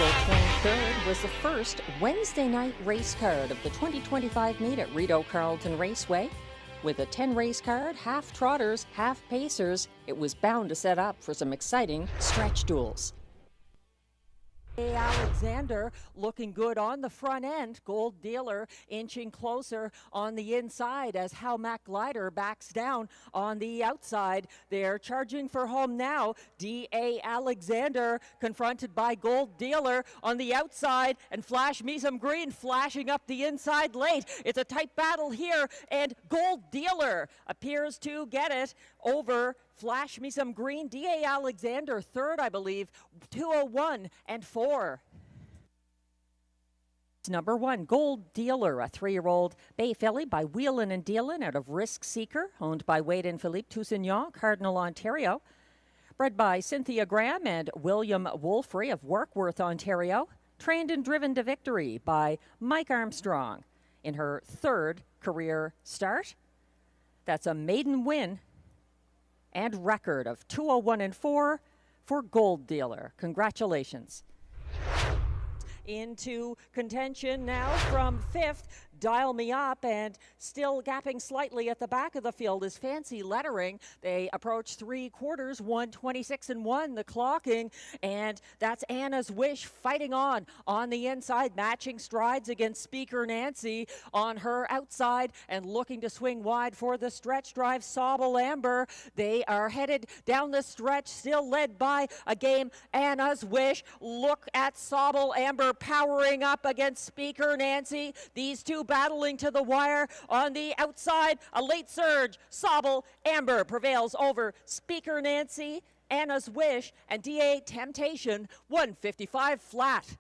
23rd was the first Wednesday night race card of the 2025 meet at Rideau Carleton Raceway. With a 10-race card, half trotters, half pacers, it was bound to set up for some exciting stretch duels. Alexander looking good on the front end. Gold Dealer inching closer on the inside as Hal Mac Glider backs down on the outside. They're charging for home now. D.A. Alexander confronted by Gold Dealer on the outside, and Flash Me Some Green flashing up the inside late. It's a tight battle here, and Gold Dealer appears to get it over Flash Me Some Green. D.A. Alexander third, I believe, 2:01 and 4. Number one, Gold Dealer, a 3-year-old bay filly by Wheelin' and Dealin' out of Risk Seeker, owned by Wade and Philippe Toussaint, Cardinal, Ontario. Bred by Cynthia Graham and William Wolfrey of Warkworth, Ontario. Trained and driven to victory by Mike Armstrong in her third career start. That's a maiden win and record of 2:01 and 4 for Gold Dealer. Congratulations. Into contention now from 5th, Dial Me Up, and still gapping slightly at the back of the field is Fancy Lettering. They approach 3/4, 1:26 and 1, the clocking, and that's Anna's Wish fighting on the inside, matching strides against Speaker Nancy on her outside, and looking to swing wide for the stretch drive, Sobble Amber. They are headed down the stretch, still led by a game Anna's Wish. Look at Sobble Amber powering up against Speaker Nancy. These two battling to the wire on the outside. A late surge. Sobble Amber prevails over Speaker Nancy, Anna's Wish, and D.A. Temptation. 155 flat.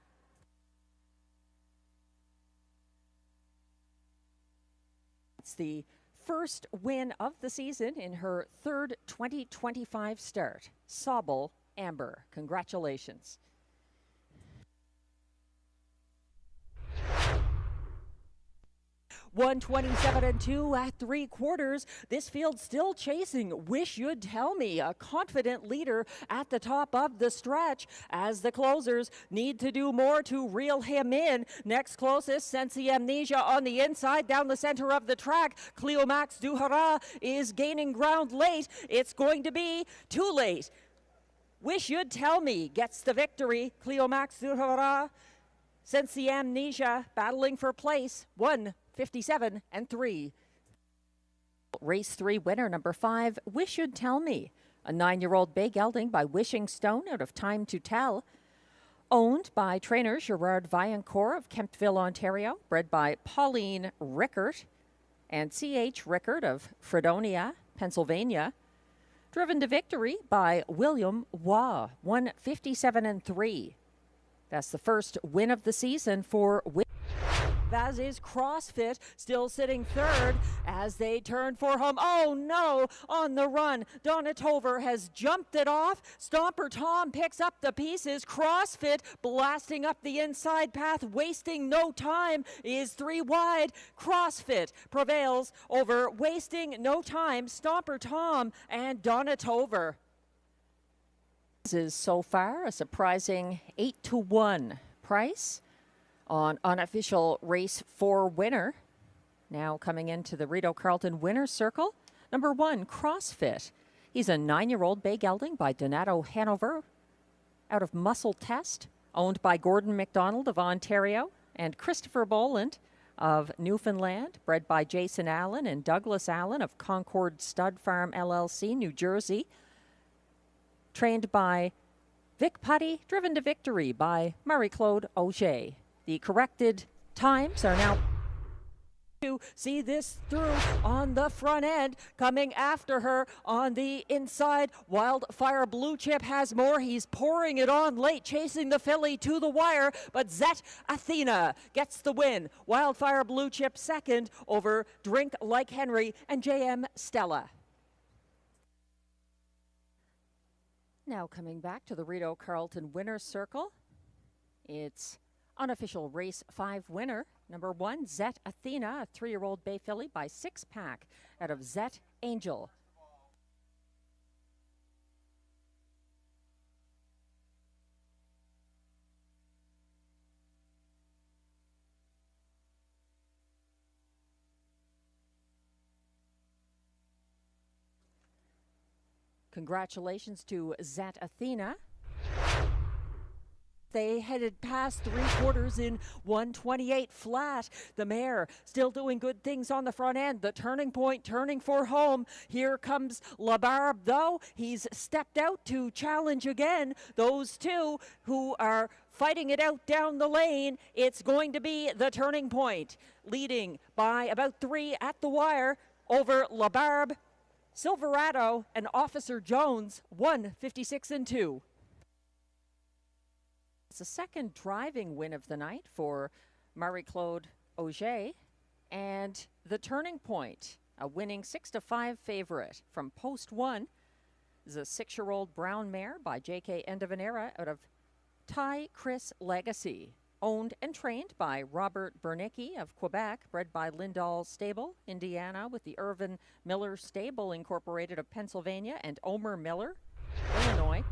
It's the first win of the season in her third 2025 start. Sobble Amber. Congratulations. 1:27 and 2 at 3/4. This field still chasing Wish You'd Tell Me, a confident leader at the top of the stretch as the closers need to do more to reel him in. Next closest, Sensi Amnesia on the inside down the center of the track. Cleomax Duhara is gaining ground late. It's going to be too late. Wish You'd Tell Me gets the victory. Cleomax Duhara, Sensi Amnesia battling for place. 1:57 and 3. Race 3 winner number 5, Wish You'd Tell Me, a 9-year-old bay gelding by Wishing Stone out of Time to Tell, owned by trainer Gerard Vaillancourt of Kemptville, Ontario, bred by Pauline Rickert and C.H. Rickert of Fredonia, Pennsylvania, driven to victory by William Waugh, 1:57 and 3. That's the first win of the season for Wish. As is CrossFit, still sitting third as they turn for home. Oh no, on the run. Donatover has jumped it off. Stomper Tom picks up the pieces. CrossFit blasting up the inside path, wasting no time, is 3 wide. CrossFit prevails over Wasting No Time, Stomper Tom, and Donatover. This is so far a surprising 8-1 price on unofficial race 4 winner. Now coming into the Rideau Carleton winner's circle, number 1, CrossFit. He's a 9-year-old bay gelding by Donato Hanover out of Muscle Test, owned by Gordon McDonald of Ontario and Christopher Boland of Newfoundland, bred by Jason Allen and Douglas Allen of Concord Stud Farm LLC, New Jersey. Trained by Vic Putty, driven to victory by Marie-Claude Auger. The corrected times are now to see this through on the front end. Coming after her on the inside, Wildfire Blue Chip has more. He's pouring it on late, chasing the filly to the wire, but Zet Athena gets the win. Wildfire Blue Chip second over Drink Like Henry and JM Stella. Now coming back to the Rideau Carleton winner's circle, it's unofficial race 5 winner, number 1, Zet Athena, a 3-year-old bay filly by 6 Pack out of Zet Angel. Congratulations to Zet Athena. They headed past 3/4 in 128 flat. The mare still doing good things on the front end. The turning point turning for home. Here comes La Barbe, though. He's stepped out to challenge again. Those two who are fighting it out down the lane. It's going to be the turning point. Leading by about 3 at the wire over La Barbe, Silverado, and Officer Jones, 1:56 and 2. It's the second driving win of the night for Marie-Claude Auger, and the turning point, a winning 6-5 favorite from Post 1, is a 6-year-old brown mare by J.K. Endevenera out of Ty Chris Legacy, owned and trained by Robert Bernicki of Quebec, bred by Lindahl Stable, Indiana, with the Irvin Miller Stable Incorporated of Pennsylvania, and Omer Miller, Illinois.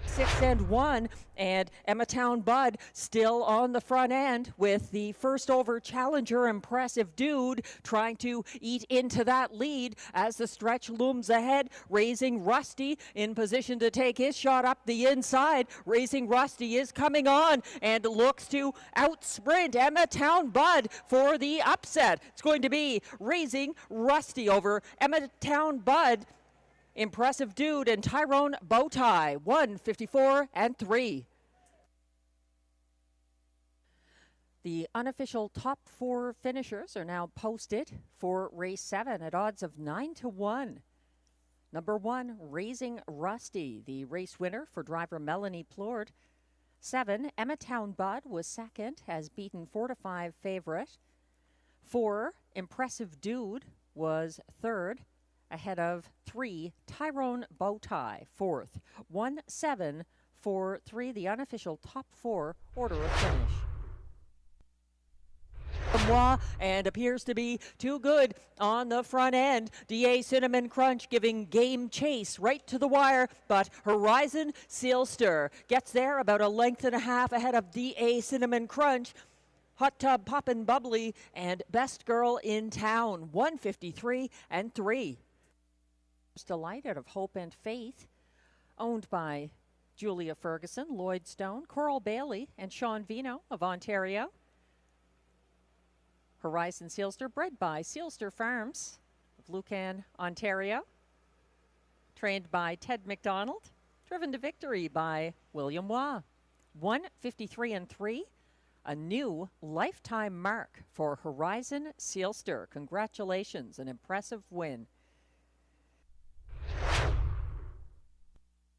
6-1, and Emmatown Bud still on the front end with the first over challenger Impressive Dude trying to eat into that lead as the stretch looms ahead. Raising Rusty in position to take his shot up the inside. Raising Rusty is coming on and looks to outsprint Emmatown Bud for the upset. It's going to be Raising Rusty over Emmatown Bud, Impressive Dude, and Tyrone Bowtie, 1:54 and 3. The unofficial top 4 finishers are now posted for race 7 at odds of 9-1. Number 1, Raising Rusty, the race winner for driver Melanie Plourde. 7, Emmatown Bud was second, has beaten 4-5 favorite. 4, Impressive Dude was third, ahead of 3, Tyrone Bowtie, fourth. 1-7 for 3, the unofficial top 4 order of finish. And appears to be too good on the front end. DA Cinnamon Crunch giving game chase right to the wire, but Horizon Sealster gets there about 1.5 lengths ahead of DA Cinnamon Crunch. Hot Tub Poppin' Bubbly and Best Girl in Town, 1:53 and 3. Delight out of Hope and Faith, owned by Julia Ferguson, Lloyd Stone, Coral Bailey, and Sean Vino of Ontario. Horizon Sealster, bred by Sealster Farms of Lucan, Ontario. Trained by Ted McDonald, driven to victory by William Waugh. 1:53 and 3, a new lifetime mark for Horizon Sealster. Congratulations, an impressive win.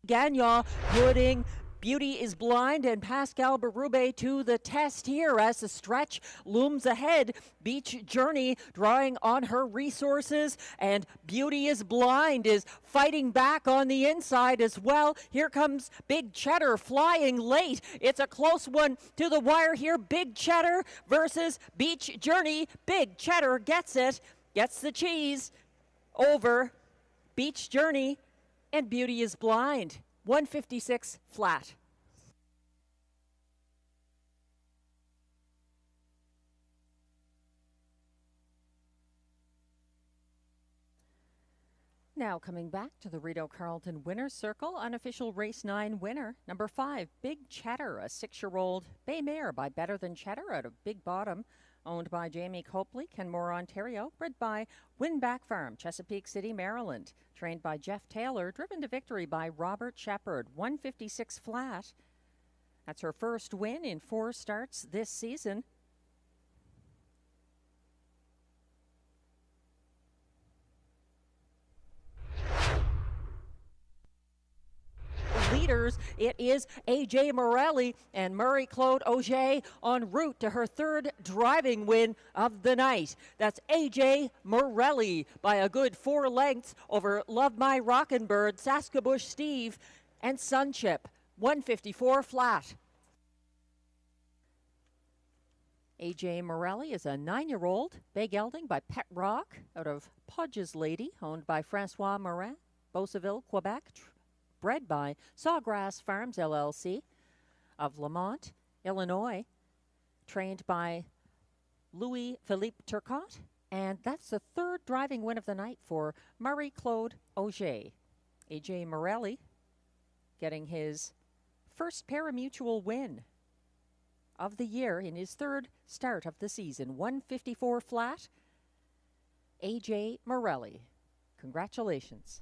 Gagnon putting Beauty is Blind and Pascal Berube to the test here as the stretch looms ahead. Beach Journey drawing on her resources, and Beauty is Blind is fighting back on the inside as well. Here comes Big Cheddar flying late. It's a close one to the wire here. Big Cheddar versus Beach Journey. Big Cheddar gets it, gets the cheese over Beach Journey and Beauty is Blind, 1:56 flat. Now coming back to the Rideau Carleton Winner's Circle, unofficial race 9 winner, number 5, Big Cheddar, a 6-year-old bay mare by Better Than Cheddar out of Big Bottom, owned by Jamie Copley, Kenmore, Ontario, bred by Winback Farm, Chesapeake City, Maryland, trained by Jeff Taylor, driven to victory by Robert Shepard, 1:56 flat. That's her first win in 4 starts this season. Leaders, it is AJ Morelli and Marie-Claude Auger en route to her 3rd driving win of the night. That's AJ Morelli by a good 4 lengths over Love My Rockin' Bird, Saskabush Steve, and Sunchip, 1:54 flat. AJ Morelli is a 9-year-old bay gelding by Pet Rock out of Podge's Lady, owned by Francois Morin, Beauceville, Quebec, bred by Sawgrass Farms LLC of Lamont, Illinois, trained by Louis-Philippe Turcotte And that's the third driving win of the night for Marie-Claude Auger. AJ Morelli getting his first parimutuel win of the year in his third start of the season. 154 flat. AJ Morelli, congratulations.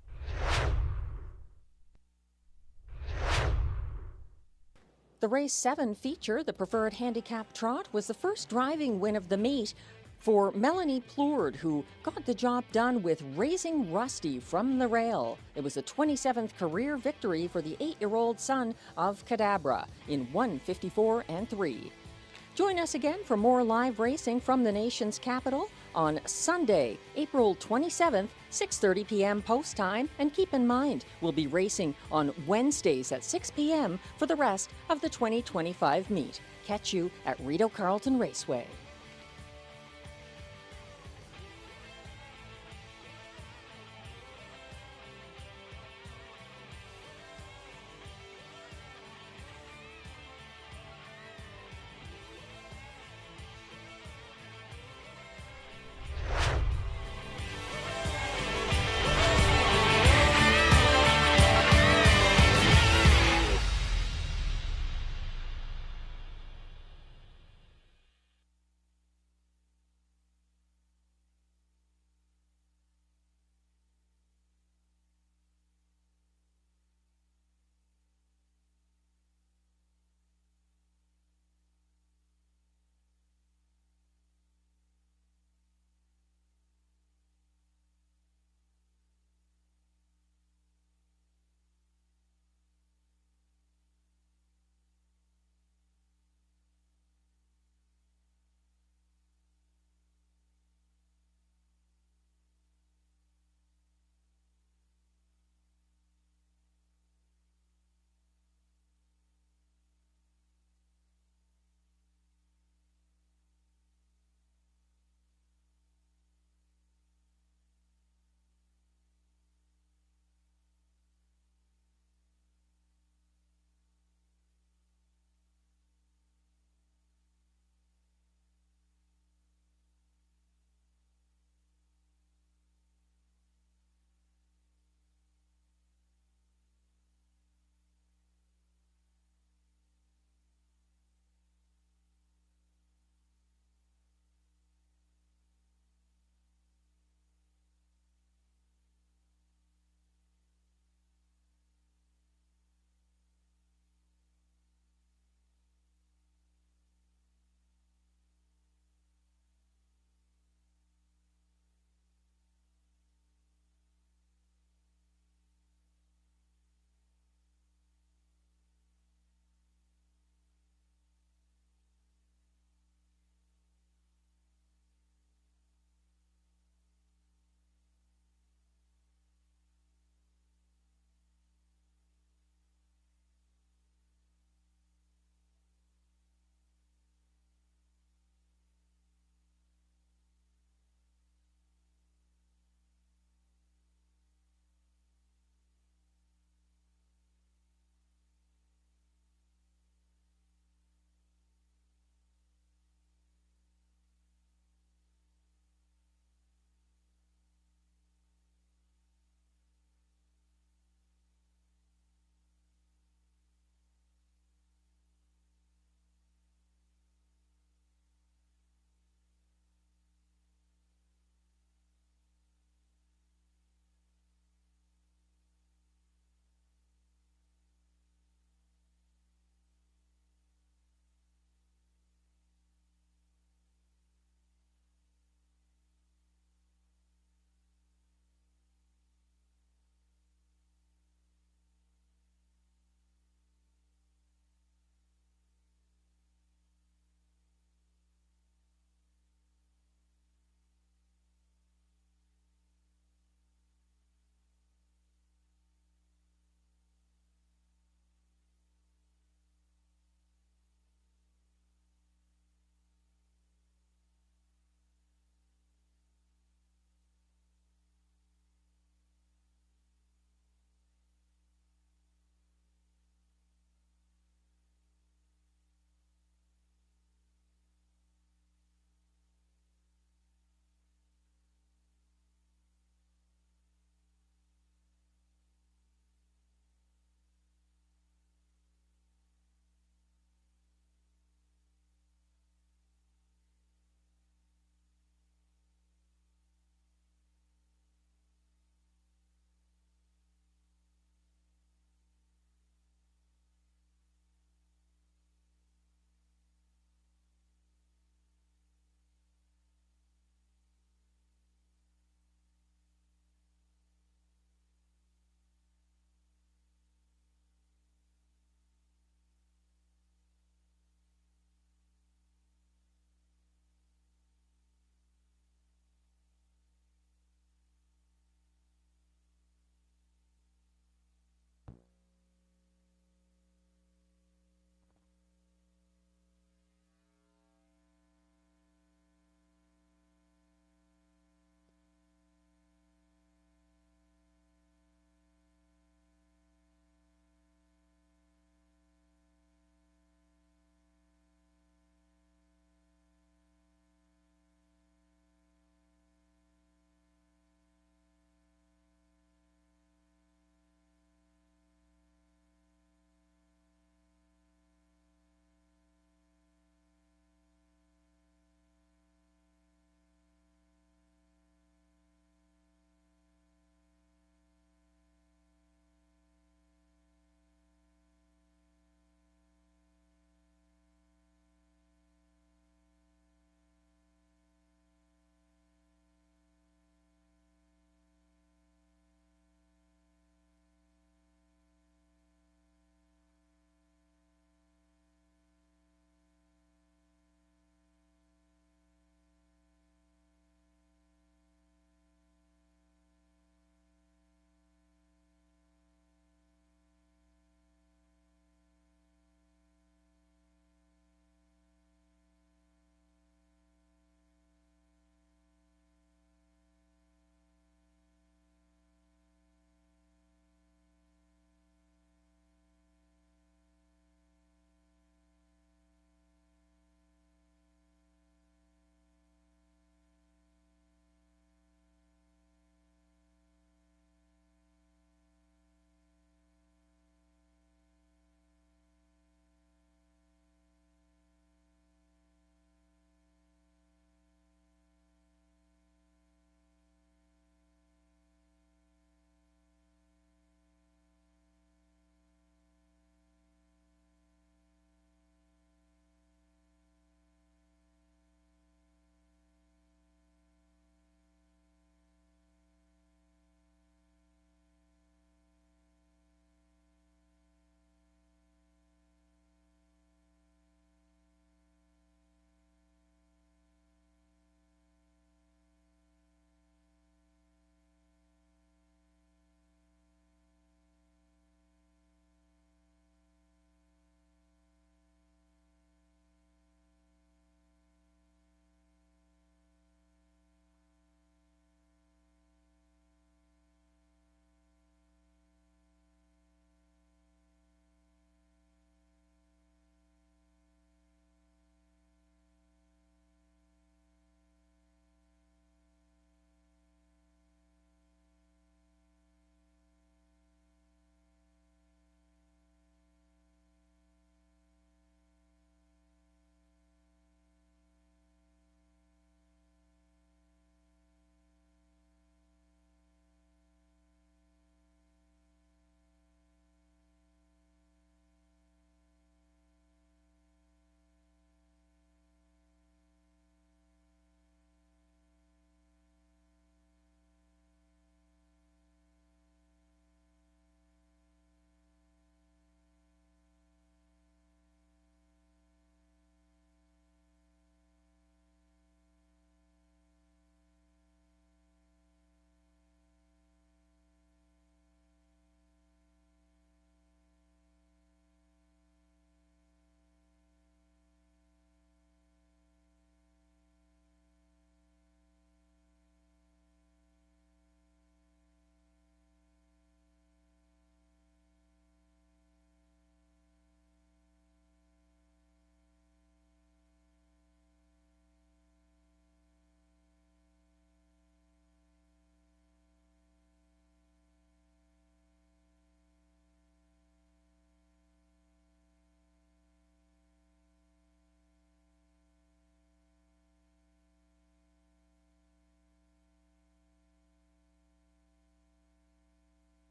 The race 7 feature, the preferred handicap trot, was the first driving win of the meet for Melanie Plourde, who got the job done with Raising Rusty from the rail. It was a 27th career victory for the 8-year-old son of Cadabra in 154 and 3. Join us again for more live racing from the nation's capital on Sunday, April 27th, 6:30 p.m. post time. And keep in mind, we'll be racing on Wednesdays at 6 p.m. for the rest of the 2025 meet. Catch you at Rideau Carleton Raceway.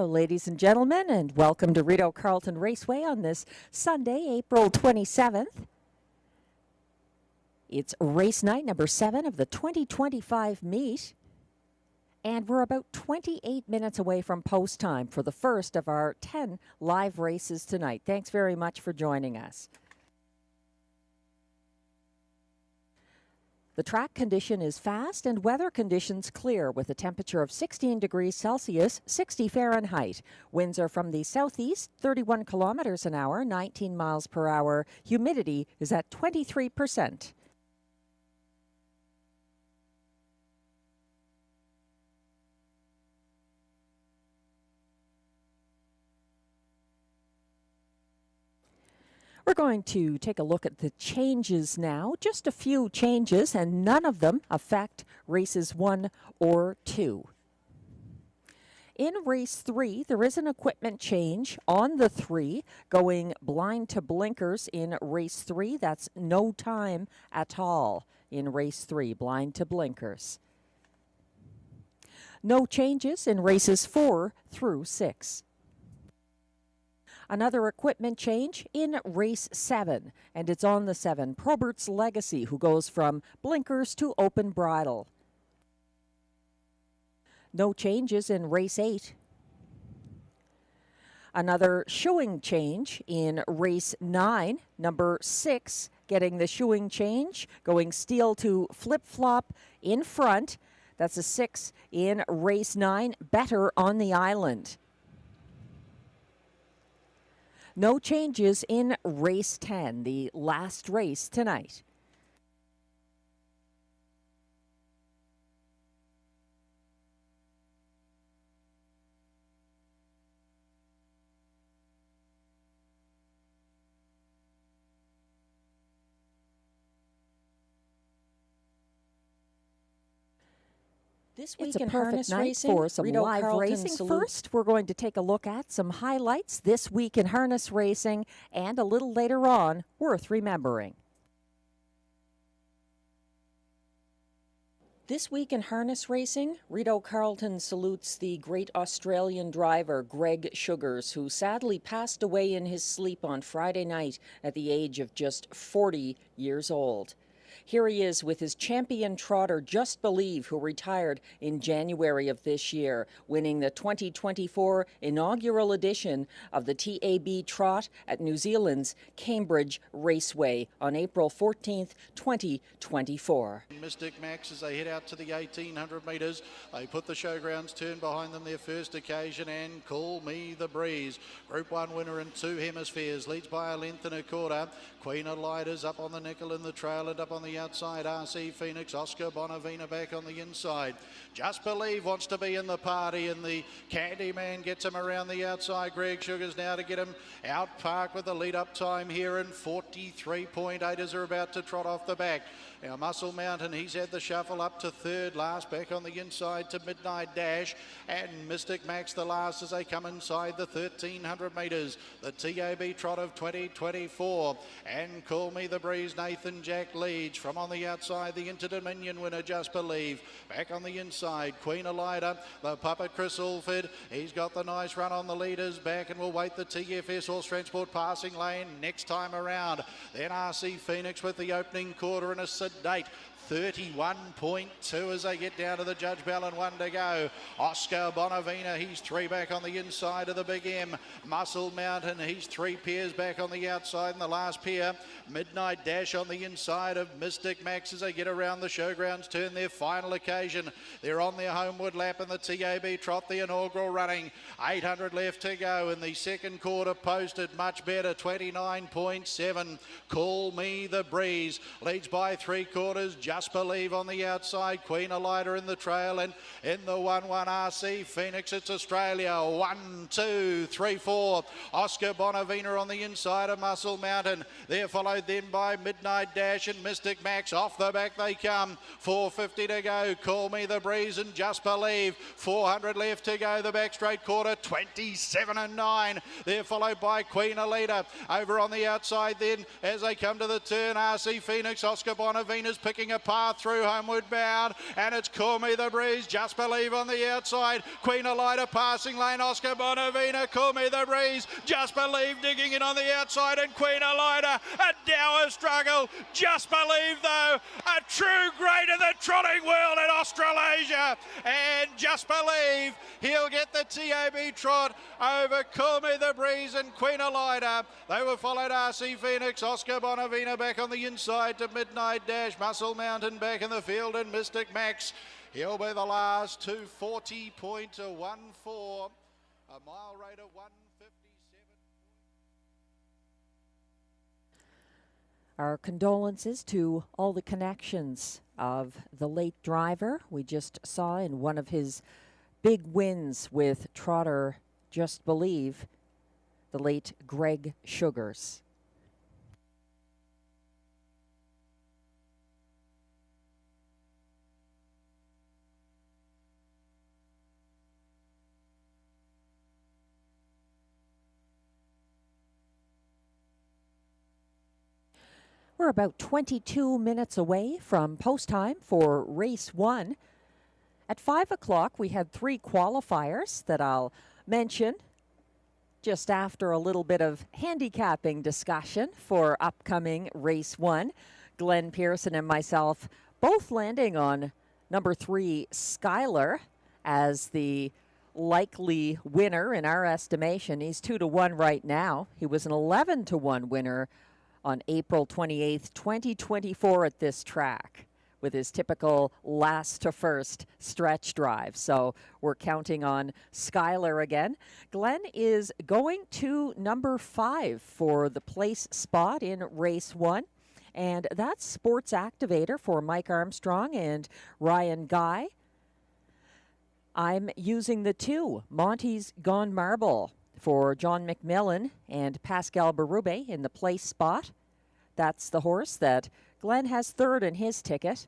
Hello, ladies and gentlemen, and welcome to Rideau Carleton Raceway on this Sunday, April 27th. It's race night number 7 of the 2025 meet, and we're about 28 minutes away from post time for the first of our 10 live races tonight. Thanks very much for joining us. The track condition is fast and weather conditions clear with a temperature of 16 degrees Celsius, 60 Fahrenheit. Winds are from the southeast, 31 kilometers an hour, 19 miles per hour. Humidity is at 23%. We're going to take a look at the changes now. Just a few changes, and none of them affect races 1 or 2. In race 3, there is an equipment change on the 3, going blind to blinkers in race 3. That's no time at all in race 3, blind to blinkers. No changes in races 4 through 6. Another equipment change in race 7, and it's on the 7, Probert's Legacy, who goes from blinkers to open bridle. No changes in race 8. Another shoeing change in race 9, number 6, getting the shoeing change, going steel to flip-flop in front. That's a 6 in race 9, Better on the Island. No changes in race 10, the last race tonight. This week in harness racing for some live racing. First, we're going to take a look at some highlights this week in harness racing, and a little later on, worth remembering. This week in harness racing, Rideau Carleton salutes the great Australian driver Greg Sugars, who sadly passed away in his sleep on Friday night at the age of just 40 years old. Here he is with his champion trotter, Just Believe, who retired in January of this year, winning the 2024 inaugural edition of the TAB Trot at New Zealand's Cambridge Raceway on April 14th, 2024. Mystic Max as they head out to the 1800 metres. They put the showgrounds turn behind them their first occasion, and Call Me the Breeze. Group 1 winner in 2 hemispheres, leads by a length and a quarter. Queen of Light is up on the nickel in the trail, and up on the outside, RC Phoenix, Oscar Bonavina back on the inside. Just Believe wants to be in the party, and the Candyman gets him around the outside. Greg Sugars now to get him out park with the lead up time here, and 43.8 as they're about to trot off the back. Now Muscle Mountain, he's had the shuffle up to third last, back on the inside to Midnight Dash, and Mystic Max the last as they come inside the 1300 metres. The TAB Trot of 2024, and Call Me the Breeze, Nathan Jack leads. From on the outside, the Interdominion winner, Just Believe. Back on the inside, Queen Elida, the puppet Chris Alford. He's got the nice run on the leaders back, and will wait the TFS Horse Transport passing lane next time around. Then RC Phoenix with the opening quarter and a sedate 31.2 as they get down to the Judge Bell, and 1 to go. Oscar Bonavina, he's 3 back on the inside of the Big M. Muscle Mountain, he's 3 pairs back on the outside in the last pair. Midnight Dash on the inside of Mystic Max as they get around the showgrounds turn, their final occasion. They're on their homeward lap in the TAB Trot, the inaugural running. 800 left to go in the second quarter, posted much better, 29.7. Call Me the Breeze leads by 3/4. Just Believe on the outside, Queen Elida in the trail, and in the 1-1 RC Phoenix, it's Australia. 1, 2, 3, 4. Oscar Bonavina on the inside of Muscle Mountain. They're followed then by Midnight Dash and Mystic Max. Off the back they come. 450 to go. Call Me the Breeze and Just Believe. 400 left to go. The back straight quarter, 27.9. They're followed by Queen Elida. Over on the outside then, as they come to the turn, RC Phoenix, Oscar Bonavina's picking a path through homeward bound, and it's Call Me the Breeze, Just Believe on the outside. Queen Elida passing lane, Oscar Bonavina, Call Me the Breeze, Just Believe digging in on the outside, and Queen Elida, a dour struggle. Just Believe though, a true great of the trotting world in Australasia, and Just Believe, he'll get the TAB trot over Call Me the Breeze and Queen Elida. They were followed RC Phoenix, Oscar Bonavina back on the inside to Midnight Dash, Muscle Mountain back in the field, and Mystic Max, he'll be the last, 240.14, a mile rate of 157. Our condolences to all the connections of the late driver we just saw in one of his big wins with trotter Just Believe, the late Greg Sugars. We're about 22 minutes away from post time for race 1. At 5 o'clock, we had 3 qualifiers that I'll mention just after a little bit of handicapping discussion for upcoming race 1. Glenn Pearson and myself both landing on number 3, Skylar, as the likely winner in our estimation. He's 2-1 right now. He was an 11-1 winner on April 28th, 2024 at this track with his typical last to first stretch drive. So we're counting on Skylar again. Glenn is going to number 5 for the place spot in race 1. And that's sports activator for Mike Armstrong and Ryan Guy. I'm using the 2, Monty's Gone Marble, for John McMillan and Pascal Berube in the place spot. That's the horse that Glenn has 3rd in his ticket.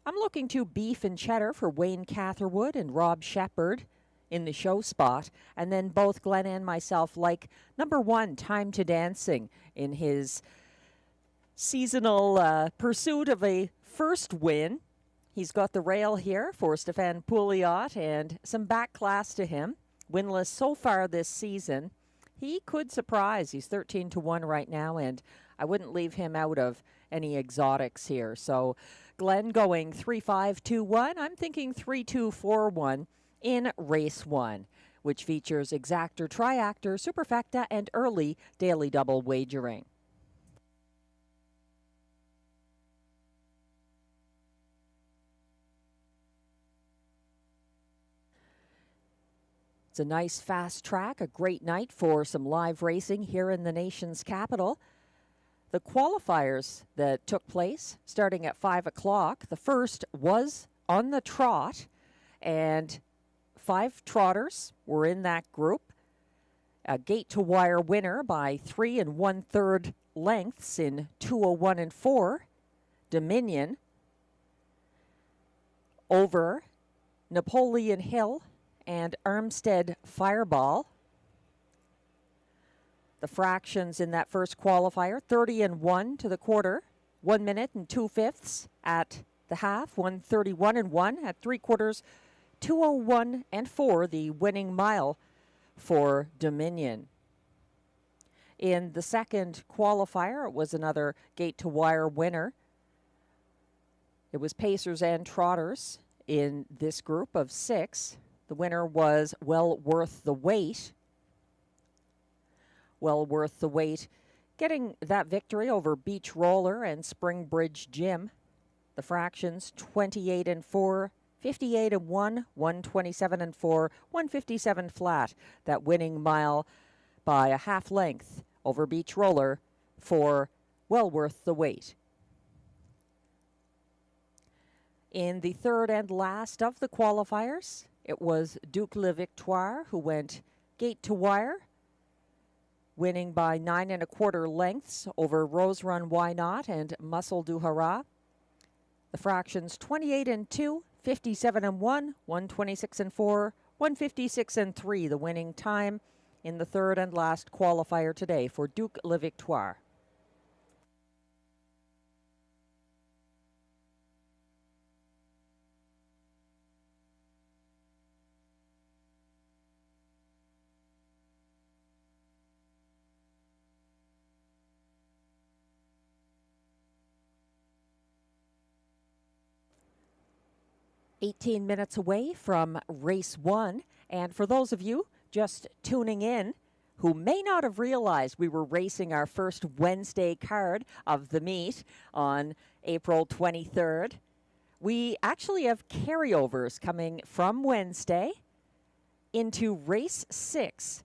I'm looking to Beef and Cheddar for Wayne Catherwood and Rob Shepard in the show spot. And then both Glenn and myself like number 1, Time to Dancing, in his seasonal pursuit of a first win. He's got the rail here for Stefan Pouliot and some back class to him. Winless so far this season. He could surprise. He's 13-1 right now, and I wouldn't leave him out of any exotics here. So Glenn going 3-5-2-1. I'm thinking 3-2-4-1 in race 1, which features exactor, triactor, superfecta, and early daily double wagering. It's a nice fast track, a great night for some live racing here in the nation's capital. The qualifiers that took place starting at 5 o'clock, the first was on the trot, and 5 trotters were in that group. A gate-to-wire winner by 3 1/3 lengths in 2:01 and 4, Dominion, over Napoleon Hill and Armstead Fireball. The fractions in that first qualifier, 30-1 to the quarter, 1 minute and 2/5 at the half, 1:31-1 at 3/4, 2:01 and 4, the winning mile for Dominion. In the second qualifier, it was another gate-to-wire winner. It was Pacers and Trotters in this group of 6. The winner was Well Worth the Wait. Well Worth the Wait getting that victory over Beach Roller and Springbridge Gym. The fractions 28-4, 58-1, 127-4, 157 flat. That winning mile by a half length over Beach Roller for Well Worth the Wait. In the third and last of the qualifiers, it was Duke Le Victoire who went gate to wire, winning by 9 1/4 lengths over Rose Run Why Not and Muscle du Hara. The fractions 28-2, 57-1, 126-4, 156-3, the winning time in the third and last qualifier today for Duke Le Victoire. 18 minutes away from race 1. And for those of you just tuning in who may not have realized we were racing our first Wednesday card of the meet on April 23rd, we actually have carryovers coming from Wednesday into race 6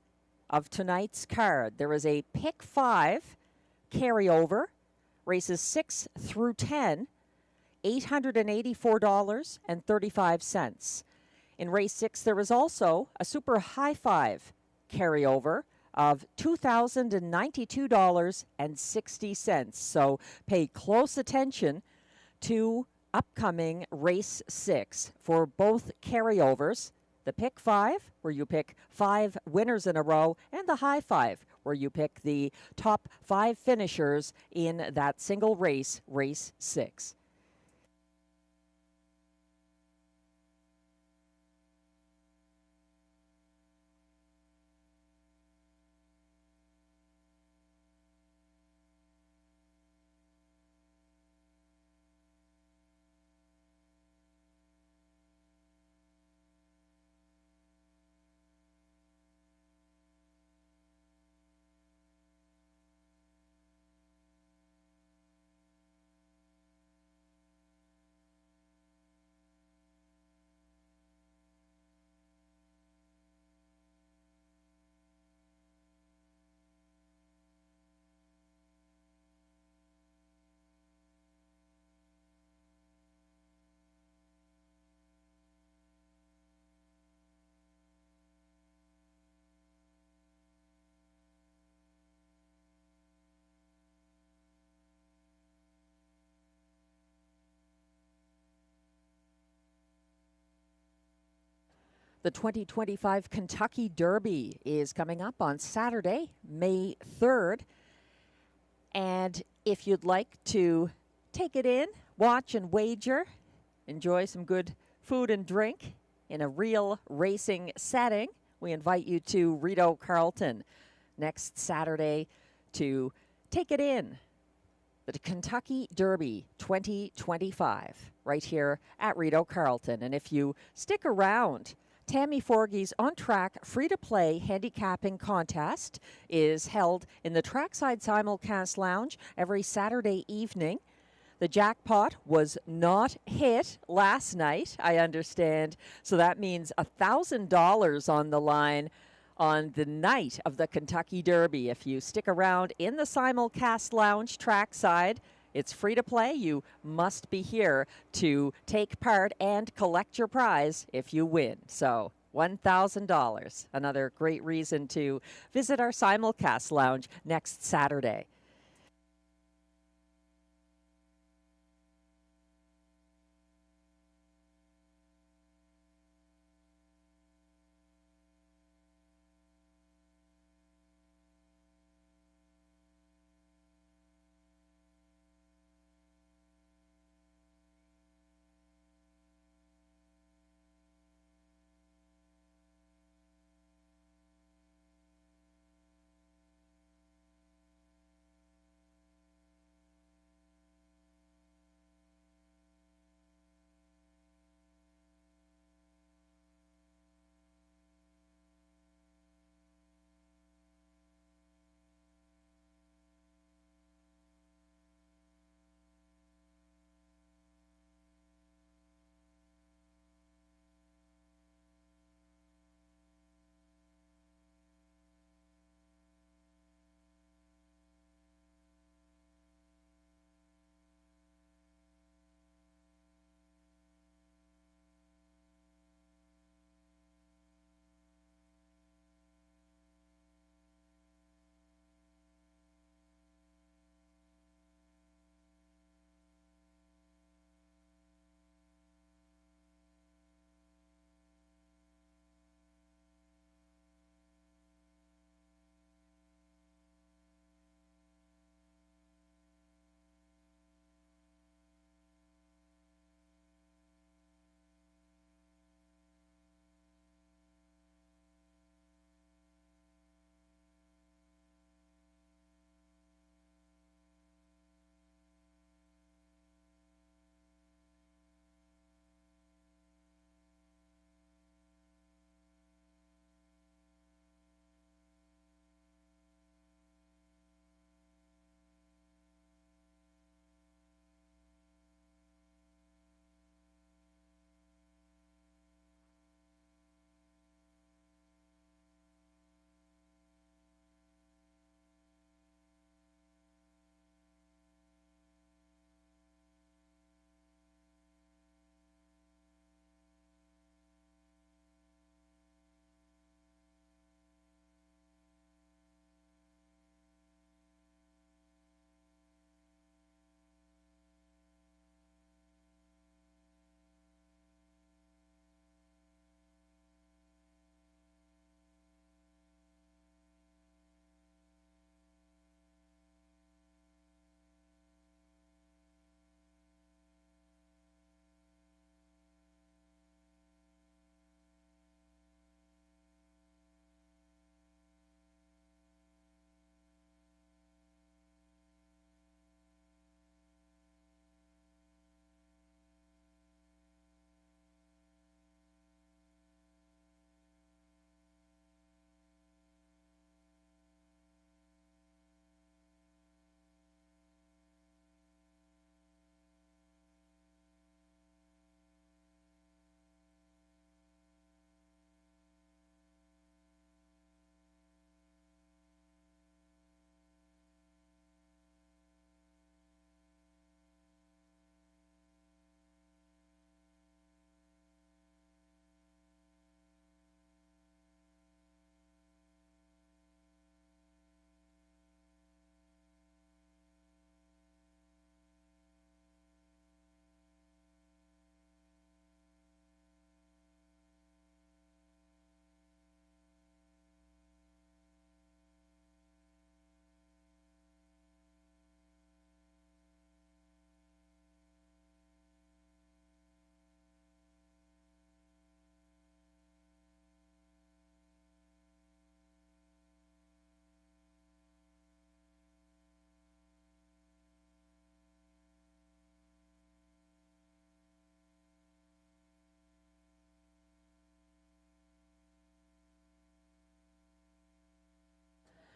of tonight's card. There is a pick 5 carryover, races 6 through 10, $884.35. In race 6, there is also a super high 5 carryover of $2,092.60. So pay close attention to upcoming race 6 for both carryovers. The pick 5, where you pick 5 winners in a row, and the high 5, where you pick the top 5 finishers in that single race, race 6. The 2025 Kentucky Derby is coming up on Saturday, May 3rd. And if you'd like to take it in, watch and wager, enjoy some good food and drink in a real racing setting, we invite you to Rideau Carleton next Saturday to take it in. The Kentucky Derby 2025 right here at Rideau Carleton. And if you stick around, Tammy Forgey's on-track, free-to-play handicapping contest is held in the Trackside Simulcast Lounge every Saturday evening. The jackpot was not hit last night, I understand, so that means $1,000 on the line on the night of the Kentucky Derby. If you stick around in the Simulcast Lounge trackside, it's free to play. You must be here to take part and collect your prize if you win. So $1,000. Another great reason to visit our Simulcast Lounge next Saturday.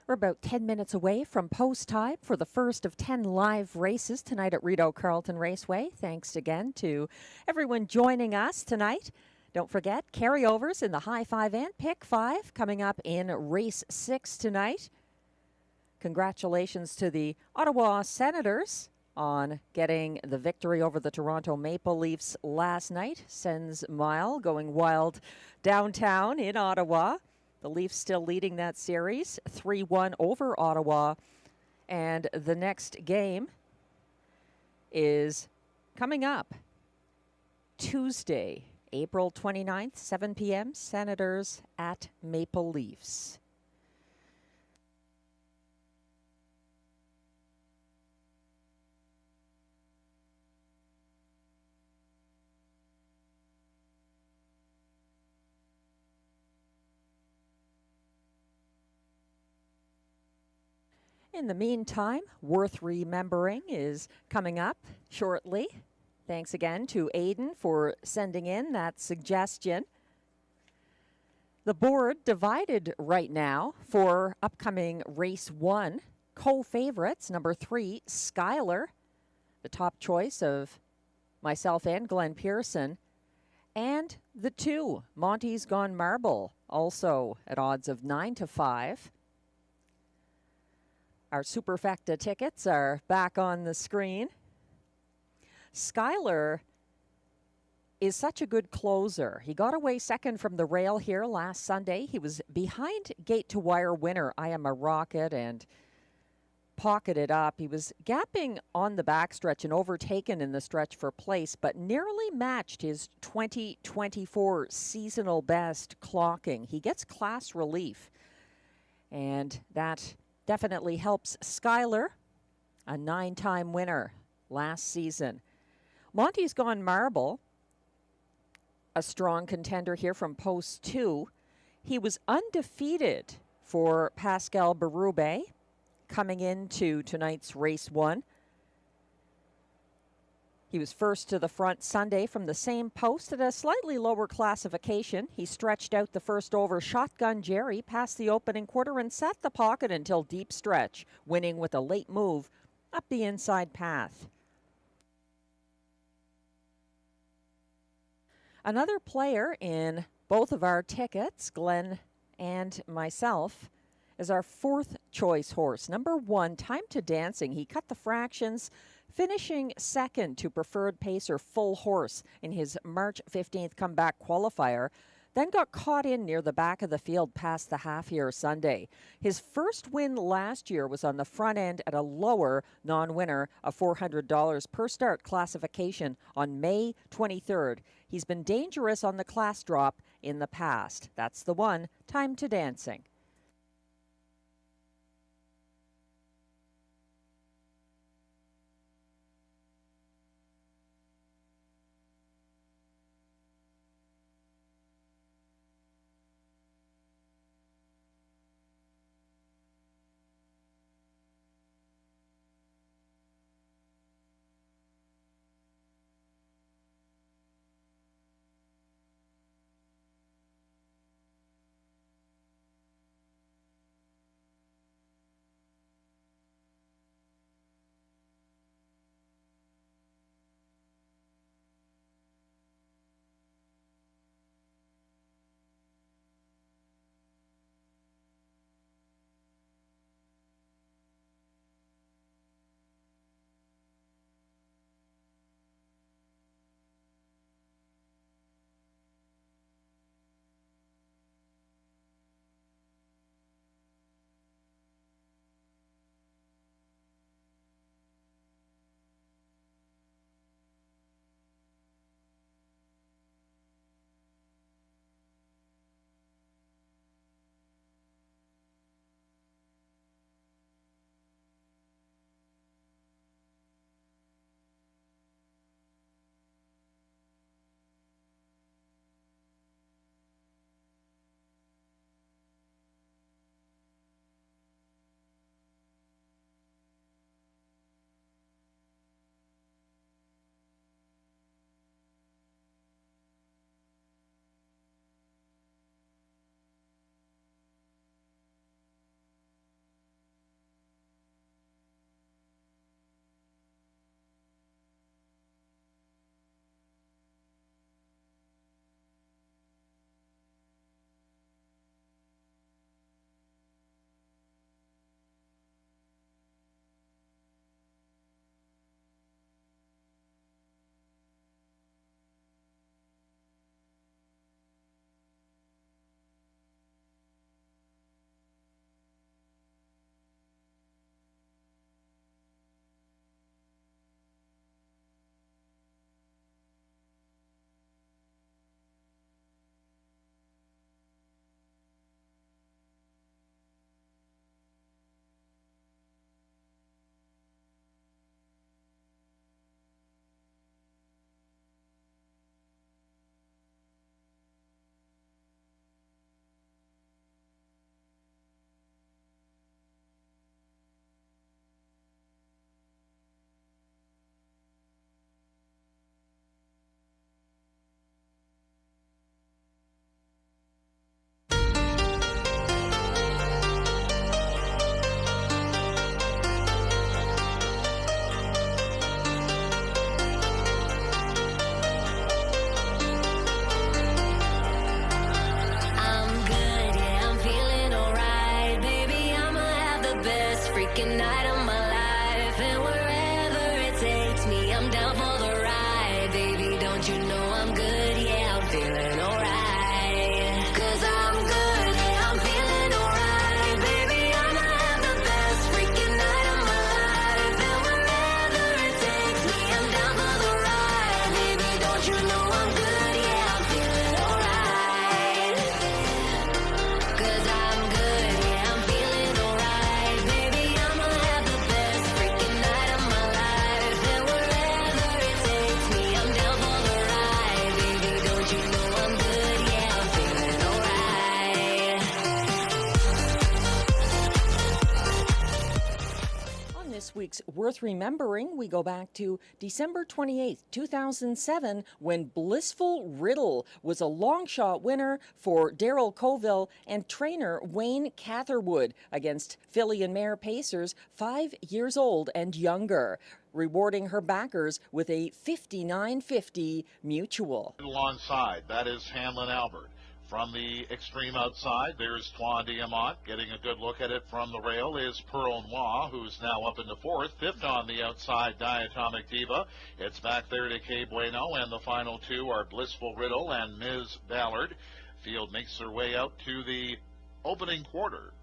We're about 10 minutes away from post time for the first of 10 live races tonight at Rideau Carleton Raceway. Thanks again to everyone joining us tonight. Don't forget, carryovers in the High 5 and Pick 5 coming up in Race 6 tonight. Congratulations to the Ottawa Senators on getting the victory over the Toronto Maple Leafs last night. Sens Mile going wild downtown in Ottawa. The Leafs still leading that series, 3-1 over Ottawa. And the next game is coming up Tuesday, April 29th, 7 p.m., Senators at Maple Leafs. In the meantime, Worth Remembering is coming up shortly. Thanks again to Aiden for sending in that suggestion. The board divided right now for upcoming race 1. Co-favorites, number 3, Skylar, the top choice of myself and Glenn Pearson. And the 2, Monty's Gone Marble, also at odds of 9-5. Our Superfecta tickets are back on the screen. Skylar is such a good closer. He got away second from the rail here last Sunday. He was behind gate-to-wire winner I Am a Rocket and pocketed up. He was gapping on the backstretch and overtaken in the stretch for place, but nearly matched his 2024 seasonal best clocking. He gets class relief, and that definitely helps Skylar, a 9-time winner last season. Monty's Gone Marble, a strong contender here from post 2. He was undefeated for Pascal Berube coming into tonight's race 1. He was first to the front Sunday from the same post at a slightly lower classification. He stretched out the first over Shotgun Jerry past the opening quarter and sat the pocket until deep stretch, winning with a late move up the inside path. Another player in both of our tickets, Glenn and myself, is our 4th choice horse. Number 1, Time to Dancing. He cut the fractions, finishing second to Preferred Pacer Full Horse in his March 15th comeback qualifier, then got caught in near the back of the field past the half here Sunday. His first win last year was on the front end at a lower non-winner of $400 per start classification on May 23rd. He's been dangerous on the class drop in the past. That's the one, Time to Dancing. freaking night of my life, and wherever it takes me, I'm down for the ride. Baby, don't you know I'm good? Yeah, I'm feeling alright. 'Cause I'm good, yeah, I'm feeling alright. Baby, I'ma have the best freaking night of my life, and wherever it takes me, I'm down for the ride. Baby, don't you know I'm good? Yeah, I'm feeling alright. 'Cause I'm good, yeah, I'm feeling alright. Baby, I'ma have the best freaking night of my life, and wherever it takes me, I'm down for the ride. Baby, don't you know I'm good? Yeah, I'm feeling alright. On this week's Worth Remembering, we go back to December 28th, 2007, when Blissful Riddle was a long shot winner for Darrell Colville and trainer Wayne Catherwood against Philly and Mare Pacers, 5 years old and younger, rewarding her backers with a $59.50 mutual. Alongside, that is Hamlin Albert. From the extreme outside, there's Trois Diamant. Getting a good look at it from the rail is Pearl Noir, who's now up into fourth. Fifth on the outside, Diatomic Diva. It's back there to Kay Bueno, and the final two are Blissful Riddle and Ms. Ballard. Field makes their way out to the opening quarter.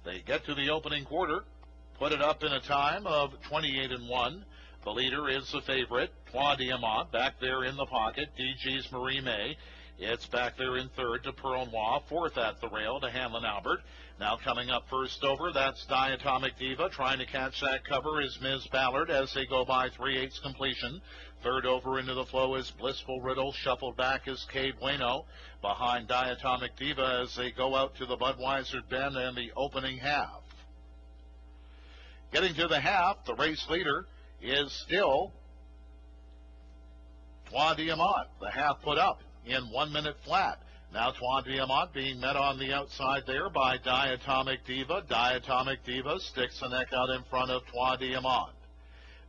They get to the opening quarter, put it up in a time of 28-1. The leader is the favorite, Trois Diamant, back there in the pocket. DG's Marie May. It's back there in third to Pearl Noir, fourth at the rail to Hamlin Albert. Now coming up first over, that's Diatomic Diva. Trying to catch that cover is Ms. Ballard as they go by 3/8 completion. Third over into the flow is Blissful Riddle. Shuffled back is Kay Bueno. Behind Diatomic Diva as they go out to the Budweiser Bend and the opening half. Getting to the half, the race leader is still Trois Diamant. The half put up in 1 minute flat. Now Trois Diamant being met on the outside there by Diatomic Diva. Diatomic Diva sticks the neck out in front of Trois Diamant.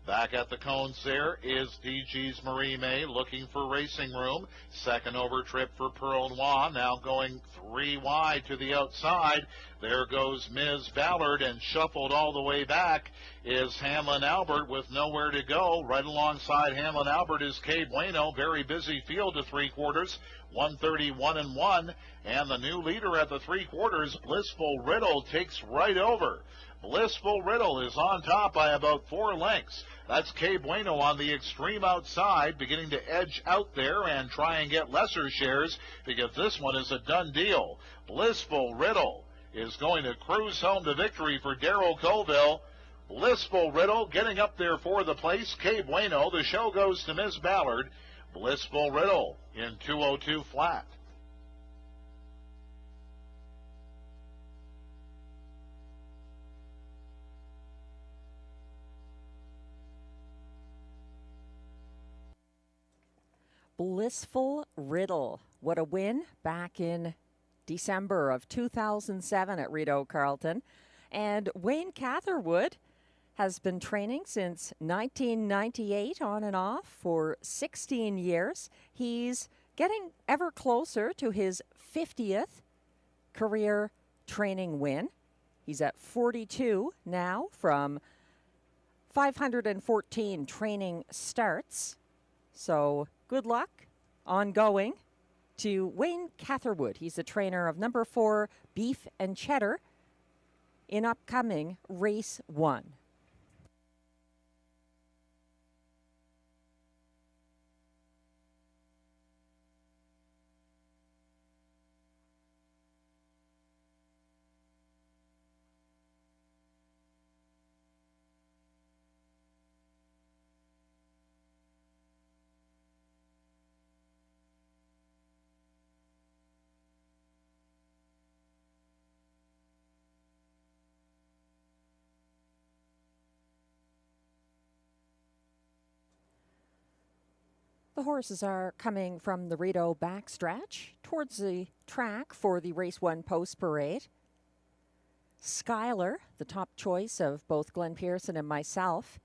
Back at the cones there is DG's Marie May looking for racing room. Second over trip for Pearl Noir, now going 3 wide to the outside. There goes Ms. Ballard, and shuffled all the way back is Hamlin Albert with nowhere to go. Right alongside Hamlin Albert is Kay Bueno. Very busy field to 3/4, 131-1. And the new leader at the 3/4, Blissful Riddle, takes right over. Blissful Riddle is on top by about 4 lengths. That's Kay Bueno on the extreme outside, beginning to edge out there and try and get lesser shares, because this one is a done deal. Blissful Riddle is going to cruise home to victory for Darrell Colville. Blissful Riddle getting up there for the place. Kay Bueno, the show goes to Ms. Ballard. Blissful Riddle in 2:02 flat. Blissful Riddle. What a win back in December of 2007 at Rideau Carleton. And Wayne Catherwood has been training since 1998 on and off for 16 years. He's getting ever closer to his 50th career training win. He's at 42 now from 514 training starts. So good luck ongoing to Wayne Catherwood. He's the trainer of number 4 Beef and Cheddar in upcoming race 1. The horses are coming from the Rideau backstretch towards the track for the Race 1 post parade. Skylar, the top choice of both Glenn Pearson and myself,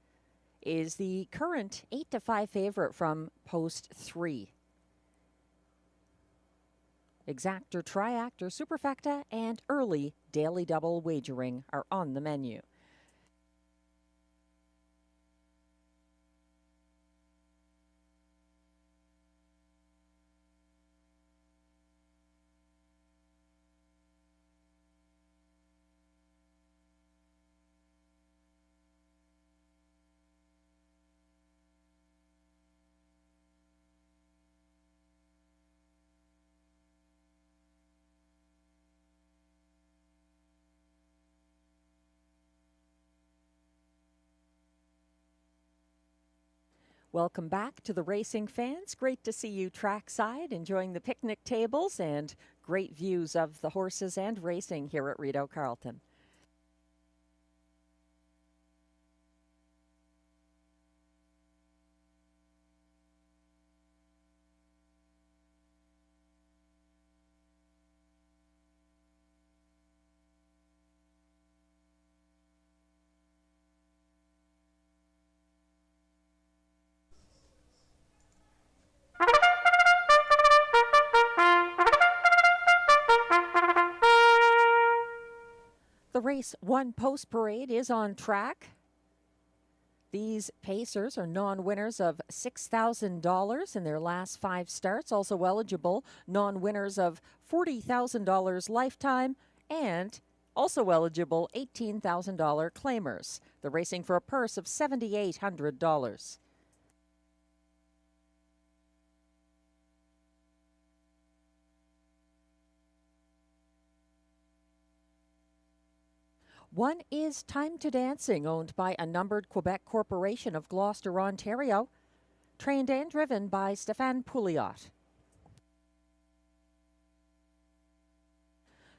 is the current 8-5 favorite from post 3. Exactor, Triactor, Superfecta, and early daily double wagering are on the menu. Welcome back to the racing fans. Great to see you trackside, enjoying the picnic tables and great views of the horses and racing here at Rideau Carleton. The Race 1 Post Parade is on track. These pacers are non-winners of $6,000 in their last 5 starts, also eligible non-winners of $40,000 lifetime and also eligible $18,000 claimers. They're racing for a purse of $7,800. One is Time to Dancing, owned by a numbered Quebec corporation of Gloucester, Ontario, trained and driven by Stéphane Pouliot.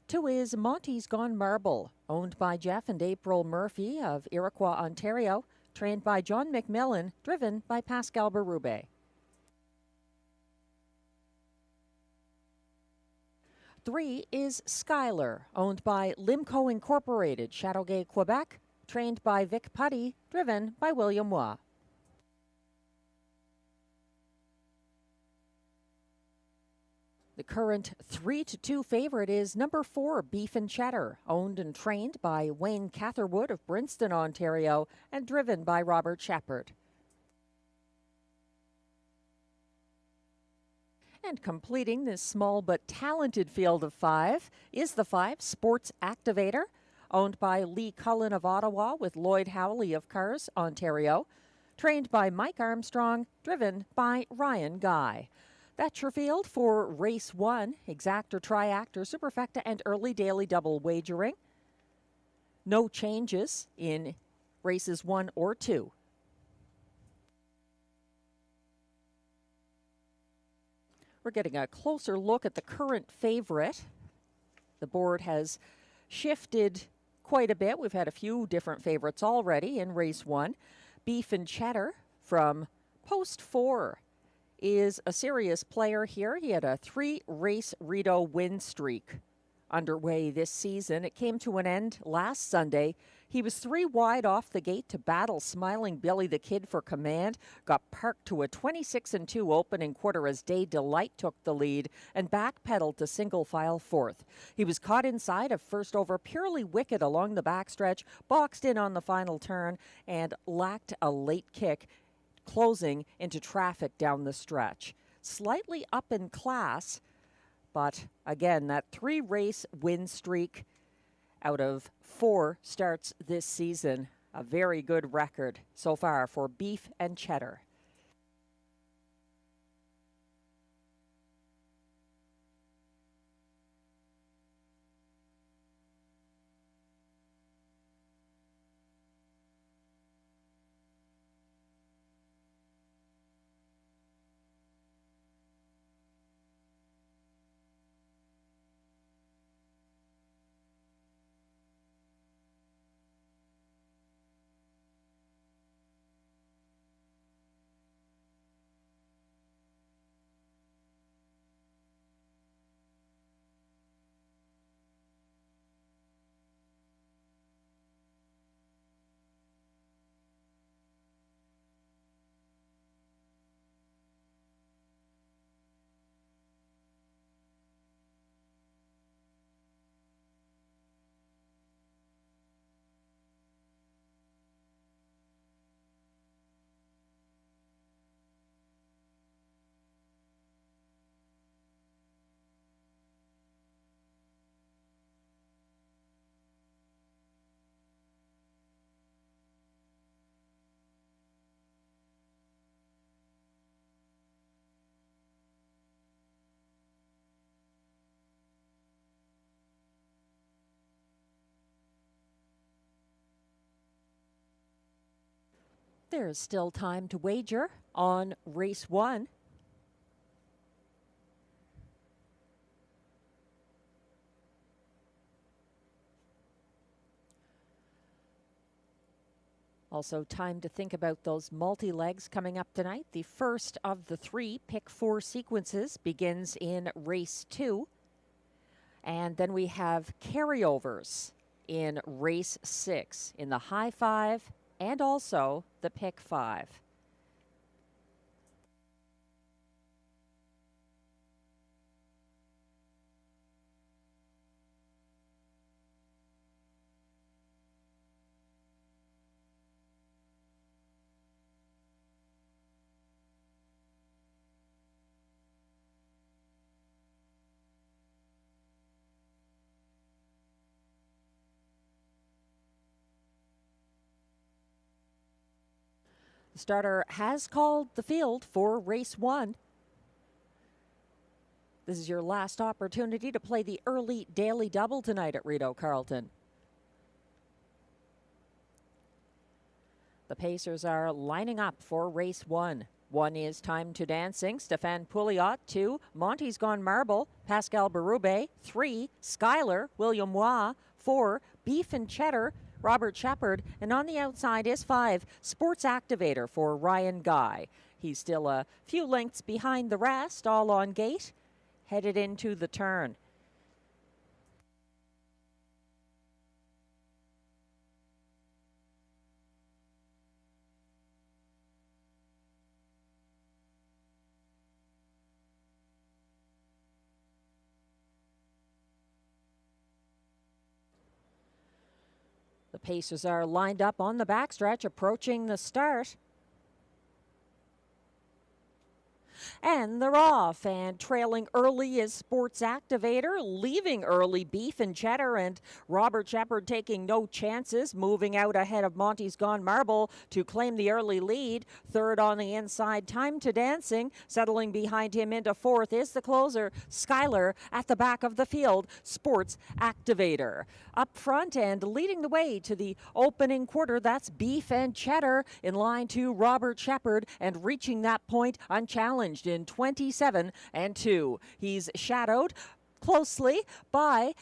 2 is Monty's Gone Marble, owned by Jeff and April Murphy of Iroquois, Ontario, trained by John McMillan, driven by Pascal Berube. 3 is Skylar, owned by Limco Incorporated, Chateauguay, Quebec, trained by Vic Putty, driven by William Waugh. The current 3-2 favorite is number 4, Beef and Cheddar, owned and trained by Wayne Catherwood of Princeton, Ontario, and driven by Robert Shepard. And completing this small but talented field of 5 is the 5 Sports Activator, owned by Lee Cullen of Ottawa with Lloyd Howley of Cars, Ontario, trained by Mike Armstrong, driven by Ryan Guy. That's your field for Race 1, Exactor, Triactor, Superfecta, and Early Daily Double Wagering. No changes in Races 1 or 2. We're getting a closer look at the current favorite. The board has shifted quite a bit. We've had a few different favorites already in Race 1. Beef and Cheddar from Post 4 is a serious player here. He had a 3-race Rideau win streak underway this season. It came to an end last Sunday. He was 3 wide off the gate to battle Smiling Billy the Kid for command, got parked to a 26-2 opening quarter as Day Delight took the lead and backpedaled to single file 4th. He was caught inside of first over Purely Wicked along the backstretch, boxed in on the final turn, and lacked a late kick, closing into traffic down the stretch. Slightly up in class, but again, that 3-race win streak out of 4 starts this season. A very good record so far for Beef and Cheddar. There's still time to wager on race 1. Also time to think about those multi-legs coming up tonight. The first of the 3 pick 4 sequences begins in race 2. And then we have carryovers in race 6 in the high 5 and also the pick 5. The starter has called the field for race 1. This is your last opportunity to play the early daily double tonight at Rideau Carleton. The Pacers are lining up for race 1. 1 is Time to Dancing, Stéphane Pouliot. 2, Monty's Gone Marble, Pascal Berube. 3, Skylar, William Waugh. 4, Beef and Cheddar, Robert Shepard, and on the outside is 5, Sports Activator for Ryan Guy. He's still a few lengths behind the rest, all on gate, headed into the turn. The Pacers are lined up on the backstretch, approaching the start. And they're off, and trailing early is Sports Activator, leaving early Beef and Cheddar, and Robert Shepard taking no chances, moving out ahead of Monty's Gone Marble to claim the early lead. Third on the inside, Time to Dancing. Settling behind him into fourth is the closer, Skylar. At the back of the field, Sports Activator. Up front and leading the way to the opening quarter, that's Beef and Cheddar in line to Robert Shepard, and reaching that point unchallenged in 27-2. He's shadowed closely by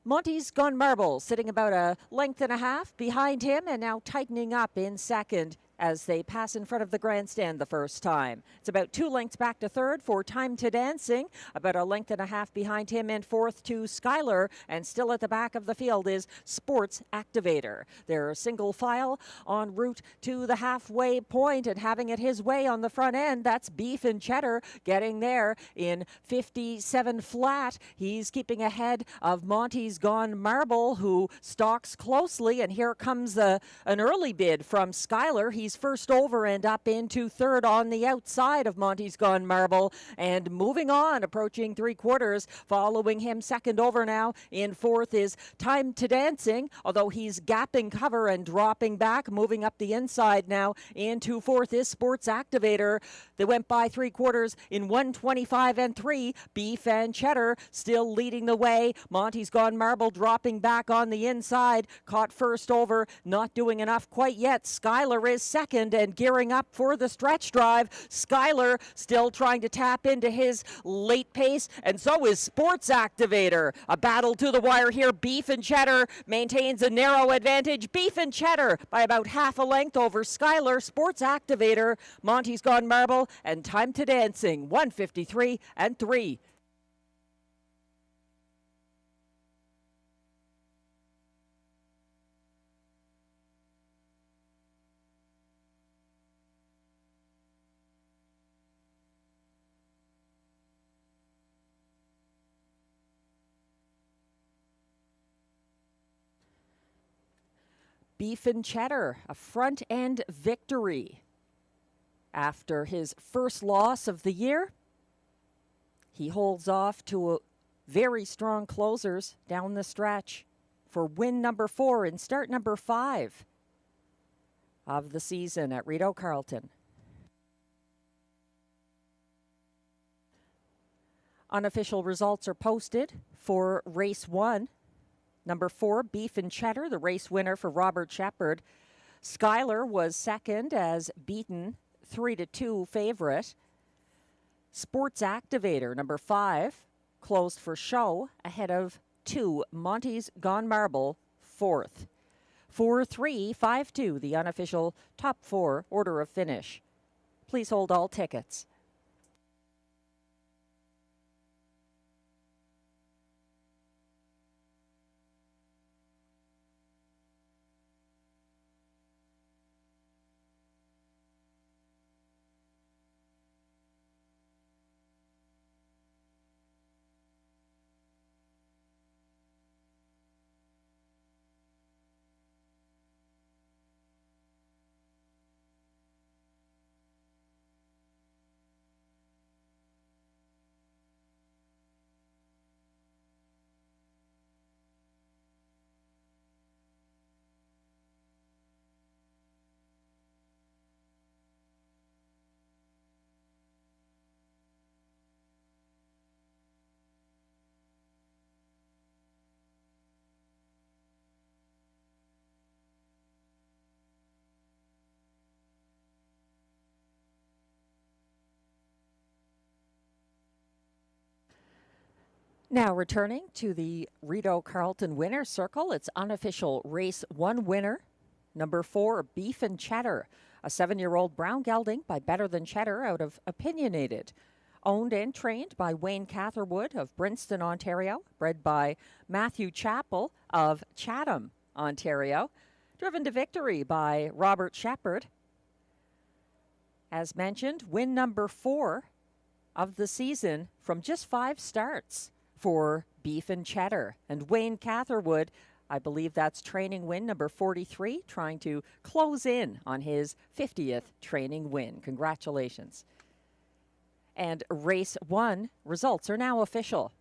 Monty's Gone Marble, sitting about a length and a half behind him, and now tightening up in second as they pass in front of the grandstand the first time. It's about 2 lengths back to third for Time to Dancing, about a length and a half behind him, and fourth to Skylar, and still at the back of the field is Sports Activator. They're single file en route to the halfway point, and having it his way on the front end, that's Beef and Cheddar getting there in 57 flat. He's keeping ahead of Monty's Gone Marble, who stalks closely, and here comes an early bid from Skylar. He's first over and up into third on the outside of Monty's Gone Marble, and moving on, approaching 3/4. Following him second over now in fourth is Time to Dancing, although he's gapping cover and dropping back. Moving up the inside now into fourth is Sports Activator. They went by 3/4 in 1:25-3. Beef and Cheddar still leading the way. Monty's Gone Marble dropping back on the inside, caught first over, not doing enough quite yet. Skylar is second and gearing up for the stretch drive. Skylar still trying to tap into his late pace, and so is Sports Activator. A battle to the wire here. Beef and Cheddar maintains a narrow advantage. Beef and Cheddar by about half a length over Skylar. Sports Activator, Monty's Gone Marble, and Time to Dancing, 1:53-3. Beef and Cheddar, a front-end victory. After his first loss of the year, he holds off to very strong closers down the stretch for win number 4 and start number 5 of the season at Rideau Carleton. Unofficial results are posted for race 1. Number 4, Beef and Cheddar, the race winner for Robert Shepard. Schuyler was second as beaten 3-2 favorite. Sports Activator, number 5, closed for show ahead of 2. Monty's Gone Marble, 4th. 4-3, 5-2, the unofficial top 4 order of finish. Please hold all tickets. Now returning to the Rideau Carleton Winner's Circle, its unofficial Race 1 winner, number 4, Beef and Cheddar, a 7-year-old brown gelding by Better Than Cheddar out of Opinionated. Owned and trained by Wayne Catherwood of Brinston, Ontario, bred by Matthew Chappell of Chatham, Ontario, driven to victory by Robert Shepherd. As mentioned, win number 4 of the season from just 5 starts for Beef and Cheddar. And Wayne Catherwood, I believe that's training win number 43, trying to close in on his 50th training win. Congratulations. And Race 1 results are now official.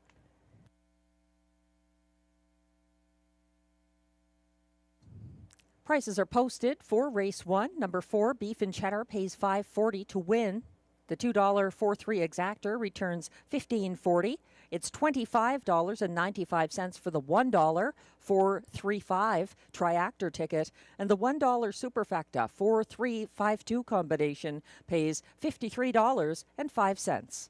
Prices are posted for Race 1. Number 4, Beef and Cheddar, pays $5.40 to win. The $2 4-3 exactor returns $15.40. It's $25.95 for the $1 4-3-5 triactor ticket, and the $1 superfecta 4-3-5-2 combination pays $53.05.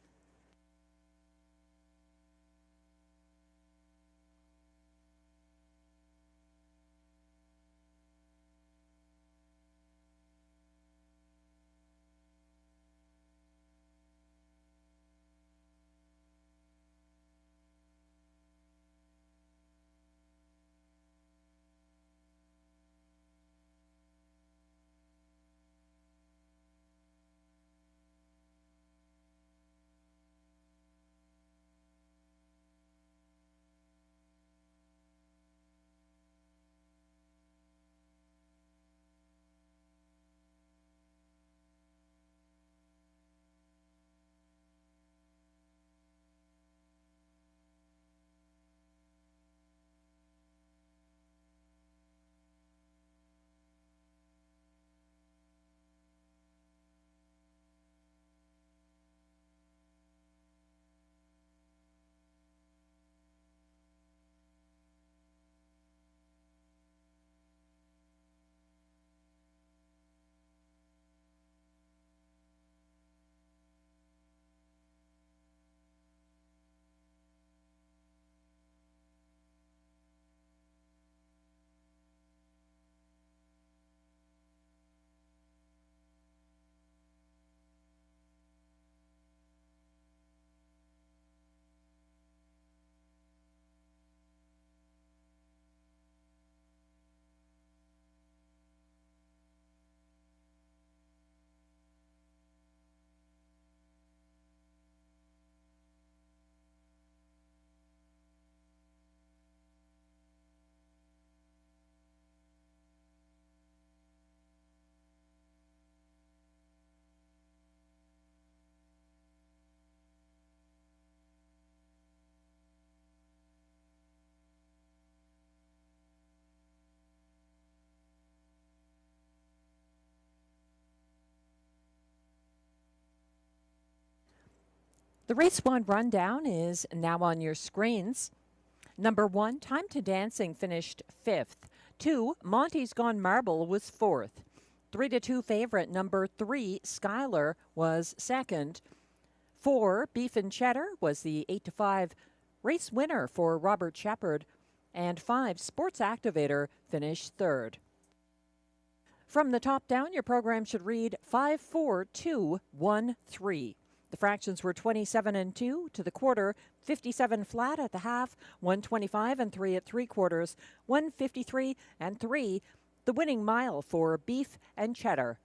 The Race 1 rundown is now on your screens. Number 1, Time to Dancing, finished 5th. 2, Monty's Gone Marble was fourth. 3-2 favorite number 3, Skylar, was second. 4, Beef and Cheddar, was the 8-5 race winner for Robert Shepard. And 5, Sports Activator, finished third. From the top down, your program should read 5-4-2-1-3. The fractions were 27 and 2 to the quarter, 57 flat at the half, 125 and 3 at 3/4, 153 and 3. The winning mile for Beef and Cheddar.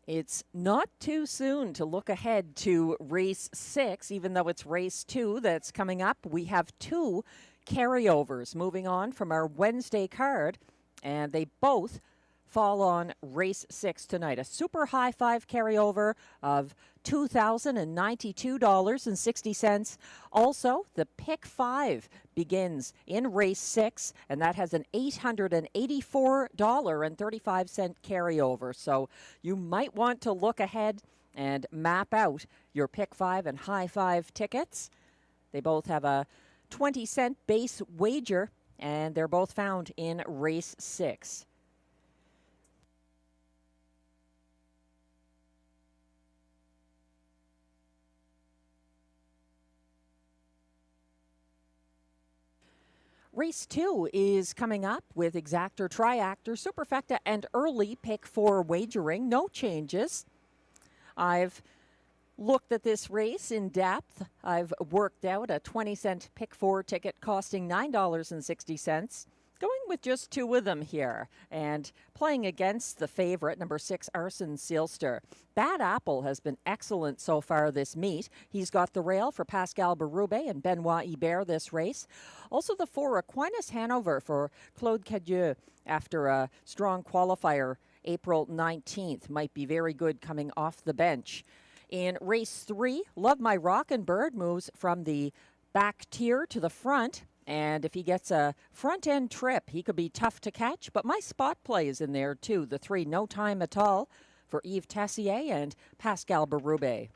It's not too soon to look ahead to race 6, even though it's race 2 that's coming up. We have 2 carryovers moving on from our Wednesday card, and they both fall on race 6 tonight. A super high 5 carryover of $2,092.60. Also, the pick 5 begins in race 6, and that has an $884.35 carryover. So you might want to look ahead and map out your pick 5 and high 5 tickets. They both have a 20-cent base wager, and they're both found in race 6. Race 2 is coming up with exactor, triactor, superfecta, and early pick 4 wagering. No changes. I've looked at this race in depth. I've worked out a 20-cent pick 4 ticket costing $9.60. Going with just 2 of them here and playing against the favorite, number 6, Arson Sealster. Bad Apple has been excellent so far this meet. He's got the rail for Pascal Berube and Benoit Hébert this race. Also the 4, Aquinas Hanover for Claude Cadieux after a strong qualifier April 19th. Might be very good coming off the bench. In race 3, Love My Rockin' Bird moves from the back tier to the front. And if he gets a front-end trip, he could be tough to catch. But my spot play is in there, too. The 3, No Time at All for Yves Tessier and Pascal Berube.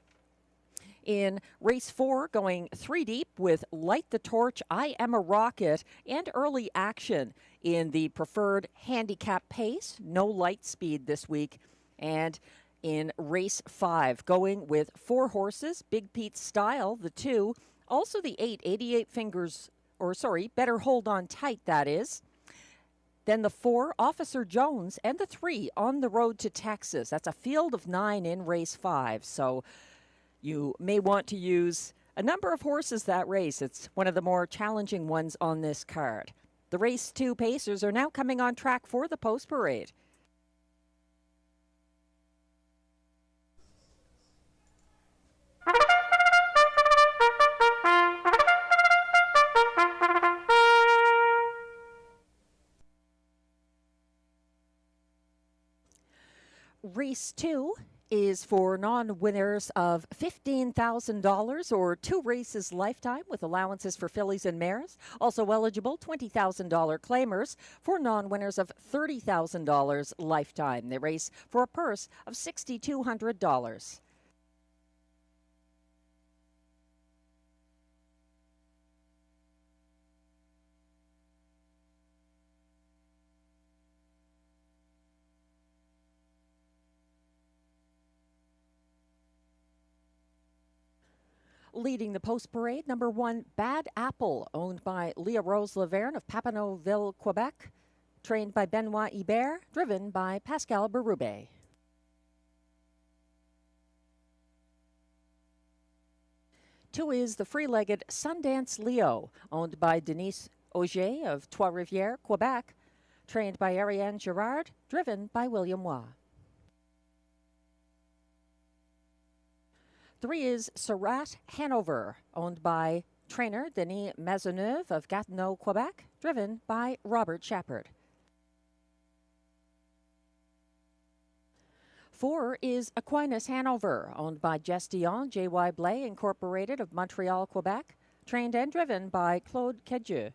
In race 4, going 3 deep with Light the Torch, I Am a Rocket, and early action in the preferred handicap pace. No light speed this week. And in race 5, going with 4 horses, Big Pete Style, the 2. Also the 8, 88 Fingers... Better Hold On Tight, that is. Then the 4, Officer Jones, and the 3, On the Road to Texas. That's a field of 9 in race 5. So you may want to use a number of horses that race. It's one of the more challenging ones on this card. The race 2 pacers are now coming on track for the post parade. Race 2 is for non-winners of $15,000 or 2 races lifetime with allowances for fillies and mares. Also eligible $20,000 claimers for non-winners of $30,000 lifetime. They race for a purse of $6,200. Leading the post parade, number 1, Bad Apple, owned by Leah Rose Laverne of Papineauville, Quebec, trained by Benoit Hébert, driven by Pascal Berube. Two is the free-legged Sundance Leo, owned by Denise Auger of Trois-Rivières, Quebec, trained by Ariane Girard, driven by William Waugh. 3 is Surratt Hanover, owned by trainer Denis Maisonneuve of Gatineau, Quebec, driven by Robert Shepard. 4 is Aquinas Hanover, owned by Jess Dion, J.Y. Blais Incorporated of Montreal, Quebec, trained and driven by Claude Cadieux.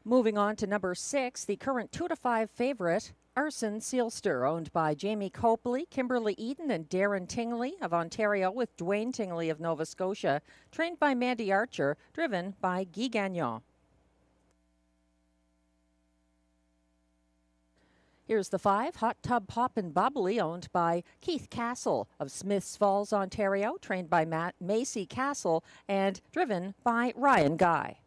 Moving on to number 6, the current 2-5 favorite, Arson Sealster, owned by Jamie Copley, Kimberly Eden, and Darren Tingley of Ontario, with Dwayne Tingley of Nova Scotia, trained by Mandy Archer, driven by Guy Gagnon. Here's the 5, Hot Tub Pop and Bubbly, owned by Keith Castle of Smiths Falls, Ontario, trained by Macy Castle, and driven by Ryan Guy.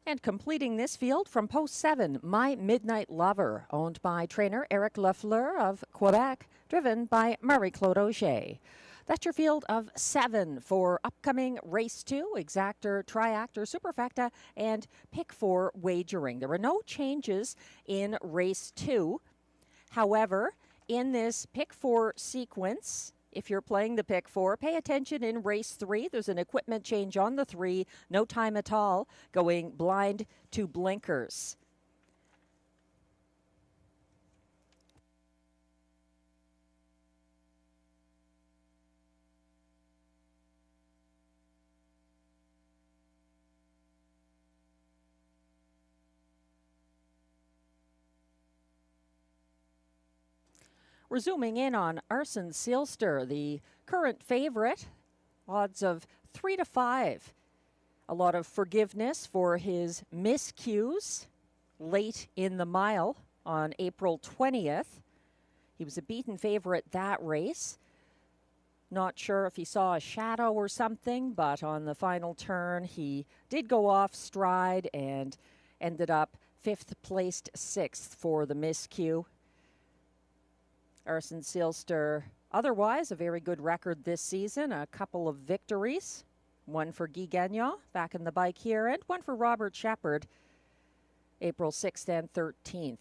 And completing this field from post 7, My Midnight Lover, owned by trainer Eric Lafleur of Quebec, driven by Marie-Claude Auger. That's your field of 7 for upcoming race 2, exactor, triactor, superfecta, and pick 4 wagering. There were no changes in race 2. However, in this pick 4 sequence, if you're playing the pick 4, pay attention in race 3. There's an equipment change on the 3, no time at all, going blind to blinkers. We're zooming in on Arson Sealster, the current favorite, odds of 3-5. A lot of forgiveness for his miscues late in the mile on April 20th. He was a beaten favorite that race. Not sure if he saw a shadow or something, but on the final turn he did go off stride and ended up 5th placed 6th for the miscue. Arson Sealster, otherwise, a very good record this season. A couple of victories. One for Guy Gagnon, back in the bike here, and one for Robert Shepard, April 6th and 13th.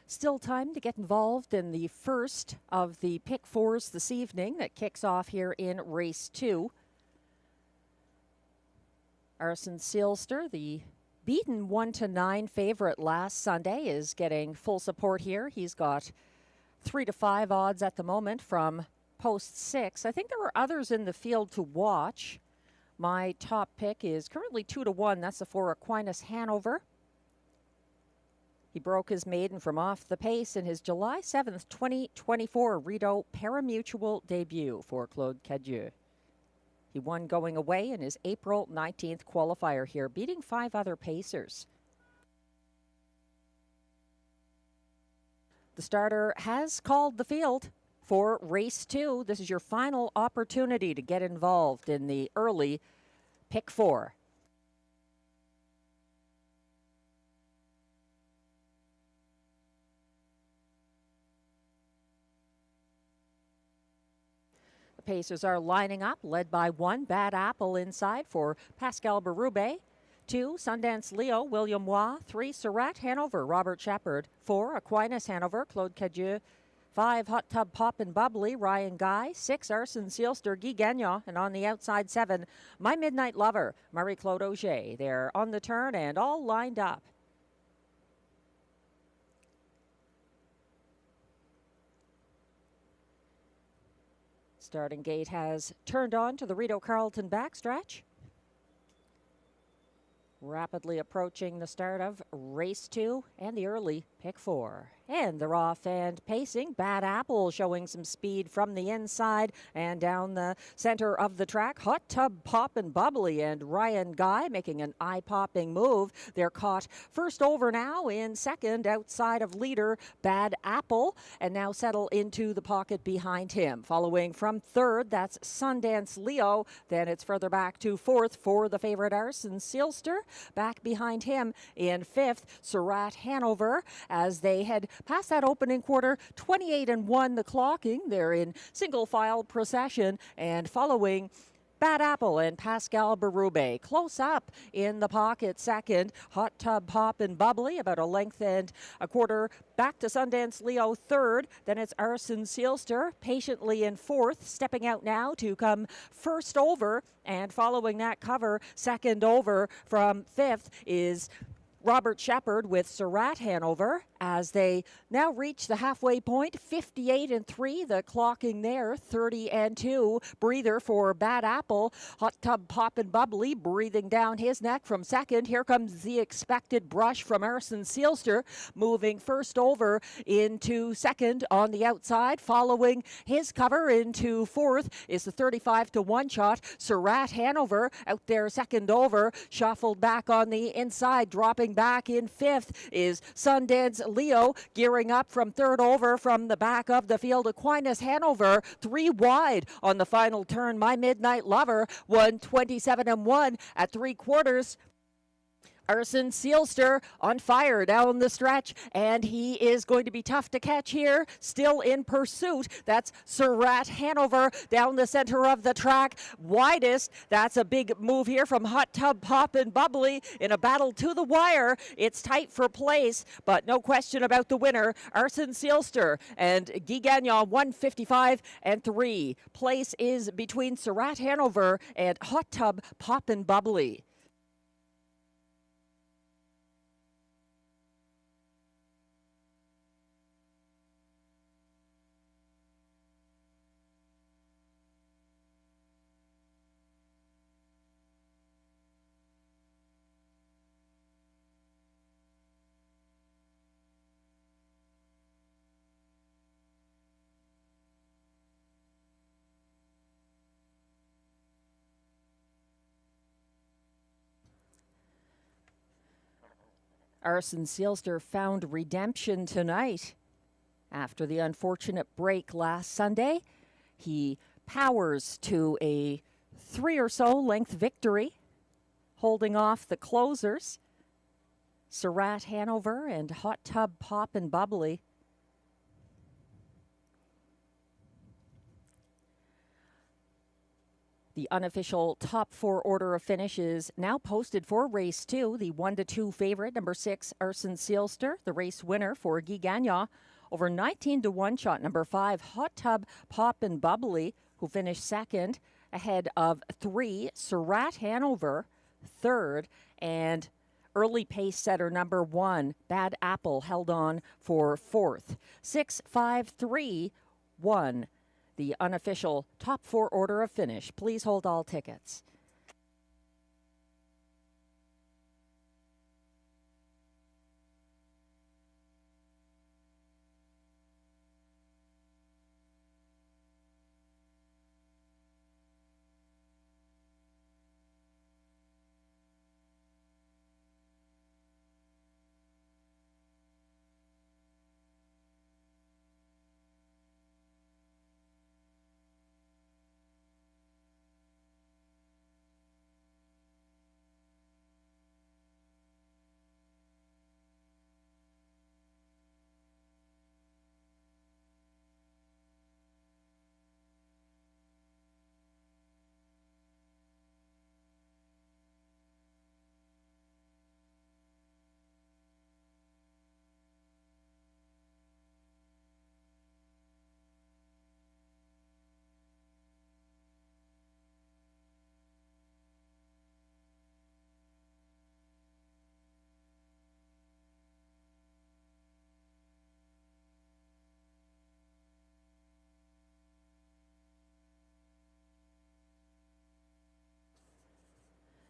Still time to get involved in the first of the pick 4s this evening that kicks off here in race 2. Arson Sealster, the beaten 1-9 favorite last Sunday, is getting full support here. He's got 3-5 odds at the moment from post 6. I think there are others in the field to watch. My top pick is currently 2-1. That's for Aquinas Hanover. He broke his maiden from off the pace in his July 7th, 2024 Rideau Parimutuel debut for Claude Cadieux. He won going away in his April 19th qualifier here, beating 5 other pacers. The starter has called the field for race 2. This is your final opportunity to get involved in the early pick 4. The pacers are lining up, led by 1 Bad Apple inside for Pascal Berube, 2 Sundance Leo, William Waugh, 3 Surratt Hanover, Robert Shepard, 4 Aquinas Hanover, Claude Cadieux, 5 Hot Tub Pop and Bubbly, Ryan Guy, 6 Arson Sealster, Guy Gagnon, and on the outside 7, My Midnight Lover, Marie-Claude Auger. They're on the turn and all lined up. Starting gate has turned on to the Rideau Carleton backstretch. Rapidly approaching the start of race 2 and the early Pick 4. And they're off and pacing. Bad Apple showing some speed from the inside and down the center of the track. Hot Tub Poppin' Bubbly and Ryan Guy making an eye-popping move. They're caught first over now in second outside of leader Bad Apple and now settle into the pocket behind him. Following from third, that's Sundance Leo. Then it's further back to fourth for the favorite Arson Sealster. Back behind him in fifth, Surratt Hanover as they head past that opening quarter. 28-1 the clocking. They're in single file procession and following Bad Apple and Pascal Berube. Close up in the pocket second. Hot Tub Poppin' Bubbly about a length and a quarter back to Sundance Leo third. Then it's Arson Sealster patiently in fourth. Stepping out now to come first over. And following that cover, second over from fifth is Robert Shepard with Surratt Hanover as they now reach the halfway point. 58-3 the clocking there. 30-2 breather for Bad Apple. Hot Tub Poppin' Bubbly breathing down his neck from second. Here comes the expected brush from Arson Sealster, moving first over into second on the outside. Following his cover into fourth is the 35-1 shot. Surratt Hanover out there second over, shuffled back on the inside. Dropping back in fifth is Sundance Leo, gearing up from third over from the back of the field. Aquinas Hanover 3 wide on the final turn. My Midnight Lover won 27-1 at 3/4. Arson Sealster on fire down the stretch, and he is going to be tough to catch here. Still in pursuit. That's Surratt Hanover down the center of the track. Widest. That's a big move here from Hot Tub Poppin' Bubbly in a battle to the wire. It's tight for place, but no question about the winner. Arson Sealster and Guy Gagnon 155-3. Place is between Surratt Hanover and Hot Tub Poppin' Bubbly. Arson Sealster found redemption tonight after the unfortunate break last Sunday. He powers to a 3 or so length victory, holding off the closers, Surratt Hanover and Hot Tub Poppin' Bubbly. The unofficial top 4 order of finish is now posted for race 2. The 1-2 favorite, number 6, Arson Sealster, the race winner for Guy Gagnon. Over 19-1 shot, number 5, Hot Tub Poppin' Bubbly, who finished second, ahead of 3, Surratt Hanover, third, and early pace setter number 1, Bad Apple, held on for fourth. 6, 5, 3, 1. The unofficial top 4 order of finish. Please hold all tickets.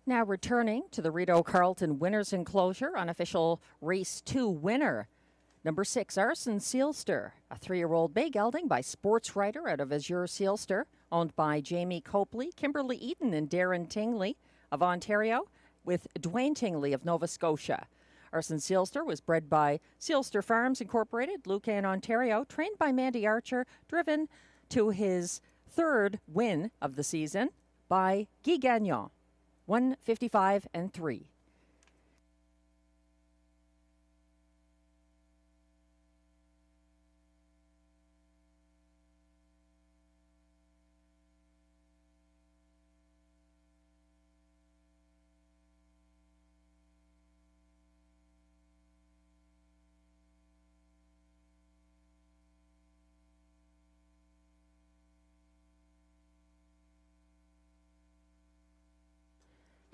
Now returning to the Rideau Carleton Winners Enclosure, unofficial Race 2 winner, Number 6, Arson Sealster, a 3-year-old bay gelding by Sports Writer out of Azure Sealster, owned by Jamie Copley, Kimberly Eaton, and Darren Tingley of Ontario, with Dwayne Tingley of Nova Scotia. Arson Sealster was bred by Sealster Farms Incorporated, Lucan, Ontario, trained by Mandy Archer, driven to his 3rd win of the season by Guy Gagnon, 155 and 3.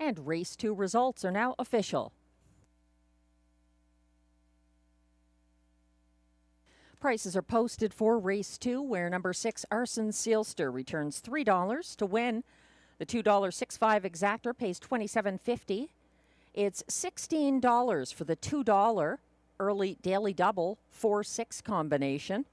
And race 2 results are now official. Prices are posted for race 2, where number 6, Arson Sealster, returns $3 to win. The $2.65 exactor pays $27.50. It's $16 for the $2 early daily double 4-6 combination.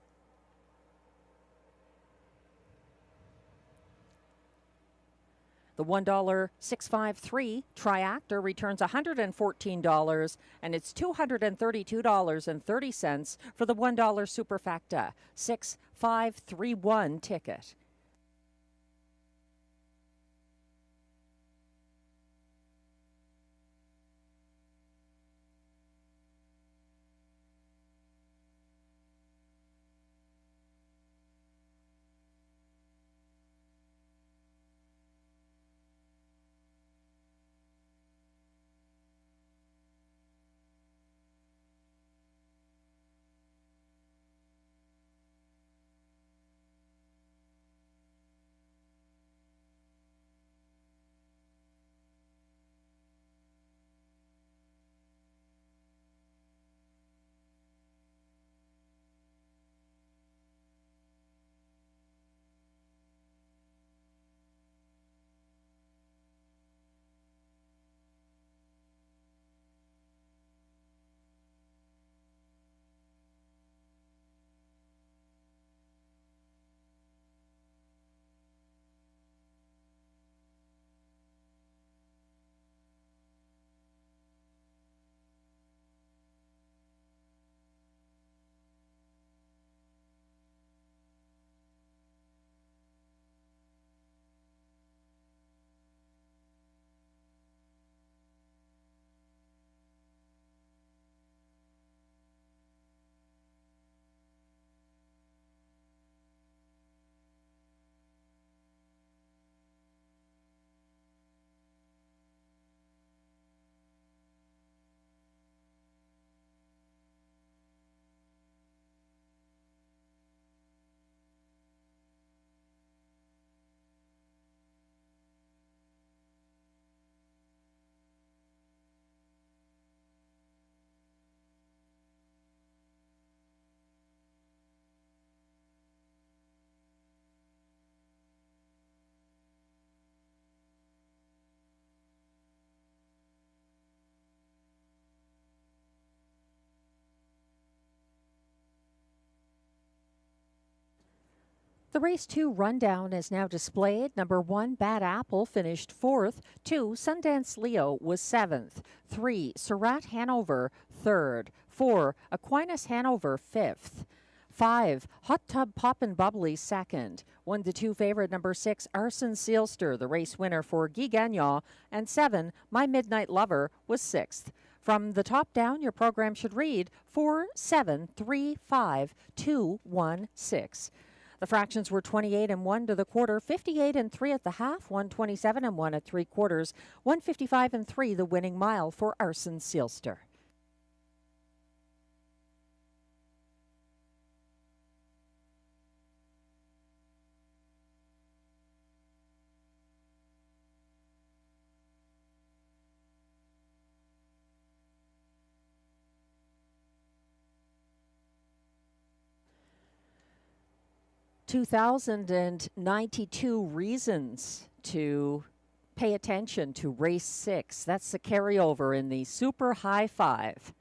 The $1.653 triactor returns $114, and it's $232.30 for the $1 superfecta 6531 ticket. The race 2 rundown is now displayed. Number 1, Bad Apple, finished 4th. 2, Sundance Leo was 7th. 3, Surratt Hanover, 3rd. 4, Aquinas Hanover, 5th. 5, Hot Tub Poppin' Bubbly, 2nd. 1-2 favorite number 6, Arson Sealster, the race winner for Guy Gagnon. And 7, My Midnight Lover, was 6th. From the top down, your program should read 4, 7, 3, 5, 2, 1, 6. The fractions were 28 and 1 to the quarter, 58 and 3 at the half, 127 and 1 at 3/4, 155 and 3 the winning mile for Arson Sealster. $2,092 reasons to pay attention to race 6. That's the carryover in the Super High Five.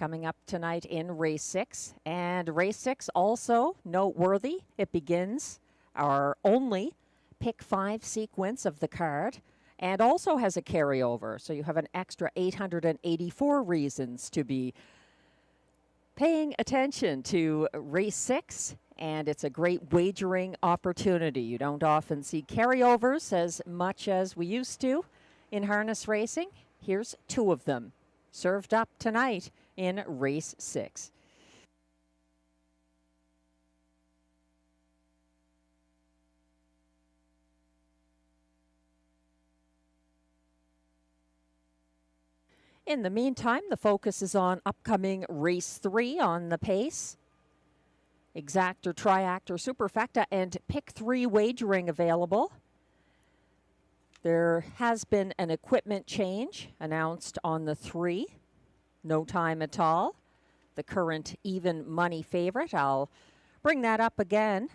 coming up tonight in race 6. And race 6 also noteworthy. It begins our only pick 5 sequence of the card and also has a carryover. So you have an extra 884 reasons to be paying attention to race 6. And it's a great wagering opportunity. You don't often see carryovers as much as we used to in harness racing. Here's 2 of them served up tonight in race 6. In the meantime, the focus is on upcoming race 3 on the pace. Exactor, Triactor, Superfecta, and Pick 3 wagering available. There has been an equipment change announced on the 3. No Time at All, the current even money favorite. I'll bring that up again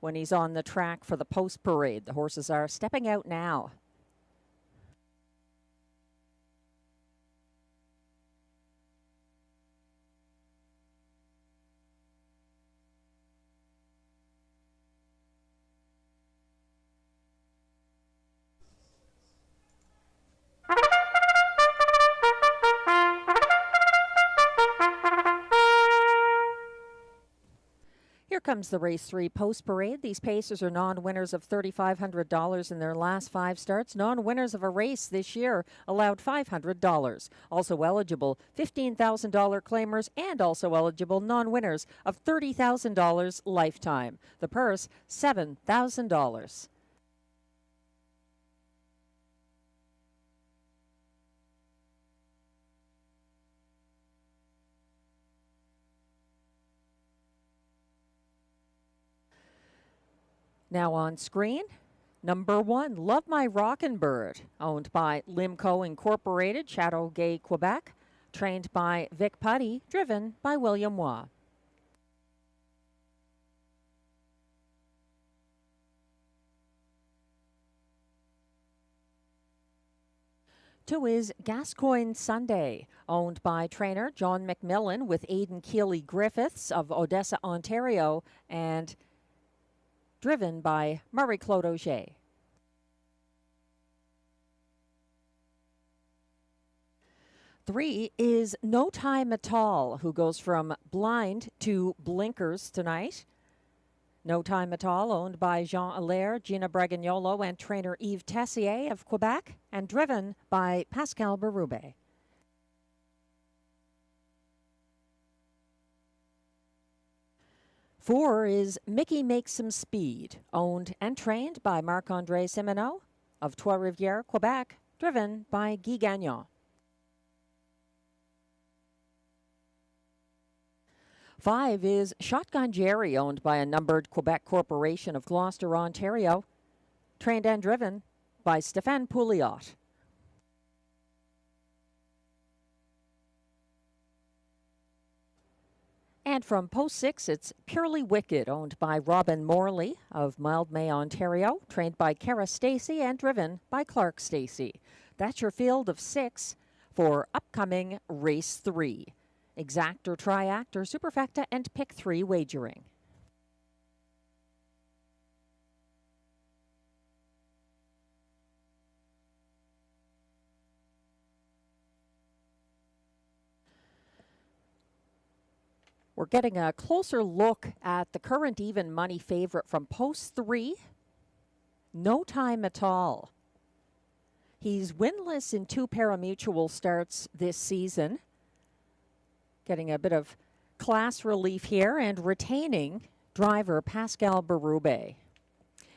when he's on the track for the post parade. The horses are stepping out now. Here comes the race 3 post parade. These pacers are non-winners of $3,500 in their last 5 starts. Non-winners of a race this year allowed $500. Also eligible $15,000 claimers and also eligible non-winners of $30,000 lifetime. The purse, $7,000. Now on screen, number 1, Love My Rockin' Bird, owned by Limco Incorporated, Chateauguay, Quebec, trained by Vic Putty, driven by William Waugh. Two is Gascoigne Sunday, owned by trainer John McMillan with Aidan Keeley Griffiths of Odessa, Ontario, and driven by Marie-Claude Auger. Three is No Time at All, who goes from blind to blinkers tonight. No Time at All, owned by Jean Allaire, Gina Bragagnolo, and trainer Yves Tessier of Quebec, and driven by Pascal Berube. 4 is Mickey Makes Some Speed, owned and trained by Marc-André Simoneau of Trois-Rivières, Quebec, driven by Guy Gagnon. 5 is Shotgun Jerry, owned by a numbered Quebec corporation of Gloucester, Ontario, trained and driven by Stéphane Pouliot. And from post 6, it's Purely Wicked, owned by Robin Morley of Mildmay, Ontario, trained by Cara Stacey and driven by Clark Stacey. That's your field of 6 for upcoming race 3. Exactor, Triactor, Superfecta, and Pick 3 wagering. We're getting a closer look at the current even money favorite from post 3, No Time at All. He's winless in 2 parimutuel starts this season. Getting a bit of class relief here and retaining driver Pascal Berube.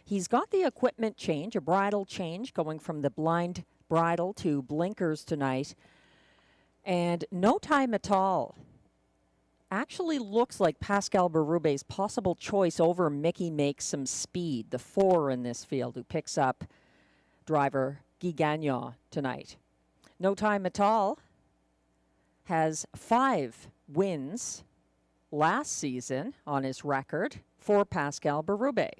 He's got the equipment change, a bridle change, going from the blind bridle to blinkers tonight. And No Time at All actually looks like Pascal Berube's possible choice over Mickey Makes Some Speed, the 4 in this field, who picks up driver Guy Gagnon tonight. No Time at All has 5 wins last season on his record for Pascal Berube.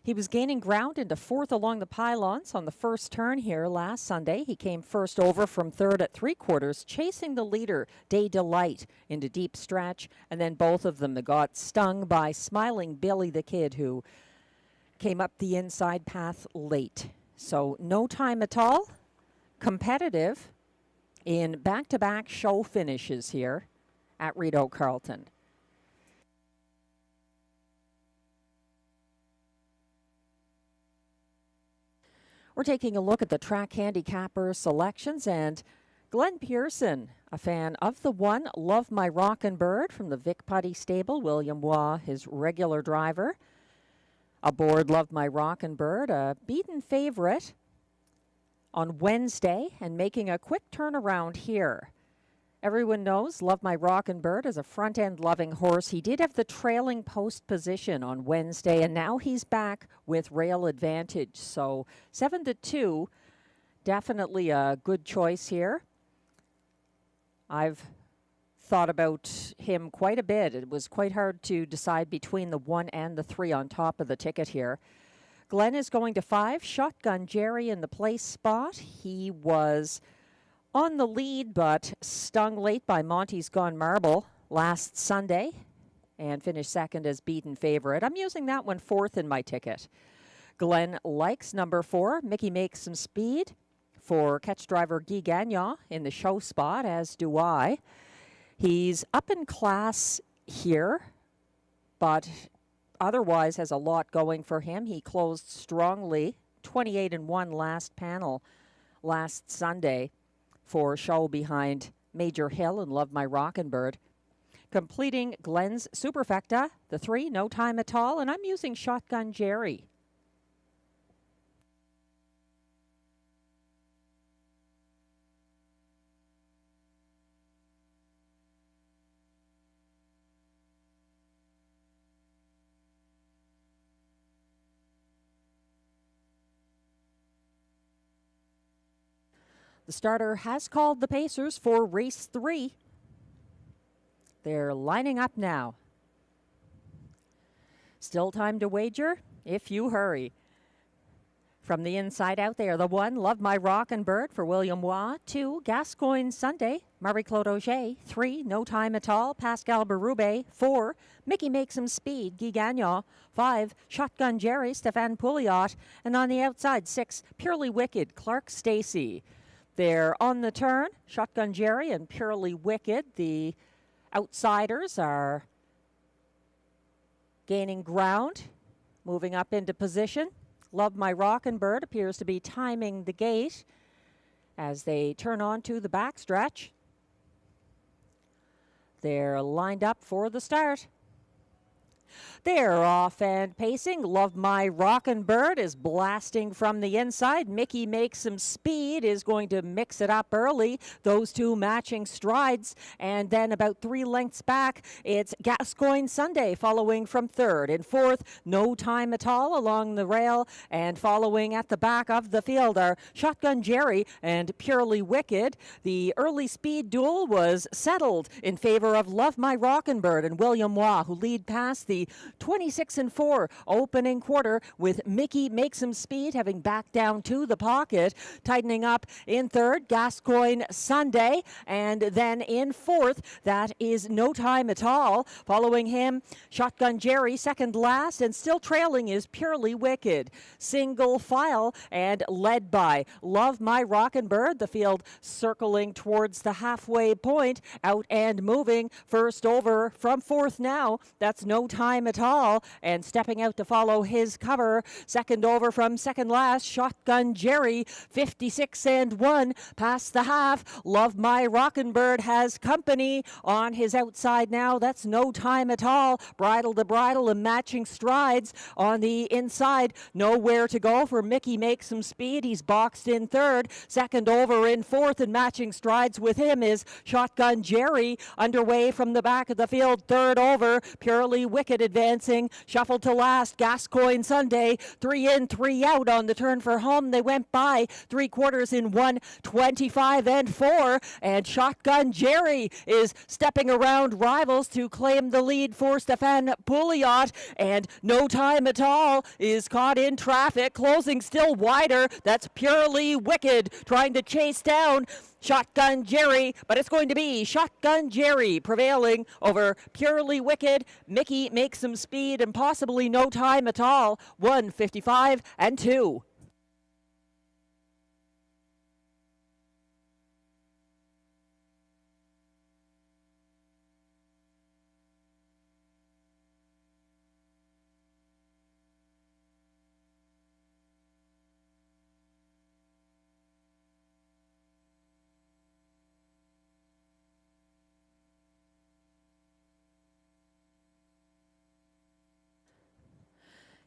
He was gaining ground into fourth along the pylons on the first turn here last Sunday. He came first over from third at 3/4, chasing the leader, Day Delight, into deep stretch. And then both of them got stung by Smiling Billy the Kid, who came up the inside path late. So no time at all. Competitive in back-to-back show finishes here at Rideau Carleton. We're taking a look at the track handicapper selections, and Glenn Pearson, a fan of the one, Love My Rockin' Bird from the Vic Putty stable. William Waugh, his regular driver. Aboard Love My Rockin' Bird, a beaten favorite on Wednesday and making a quick turnaround here. Everyone knows Love My Rockin' Bird is a front-end loving horse. He did have the trailing post position on Wednesday, and now he's back with rail advantage. So 7-2, definitely a good choice here. I've thought about him quite a bit. It was quite hard to decide between the 1 and the 3 on top of the ticket here. Glenn is going to 5. Shotgun Jerry in the place spot. He was on the lead, but stung late by Monty's Gone Marble last Sunday and finished second as beaten favorite. I'm using that one 4th in my ticket. Glenn likes number 4. Mickey Makes Some Speed for catch driver Guy Gagnon in the show spot, as do I. He's up in class here, but otherwise has a lot going for him. He closed strongly, 28-1 last panel last Sunday for show behind Major Hill and Love My Rockin' Bird. Completing Glenn's Superfecta, the 3, No Time at All, and I'm using Shotgun Jerry. The starter has called the pacers for race 3. They're lining up now. Still time to wager if you hurry. From the inside out there, the 1, Love My Rockin' Bird for William Waugh. 2, Gascoigne Sunday, Marie-Claude Auger. 3, No Time at All, Pascal Berube. 4, Mickey Makes Some Speed, Guy Gagnon. 5, Shotgun Jerry, Stéphane Pouliot. And on the outside, 6, Purely Wicked, Clark Stacey. They're on the turn, Shotgun Jerry and Purely Wicked. The outsiders are gaining ground, moving up into position. Love My Rockin' Bird appears to be timing the gate as they turn on to the backstretch. They're lined up for the start. They're off and pacing. Love My Rockin' Bird is blasting from the inside. Mickey Makes Some Speed is going to mix it up early. Those two matching strides. And then about 3 lengths back, it's Gascoigne Sunday following from 3rd. In 4th, No Time at All along the rail. And following at the back of the field are Shotgun Jerry and Purely Wicked. The early speed duel was settled in favor of Love My Rockin' Bird and William Waugh, who lead past the 26-4 opening quarter, with Mickey Makes Some Speed having backed down to the pocket. Tightening up in 3rd, Gascoigne Sunday, and then in 4th, that is No Time at All. Following him, Shotgun Jerry, 2nd last, and still trailing is Purely Wicked. Single file and led by Love My Rockin' Bird. The field circling towards the halfway point, out and moving. First over from 4th now, that's No Time at All, and stepping out to follow his cover. 2nd over from 2nd last, Shotgun Jerry, 56-1 past the half. Love My Rockin' Bird has company on his outside now. That's No Time at All. Bridle to bridle and matching strides on the inside. Nowhere to go for Mickey Makes Some Speed. He's boxed in 3rd. 2nd over in 4th, and matching strides with him is Shotgun Jerry. Underway from the back of the field. 3rd over, Purely Wicked Wicked advancing, shuffled to last. Gascoigne Sunday, 3 in, 3 out on the turn for home. They went by 3/4 in 1:25 and 4. And Shotgun Jerry is stepping around rivals to claim the lead for Stefan Pouliot. And No Time at All is caught in traffic, closing still wider. That's Purely Wicked trying to chase down Shotgun Jerry, but it's going to be Shotgun Jerry prevailing over Purely Wicked. Mickey makes some speed and possibly No Time at All. 1:55 and 2.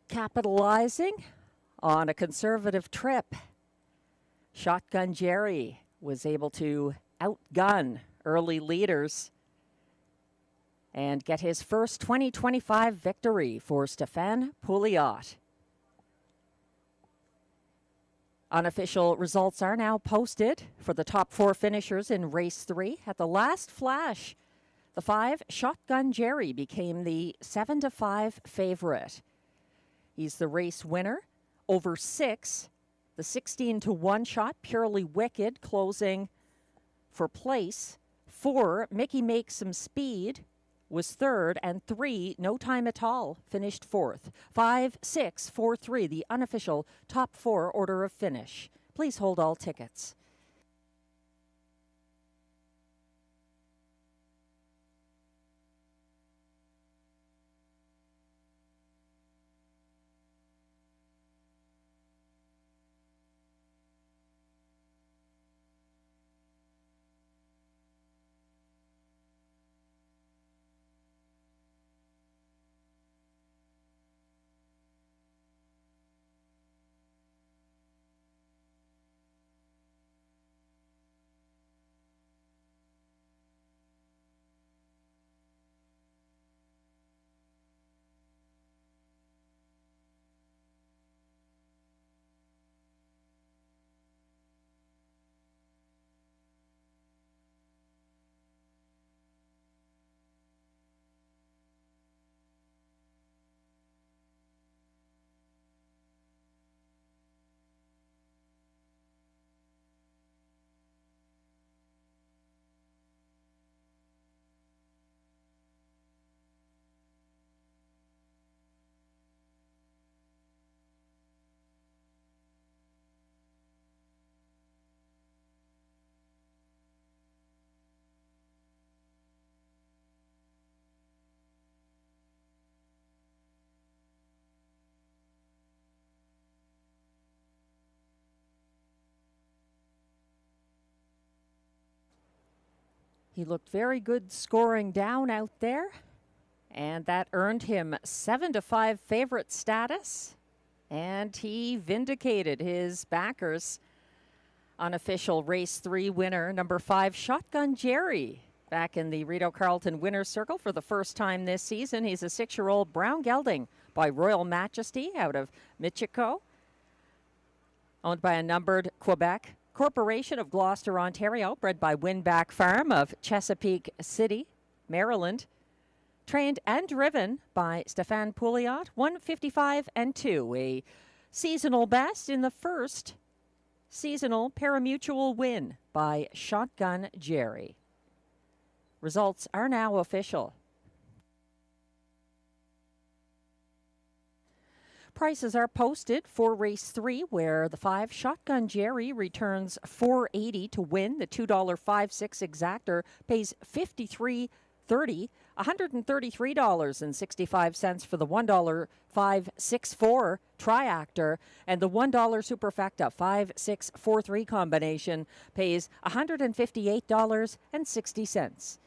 Capitalizing on a conservative trip, Shotgun Jerry was able to outgun early leaders and get his first 2025 victory for Stefan Pouliot. Unofficial results are now posted for the top 4 finishers in race 3. At the last flash, the 5 Shotgun Jerry became the 7-5 favorite. He's the race winner over 6. The 16-1 shot, Purely Wicked, closing for place. 4, Mickey Makes Some Speed, was 3rd. And 3, No Time at All, finished 4th. 5, 6, 4, 3, the unofficial top 4 order of finish. Please hold all tickets. He looked very good scoring down out there, and that earned him 7-5 favorite status, and he vindicated his backers. Unofficial race 3 winner, number 5, Shotgun Jerry, back in the Rideau Carleton winner's circle for the first time this season. He's a 6-year-old brown gelding by Royal Majesty out of Michiko, owned by a numbered Quebec Corporation of Gloucester, Ontario, bred by Winback Farm of Chesapeake City, Maryland. Trained and driven by Stefan Pouliot, 1:55 and 2, a seasonal best in the first seasonal parimutuel win by Shotgun Jerry. Results are now official. Prices are posted for race 3, where the 5 Shotgun Jerry returns $4.80 to win. The $2.56 exactor pays $53.30. $133.65 for the $1.564 triactor, and the $1 superfecta 5643 combination pays $158.60.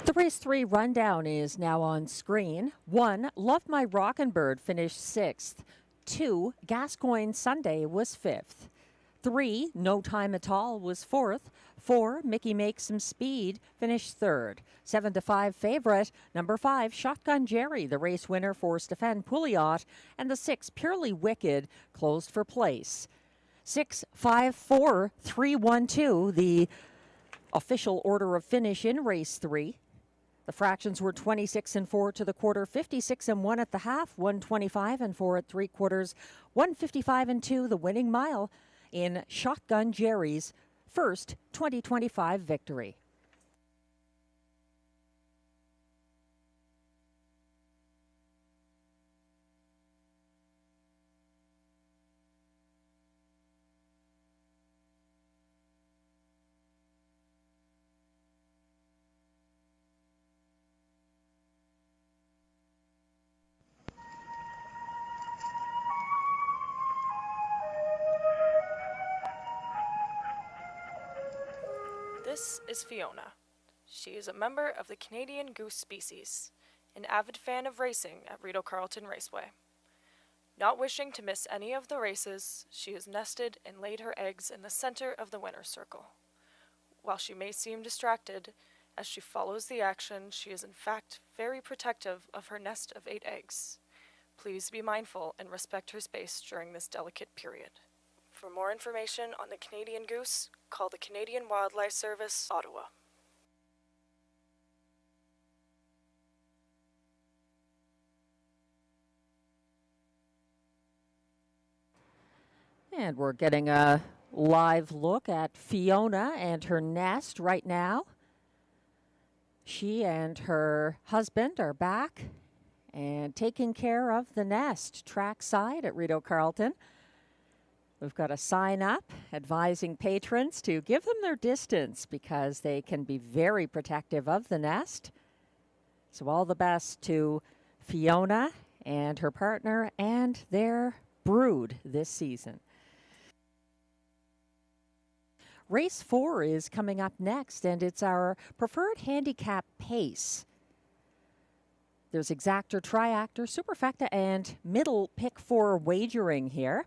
The race 3 rundown is now on screen. 1, Love My Rockin' Bird finished 6th. 2, Gascoigne Sunday was 5th. 3, No Time at All was 4th. 4, Mickey Makes Some Speed finished 3rd. 7 to 5 favorite, number 5, Shotgun Jerry, the race winner for Stéphane Pouliot, and the 6, Purely Wicked, closed for place. 6, 5, 4, 3, 1, 2, the official order of finish in race 3. The fractions were 26 and 4 to the quarter, 56 and 1 at the half, 125 and 4 at 3/4, 155 and 2 the winning mile in Shotgun Jerry's first 2025 victory. This is Fiona. She is a member of the Canadian goose species, an avid fan of racing at Rideau Carleton Raceway. Not wishing to miss any of the races, she has nested and laid her eggs in the center of the winner's circle. While she may seem distracted, as she follows the action, she is in fact very protective of her nest of 8 eggs. Please be mindful and respect her space during this delicate period. For more information on the Canadian goose, call the Canadian Wildlife Service, Ottawa. And we're getting a live look at Fiona and her nest right now. She and her husband are back and taking care of the nest trackside at Rideau Carleton. We've got a sign up advising patrons to give them their distance because they can be very protective of the nest. So all the best to Fiona and her partner and their brood this season. Race 4 is coming up next, and it's our preferred handicap pace. There's exactor, triactor, superfecta, and middle pick 4 wagering here.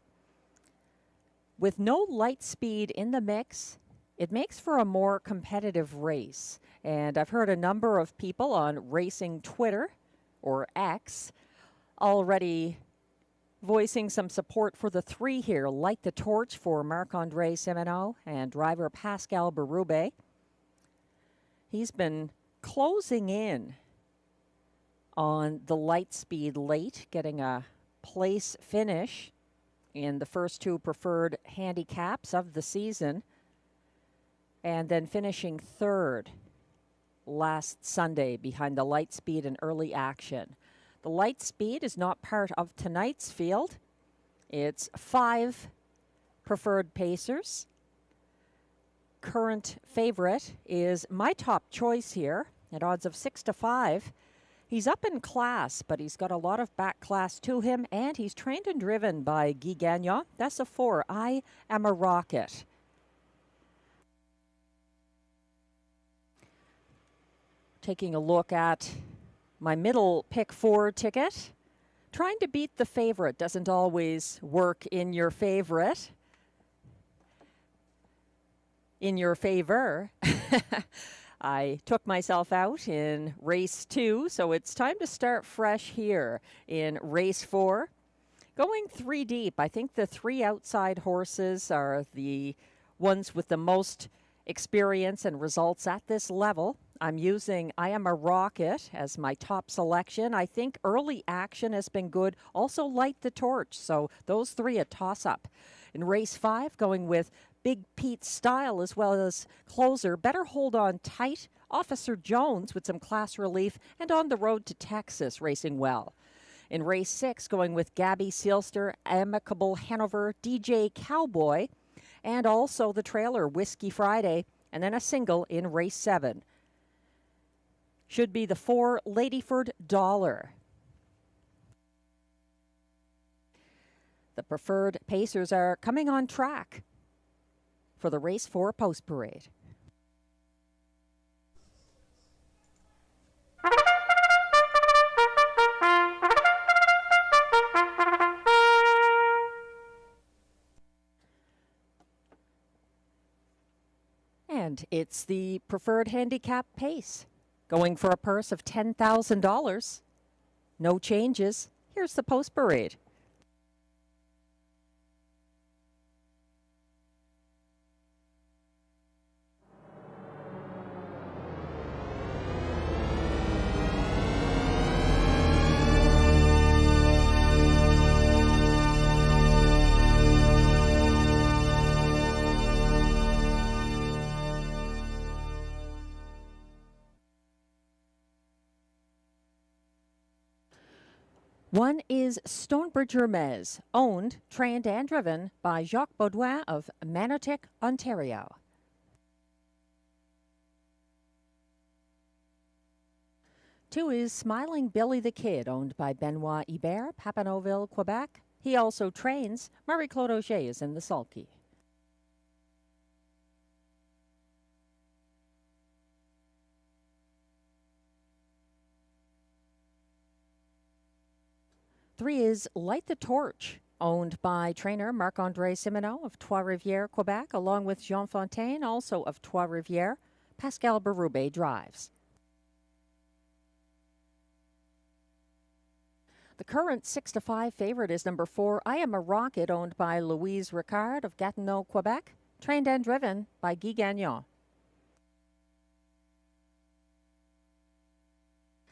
With no light speed in the mix, it makes for a more competitive race. And I've heard a number of people on racing Twitter, or X, already voicing some support for the 3 here. Light the Torch for Marc-André Simoneau and driver Pascal Berube. He's been closing in on the light speed late, getting a place finish in the first 2 preferred handicaps of the season, and then finishing 3rd last Sunday behind the light speed and early action. The light speed is not part of tonight's field. It's 5 preferred pacers. Current favorite is my top choice here at odds of 6 to 5. He's up in class, but he's got a lot of back class to him, and he's trained and driven by Guy Gagnon. That's a 4. I Am a Rocket. Taking a look at my middle pick 4 ticket. Trying to beat the favorite doesn't always work in your favorite. In your favor. I took myself out in race 2, so it's time to start fresh here in race 4. Going 3 deep, I think the 3 outside horses are the ones with the most experience and results at this level. I'm using I Am a Rocket as my top selection. I think early action has been good. Also Light the Torch, so those 3 a toss-up. In race 5, going with Big Pete Style as well as closer. Better Hold On Tight. Officer Jones with some class relief, and On the Road to Texas racing well. In race 6, going with Gabby Seelster, Amicable Hanover, DJ Cowboy, and also the trailer Whiskey Friday, and then a single in race 7. Should be the 4 Ladyford Dollar. The preferred pacers are coming on track for the race 4 post parade. And it's the preferred handicap pace, going for a purse of $10,000. No changes. Here's the post parade. One is Stonebridge Hermes, owned, trained, and driven by Jacques Baudouin of Manotick, Ontario. Two is Smiling Billy the Kid, owned by Benoit Ibert, Papineauville, Quebec. He also trains. Marie-Claude Auger is in the sulky. Three is Light the Torch, owned by trainer Marc-André Simoneau of Trois-Rivières, Quebec, along with Jean Fontaine, also of Trois-Rivières. Pascal Berube drives. The current 6-5 favorite is number 4, I Am a Rocket, owned by Louise Ricard of Gatineau, Quebec, trained and driven by Guy Gagnon.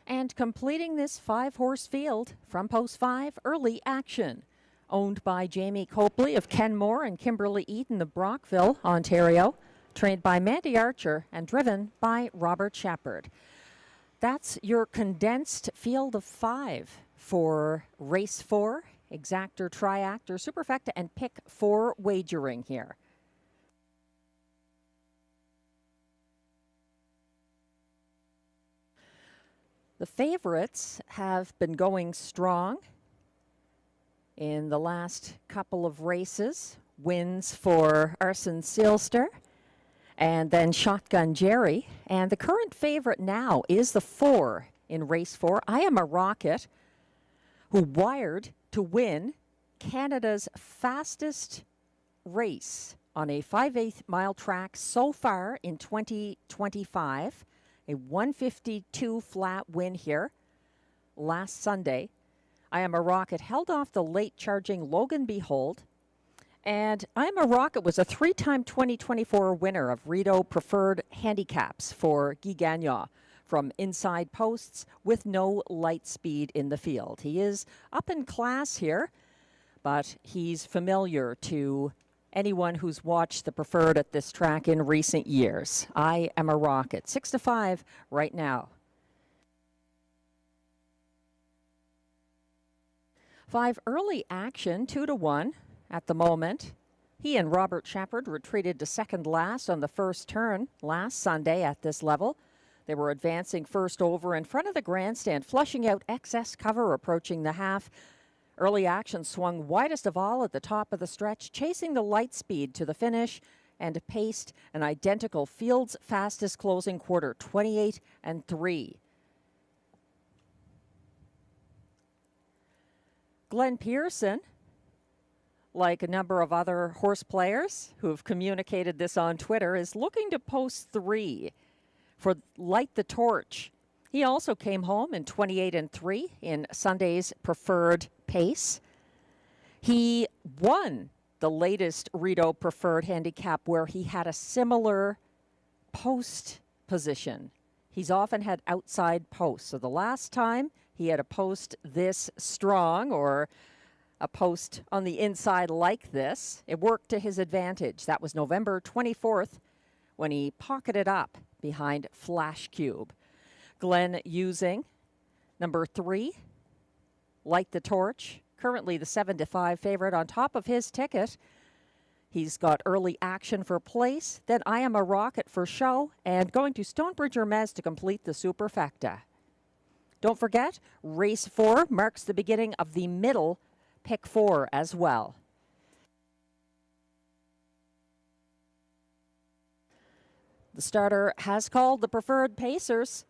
And completing this 5-horse field from post 5, Early Action, owned by Jamie Copley of Kenmore and Kimberly Eaton of Brockville, Ontario, trained by Mandy Archer and driven by Robert Shepard. That's your condensed field of 5 for race 4, exactor, triactor, superfecta, and pick 4 wagering here. The favorites have been going strong in the last couple of races. Wins for Arson Seelster and then Shotgun Jerry. And the current favorite now is the 4 in race 4, I Am a Rocket, who wired to win Canada's fastest race on a 5/8 mile track so far in 2025. A 152 flat win here last Sunday. I Am a Rocket held off the late charging Logan Behold. And I Am a Rocket was a 3-time 2024 winner of Rideau Preferred Handicaps for Guy Gagnon from inside posts with no light speed in the field. He is up in class here, but he's familiar to anyone who's watched the Preferred at this track in recent years. I Am a Rocket, 6-5 right now. 5 Early Action, 2-1 at the moment. He and Robert Shepard retreated to second last on the first turn last Sunday at this level. They were advancing first over in front of the grandstand, flushing out excess cover approaching the half. Early Action swung widest of all at the top of the stretch, chasing the light speed to the finish and paced an identical field's fastest closing quarter, 28-3. Glenn Pearson, like a number of other horse players who have communicated this on Twitter, is looking to post 3 for Light the Torch. He also came home in 28-3 in Sunday's Preferred pace. He won the latest Rideau Preferred Handicap where he had a similar post position. He's often had outside posts. So the last time he had a post this strong or a post on the inside like this, it worked to his advantage. That was November 24th when he pocketed up behind Flash Cube. Glenn using number 3, Light the Torch, currently the 7-5 favorite on top of his ticket. He's got Early Action for place, then I Am a Rocket for show, and going to Stonebridge Hermes to complete the superfecta. Don't forget, race 4 marks the beginning of the middle pick 4 as well. The starter has called the Preferred Pacers.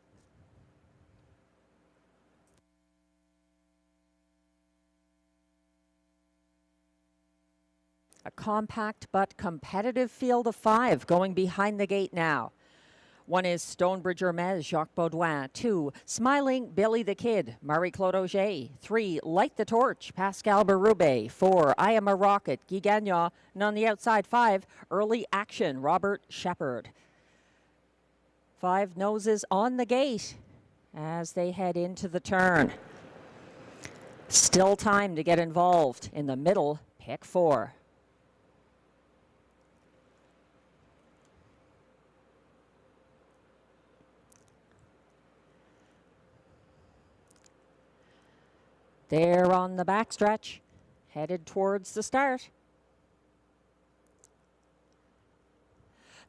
A compact but competitive field of 5 going behind the gate now. 1 is Stonebridge Hermes, Jacques Baudouin. 2, Smiling Billy the Kid, Marie-Claude Auger. 3, Light the Torch, Pascal Berube. 4, I Am a Rocket, Guy Gagnon. And on the outside, 5, Early Action, Robert Shepard. 5 noses on the gate as they head into the turn. Still time to get involved in the middle, pick 4. They're on the backstretch, headed towards the start.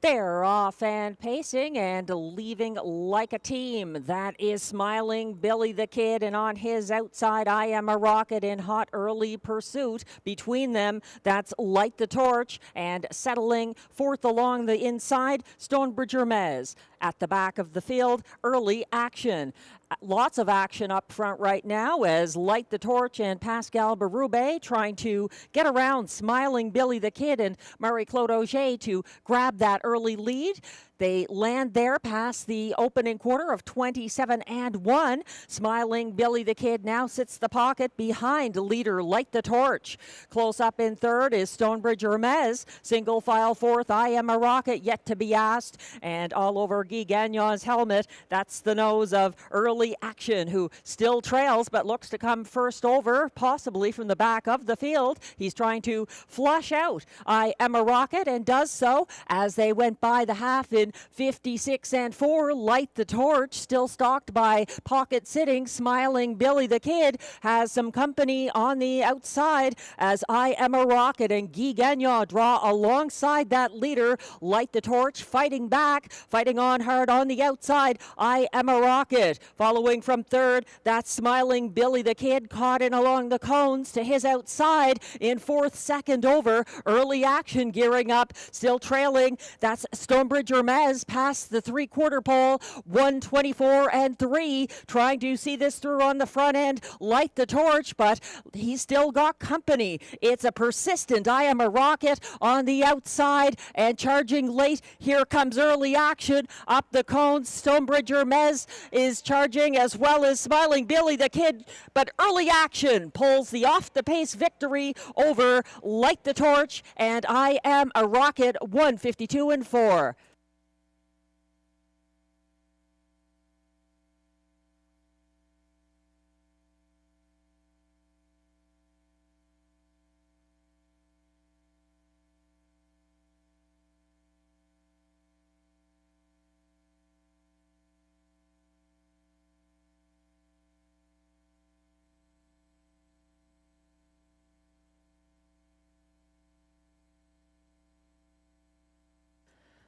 They're off and pacing and leaving like a team. That is Smiling Billy the Kid, and on his outside, I Am a Rocket in hot early pursuit. Between them, that's Light the Torch, and settling fourth along the inside, Stonebridge Hermes. At the back of the field, Early Action. Lots of action up front right now as Light the Torch and Pascal Berube trying to get around Smiling Billy the Kid and Marie-Claude Auger to grab that early lead. They land there past the opening quarter of 27-1. Smiling Billy the Kid now sits the pocket behind leader Light the Torch. Close up in third is Stonebridge Hermes. Single file fourth, I Am a Rocket, yet to be asked. And all over Guy Gagnon's helmet, that's the nose of Early Action, who still trails but looks to come first over, possibly from the back of the field. He's trying to flush out I Am a Rocket and does so as they went by the half in 56-4. Light the Torch, still stalked by pocket sitting Smiling Billy the Kid, has some company on the outside as I Am a Rocket and Guy Gagnon draw alongside that leader. Light the Torch fighting back, fighting on hard on the outside. I Am a Rocket following from third. That's Smiling Billy the Kid caught in along the cones to his outside in fourth, second over. Early Action gearing up, still trailing. That's Stonebridge Hermes past the three-quarter pole, 124-3, trying to see this through on the front end. Light the Torch, but he's still got company. It's a persistent I Am a Rocket on the outside and charging late. Here comes Early Action up the cones. Stonebridge Hermes is charging as well as Smiling Billy the Kid, but Early Action pulls the off-the-pace victory over Light the Torch and I Am a Rocket, 152-4.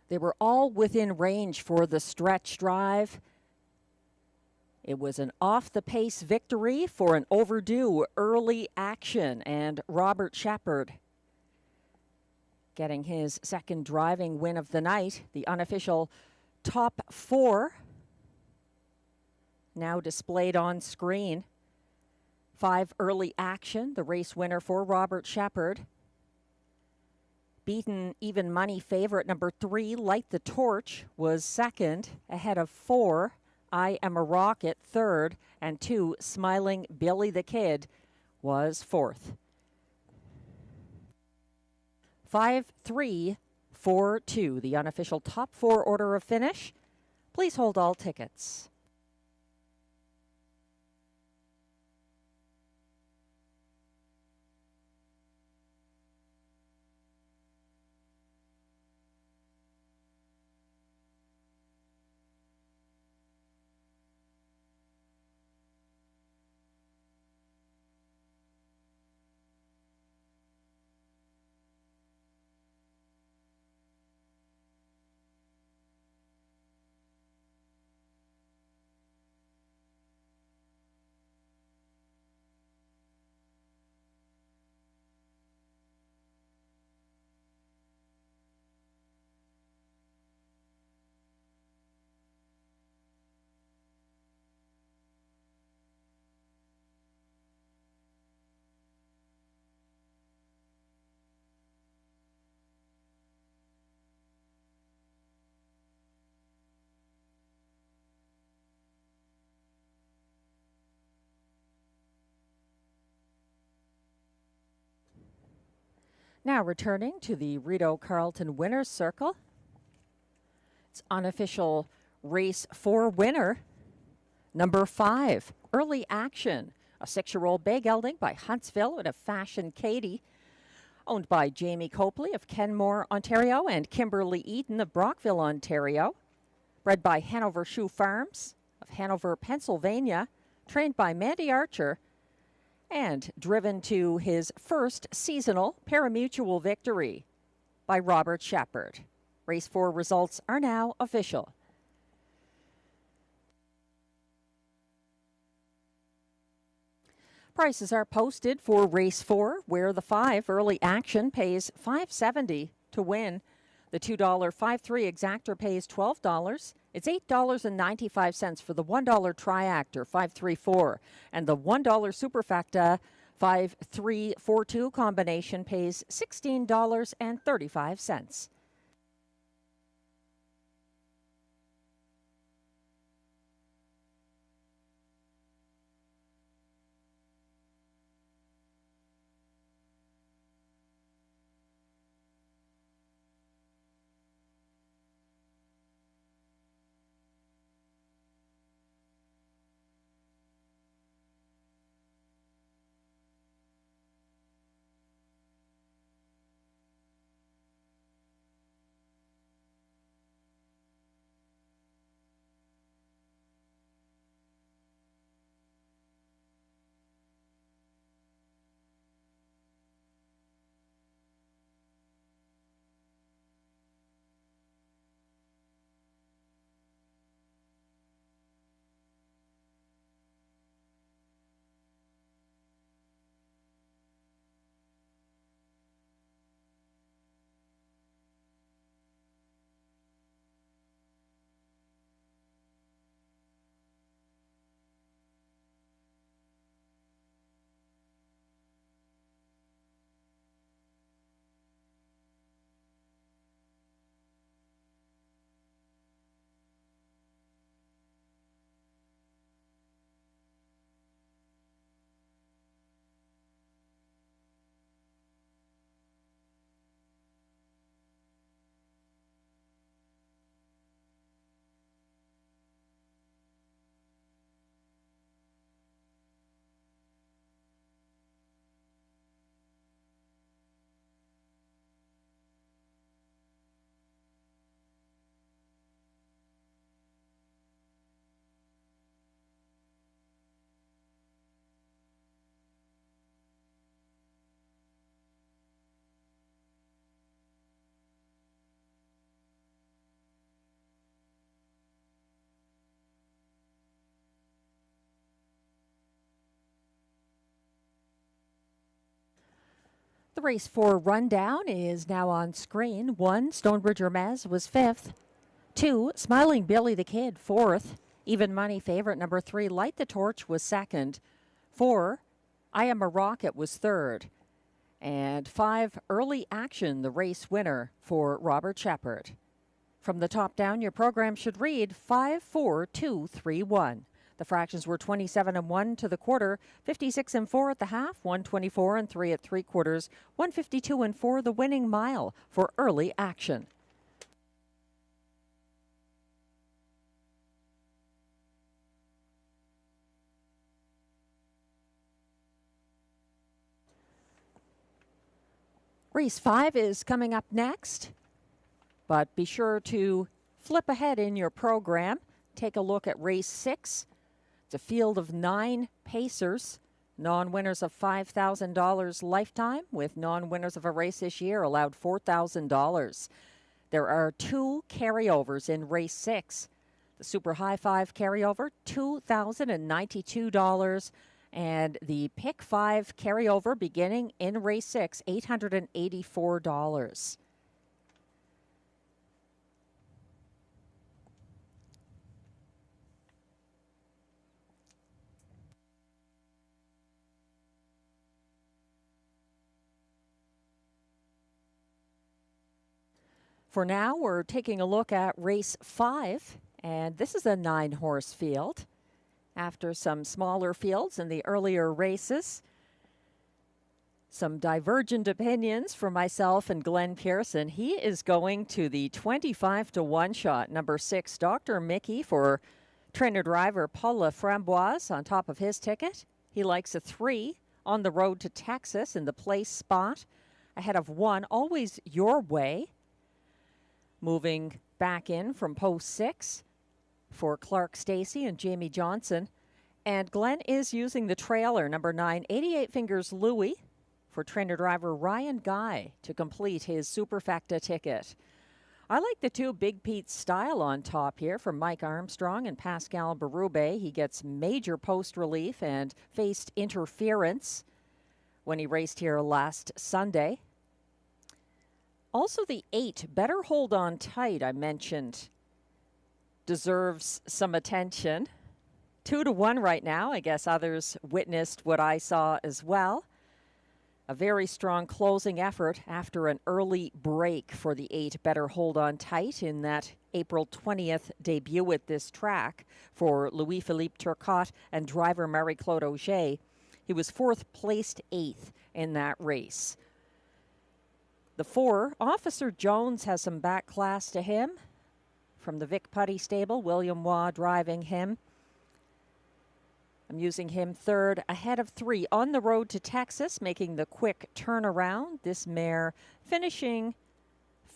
They were all within range for the stretch drive. It was an off-the-pace victory for an overdue Early Action, and Robert Shepard getting his second driving win of the night. The unofficial top 4 now displayed on screen. 5 Early Action, the race winner for Robert Shepard. Beaten even money favorite number 3, Light the Torch, was second, ahead of 4, I Am a Rocket, third, and 2, Smiling Billy the Kid, was fourth. 5-3-4-2, the unofficial top 4 order of finish. Please hold all tickets. Now returning to the Rideau Carleton Winners Circle. It's unofficial race 4 winner, number 5, Early Action, a 6-year-old bay gelding by Huntsville and a Fashion Katie, owned by Jamie Copley of Kenmore, Ontario, and Kimberly Eden of Brockville, Ontario. Bred by Hanover Shoe Farms of Hanover, Pennsylvania, trained by Mandy Archer, and driven to his first seasonal parimutuel victory by Robert Shepard. Race 4 results are now official. Prices are posted for race 4, where the 5 Early Action pays $5.70 to win. The $2 5-3 exactor pays $12. It's $8.95 for the $1 triactor 534, and the $1 superfecta 5342 combination pays $16.35. The race 4 rundown is now on screen. 1, Stonebridge Hermes was 5th. 2, Smiling Billy the Kid, 4th. Even money favorite number 3, Light the Torch, was 2nd. 4, I Am a Rocket, was 3rd. And 5, Early Action, the race winner for Robert Shepard. From the top down, your program should read 5, 4, 2, 3, 1. The fractions were 27 and 1 to the quarter, 56 and 4 at the half, 124 and 3 at 3/4, 152 and 4 the winning mile for Early Action. Race 5 is coming up next, but be sure to flip ahead in your program. Take a look at race 6. It's a field of 9 pacers, non-winners of $5,000 lifetime, with non-winners of a race this year allowed $4,000. There are 2 carryovers in race 6. The Super High 5 carryover, $2,092, and the Pick 5 carryover beginning in race 6, $884. For now, we're taking a look at race 5, and this is a 9-horse field. After some smaller fields in the earlier races, Some divergent opinions from myself and Glenn Pearson. He is going to the 25-1 shot. Number 6, Dr. Mickey for trainer-driver Paul Framboise on top of his ticket. He likes a 3 on the road to Texas in the place spot. Ahead of 1, Always Your Way. Moving back in from post 6 for Clark Stacey and Jamie Johnson. And Glenn is using the trailer, number 9, 88 Fingers Louie, for trainer-driver Ryan Guy to complete his Superfecta ticket. I like the 2 Big Pete Style on top here from Mike Armstrong and Pascal Berube. He gets major post relief and faced interference when he raced here last Sunday. Also the 8, Better Hold On Tight, I mentioned, deserves some attention. 2-1 right now. I guess others witnessed what I saw as well. A very strong closing effort after an early break for the 8, Better Hold On Tight, in that April 20th debut at this track for Louis-Philippe Turcotte and driver Marie-Claude Auger. He was 4th placed 8th in that race. The 4, Officer Jones, has some back class to him from the Vic Putty stable. William Waugh driving him. I'm using him 3rd ahead of 3 on the road to Texas, making the quick turnaround. This mare finishing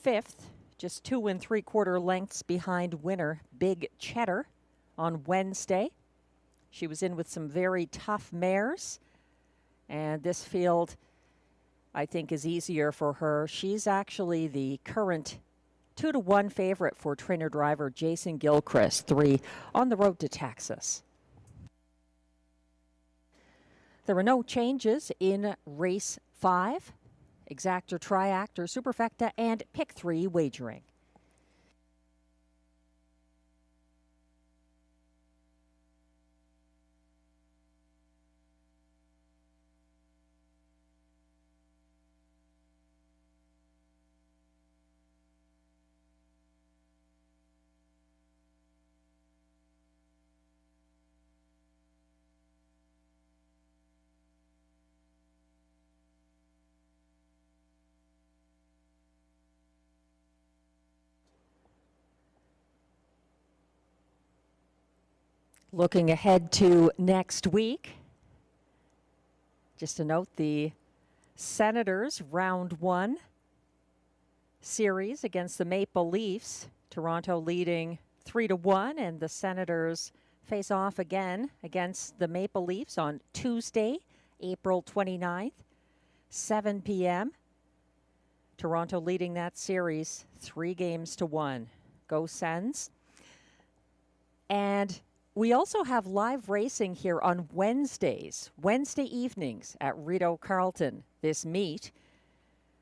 5th, just 2 3/4 lengths behind winner Big Cheddar on Wednesday. She was in with some very tough mares, and this field, I think, is easier for her. She's actually the current 2-1 favorite for trainer-driver Jason Gilchrist, 3 on the road to Texas. There were no changes in race 5, exact or triact or superfecta, and pick 3 wagering. Looking ahead to next week, just to note the Senators round 1 series against the Maple Leafs. Toronto leading 3-1, and the Senators face off again against the Maple Leafs on Tuesday, April 29th, 7 p.m. Toronto leading that series 3-1. Go Sens. And we also have live racing here on Wednesdays, Wednesday evenings at Rideau Carleton. This meet,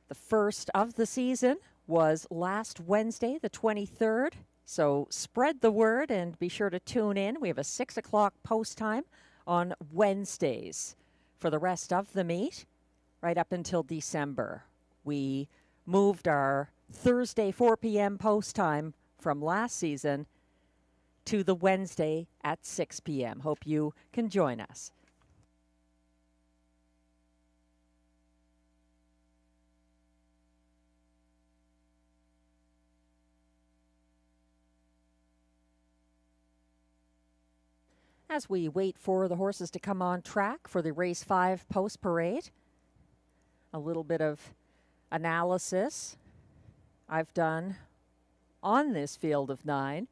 the first of the season, was last Wednesday, the 23rd. So spread the word and be sure to tune in. We have a 6 o'clock post time on Wednesdays for the rest of the meet, right up until December. We moved our Thursday 4 p.m. post time from last season to the Wednesday at 6 p.m. Hope you can join us. As we wait for the horses to come on track for the race 5 post parade, a little bit of analysis I've done on this field of 9.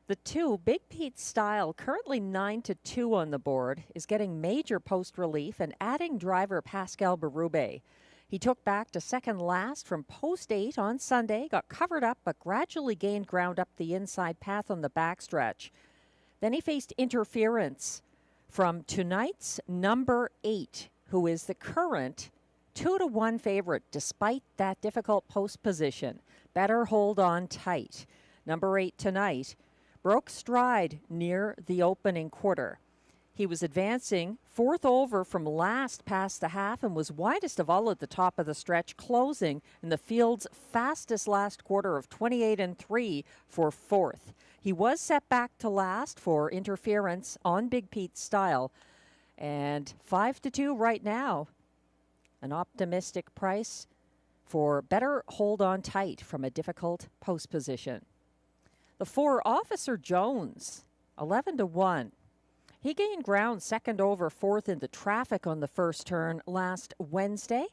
The 2, Big Pete Style, currently 9-2 on the board, is getting major post relief and adding driver Pascal Berube. He took back to second last from post 8 on Sunday, got covered up, but gradually gained ground up the inside path on the backstretch. Then he faced interference from tonight's number 8, who is the current 2-1 favorite despite that difficult post position. Better Hold On Tight. Number 8 tonight broke stride near the opening quarter. He was advancing 4th over from last past the half and was widest of all at the top of the stretch, closing in the field's fastest last quarter of 28-3 for 4th. He was set back to last for interference on Big Pete Style, and 5-2 right now an optimistic price for Better Hold On Tight from a difficult post position. The 4, Officer Jones, 11-1. He gained ground second over fourth in the traffic on the first turn last Wednesday.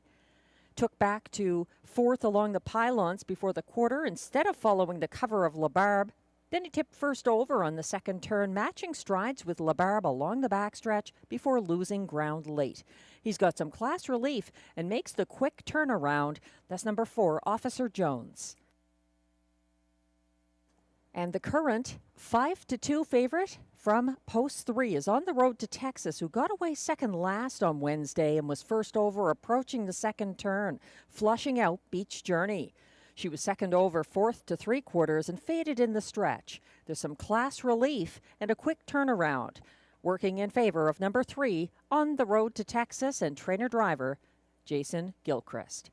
Took back to fourth along the pylons before the quarter instead of following the cover of LaBarbe. Then he tipped first over on the second turn, matching strides with LaBarbe along the backstretch before losing ground late. He's got some class relief and makes the quick turnaround. That's number 4, Officer Jones. And the current 5-2 favorite from Post 3 is On the Road to Texas, who got away second last on Wednesday and was first over approaching the second turn, flushing out Beach Journey. She was second over fourth to 3/4 and faded in the stretch. There's some class relief and a quick turnaround, working in favor of number 3, On the Road to Texas, and trainer-driver Jason Gilchrist.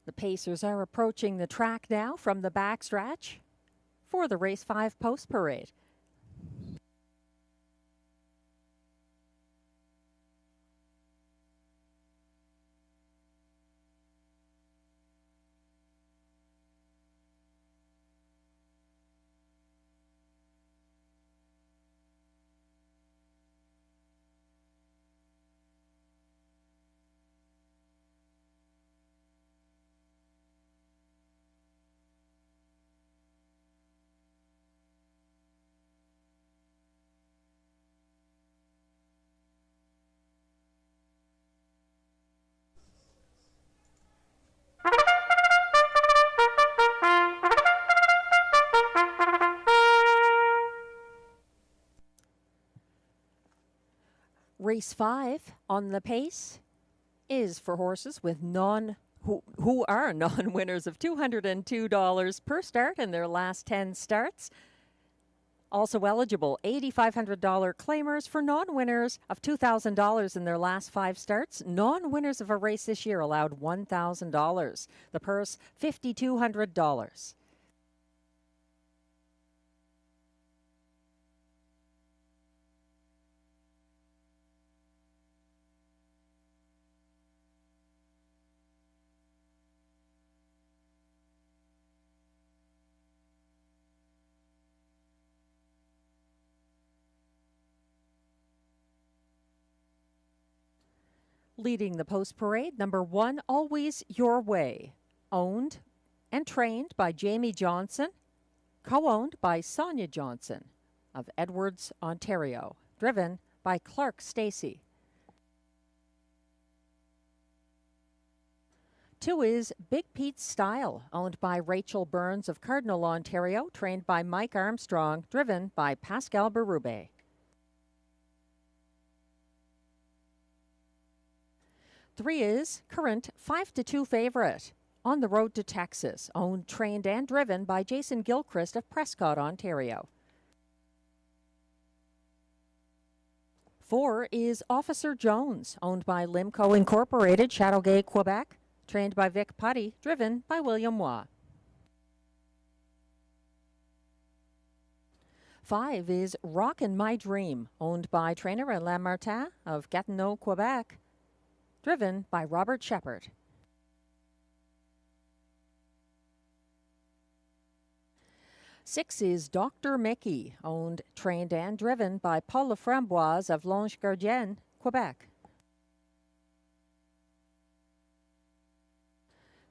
The Pacers are approaching the track now from the backstretch for the Race 5 Post Parade. Race 5 on the pace is for horses with who are non-winners of $202 per start in their last 10 starts. Also eligible, $8,500 claimers for non-winners of $2,000 in their last 5 starts. Non-winners of a race this year allowed $1,000. The purse, $5,200. Leading the post parade, number 1, Always Your Way. Owned and trained by Jamie Johnson. Co-owned by Sonia Johnson of Edwards, Ontario. Driven by Clark Stacey. 2 is Big Pete's Style, owned by Rachel Burns of Cardinal, Ontario. Trained by Mike Armstrong. Driven by Pascal Berube. 3 is current 5-2 favorite, On the Road to Texas, owned, trained, and driven by Jason Gilchrist of Prescott, Ontario. 4 is Officer Jones, owned by Limco Incorporated, Chateauguay, Quebec, trained by Vic Putty, driven by William Waugh. 5 is Rockin' My Dream, owned by trainer Alain Martin of Gatineau, Quebec, driven by Robert Shepard. 6 is Dr. Mickey, owned, trained, and driven by Paul Laframboise of Longe Gardienne, Quebec.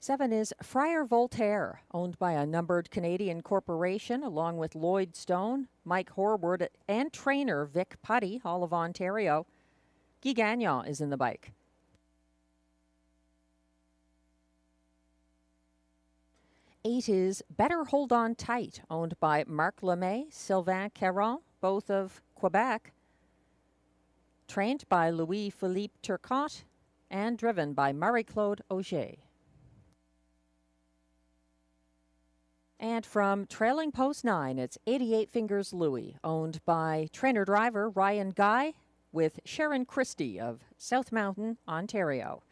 7 is Friar Voltaire, owned by a numbered Canadian corporation, along with Lloyd Stone, Mike Horwood, and trainer Vic Putty, all of Ontario. Guy Gagnon is in the bike. 8 is Better Hold On Tight, owned by Marc Lemay, Sylvain Caron, both of Quebec. Trained by Louis-Philippe Turcotte and driven by Marie-Claude Auger. And from trailing post 9, it's 88 Fingers Louie, owned by trainer-driver Ryan Guy with Sharon Christie of South Mountain, Ontario.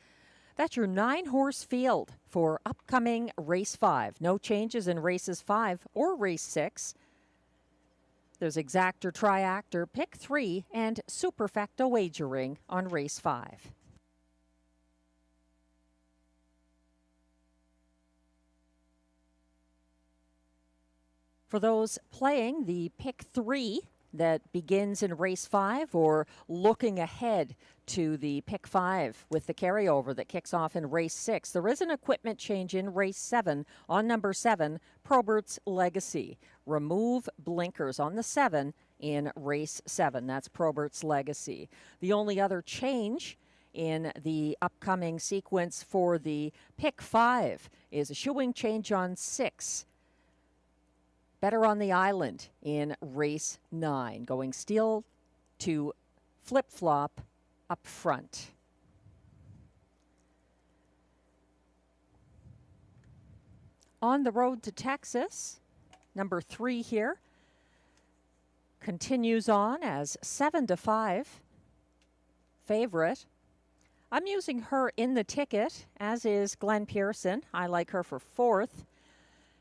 That's your 9-horse field for upcoming Race 5. No changes in Races 5 or Race 6. There's exactor, triactor, pick 3, and superfecta wagering on Race 5. For those playing the pick 3 that begins in Race 5 or looking ahead to the pick 5 with the carryover that kicks off in Race 6, there is an equipment change in Race 7 on number 7, Probert's Legacy. Remove blinkers on the 7 in Race 7. That's Probert's Legacy. The only other change in the upcoming sequence for the pick 5 is a shoeing change on 6. Better on the Island in Race 9, going steel to flip-flop up front. On the Road to Texas, number 3 here continues on as 7-5 favorite. I'm using her in the ticket, as is Glenn Pearson. I like her for 4th.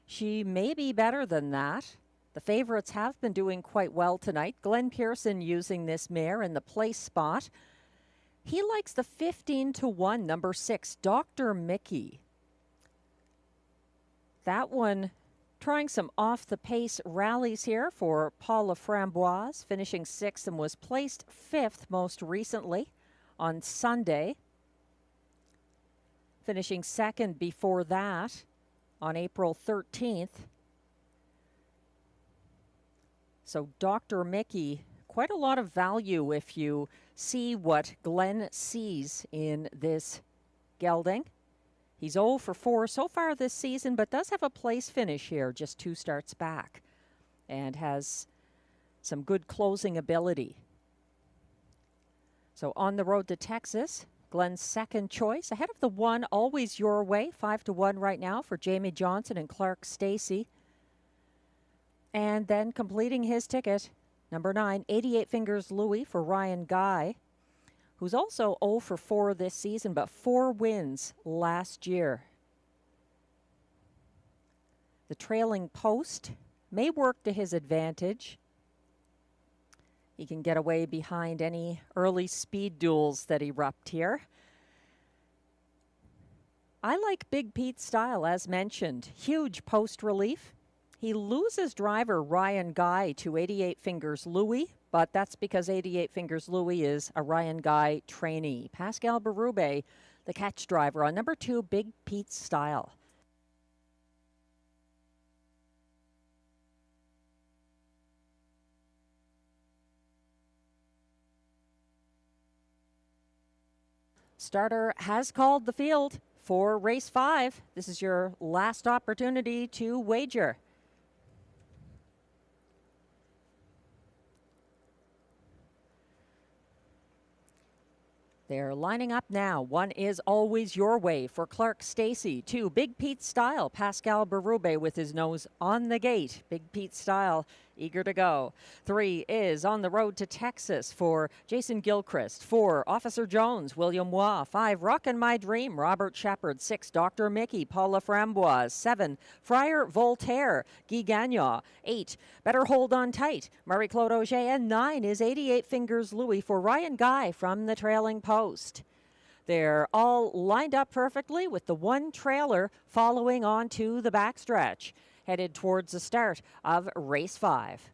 She may be better than that. The favorites have been doing quite well tonight. Glenn Pearson using this mare in the place spot. He likes the 15-1, number 6, Dr. Mickey. That one trying some off-the-pace rallies here for Paula Framboise, finishing 6th and was placed 5th most recently on Sunday. Finishing 2nd before that on April 13th. So Dr. Mickey, quite a lot of value if you see what Glenn sees in this gelding. He's 0 for 4 so far this season, but does have a place finish here, just 2 starts back, and has some good closing ability. So on the Road to Texas, Glenn's second choice, ahead of the 1, Always Your Way, 5-1 right now for Jamie Johnson and Clark Stacey. And then completing his ticket, number 9, 88 Fingers Louie for Ryan Guy, who's also 0 for 4 this season, but 4 wins last year. The trailing post may work to his advantage. He can get away behind any early speed duels that erupt here. I like Big Pete's style, as mentioned. Huge post relief. He loses driver Ryan Guy to 88 Fingers Louie, but that's because 88 Fingers Louie is a Ryan Guy trainee. Pascal Berube, the catch driver on number 2, Big Pete's style. Starter has called the field for Race 5. This is your last opportunity to wager. They're lining up now. 1 is Always Your Way for Clark Stacey. 2, Big Pete Style. Pascal Berube with his nose on the gate. Big Pete Style eager to go. 3 is On the Road to Texas for Jason Gilchrist. 4, Officer Jones, William Waugh. 5, Rockin' My Dream, Robert Shepard. 6, Dr. Mickey, Paula Framboise. 7, Friar Voltaire, Guy Gagnon. 8, Better Hold On Tight, Marie-Claude Auger. And 9 is 88 Fingers Louie for Ryan Guy from the trailing post. They're all lined up perfectly with the 1 trailer following on to the backstretch, headed towards the start of Race 5.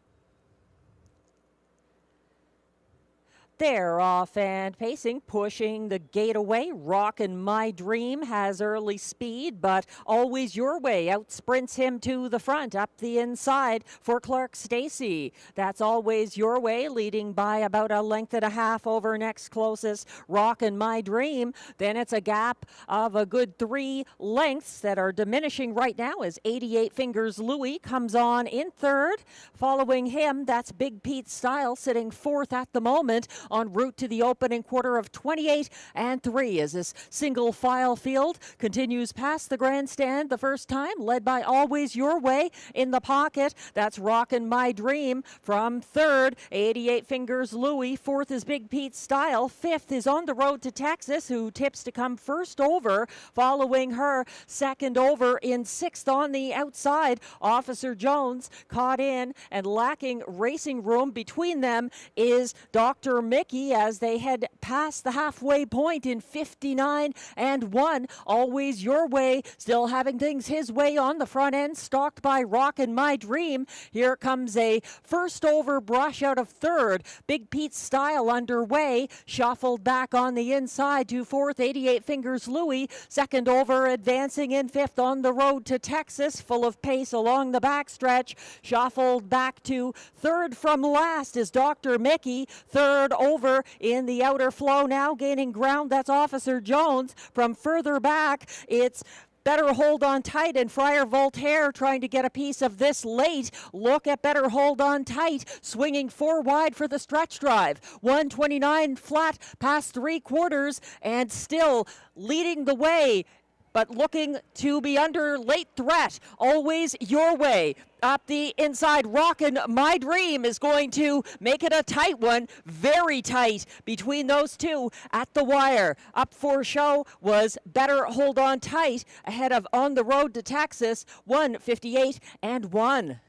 They're off and pacing, pushing the gate away. Rockin' My Dream has early speed, but Always Your Way outsprints him to the front, up the inside for Clark Stacey. That's Always Your Way, leading by about a length and a half over next closest, Rockin' My Dream. Then it's a gap of a good 3 lengths that are diminishing right now as 88 Fingers Louie comes on in 3rd. Following him, that's Big Pete Style sitting 4th at the moment. en route to the opening quarter of 28-3 as this single file field continues past the grandstand the first time, led by Always Your Way in the pocket. That's Rockin' My Dream from third. 88 Fingers Louie. Fourth is Big Pete Style. Fifth is On the Road to Texas, who tips to come first over. Following her, second over in sixth on the outside. Officer Jones caught in and lacking racing room between them is Dr. Mickey as they head past the halfway point in 59-1. Always Your Way, still having things his way on the front end, stalked by Rockin' My Dream. Here comes a first over brush out of third. Big Pete Style underway, shuffled back on the inside to fourth. 88 Fingers Louie, second over, advancing in fifth On the Road to Texas, full of pace along the backstretch. Shuffled back to third from last is Dr. Mickey. Third over in the outer flow, now gaining ground. That's Officer Jones. From further back, it's Better Hold On Tight and Friar Voltaire trying to get a piece of this late. Look at Better Hold On Tight, swinging four wide for the stretch drive. 129 flat past three quarters and still leading the way, but looking to be under late threat. Always Your Way. Up the inside, Rockin' My Dream is going to make it a tight one. Very tight between those two at the wire. Up for show was Better Hold On Tight ahead of On the Road to Texas, 1:58-1.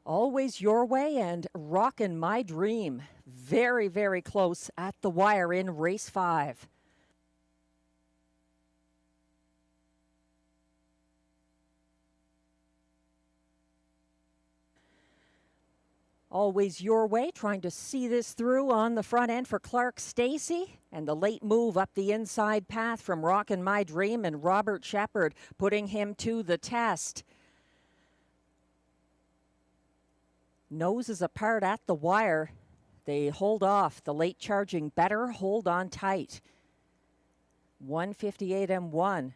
Always Your Way and Rockin' My Dream. Very, very close at the wire in race 5. Always Your Way, trying to see this through on the front end for Clark Stacy. And the late move up the inside path from Rockin' My Dream and Robert Shepard, putting him to the test. Noses apart at the wire. They hold off the late charging Better Hold On Tight. 1:58-1.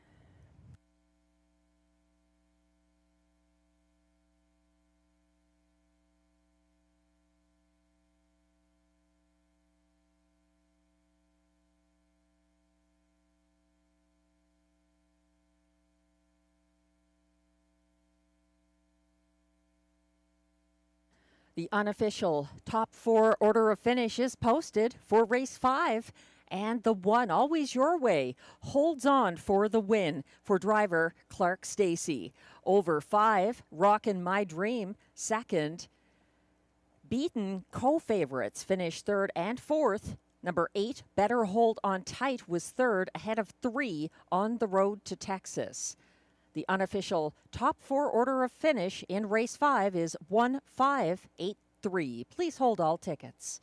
The unofficial top 4 order of finish is posted for race 5. And the 1, Always Your Way, holds on for the win for driver Clark Stacy. Over 5, Rockin' My Dream, second. Beaten co-favorites finish third and fourth. Number 8, Better Hold On Tight, was third, ahead of 3 On the Road to Texas. The unofficial top 4 order of finish in race 5 is 1-5-8-3. Please hold all tickets.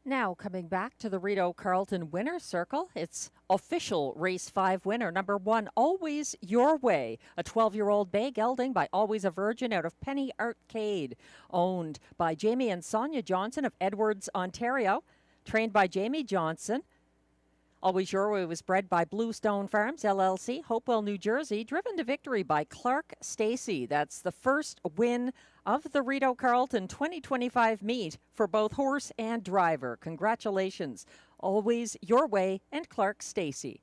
Now coming back to the Rideau Carleton Winner's Circle, it's official Race 5 winner, number 1, Always Your Way, a 12-year-old bay gelding by Always a Virgin out of Penny Arcade, owned by Jamie and Sonia Johnson of Edwards, Ontario, trained by Jamie Johnson. Always Your Way was bred by Bluestone Farms, LLC, Hopewell, New Jersey, driven to victory by Clark Stacey. That's the first win of the Rideau Carleton 2025 meet for both horse and driver. Congratulations, Always Your Way and Clark Stacey.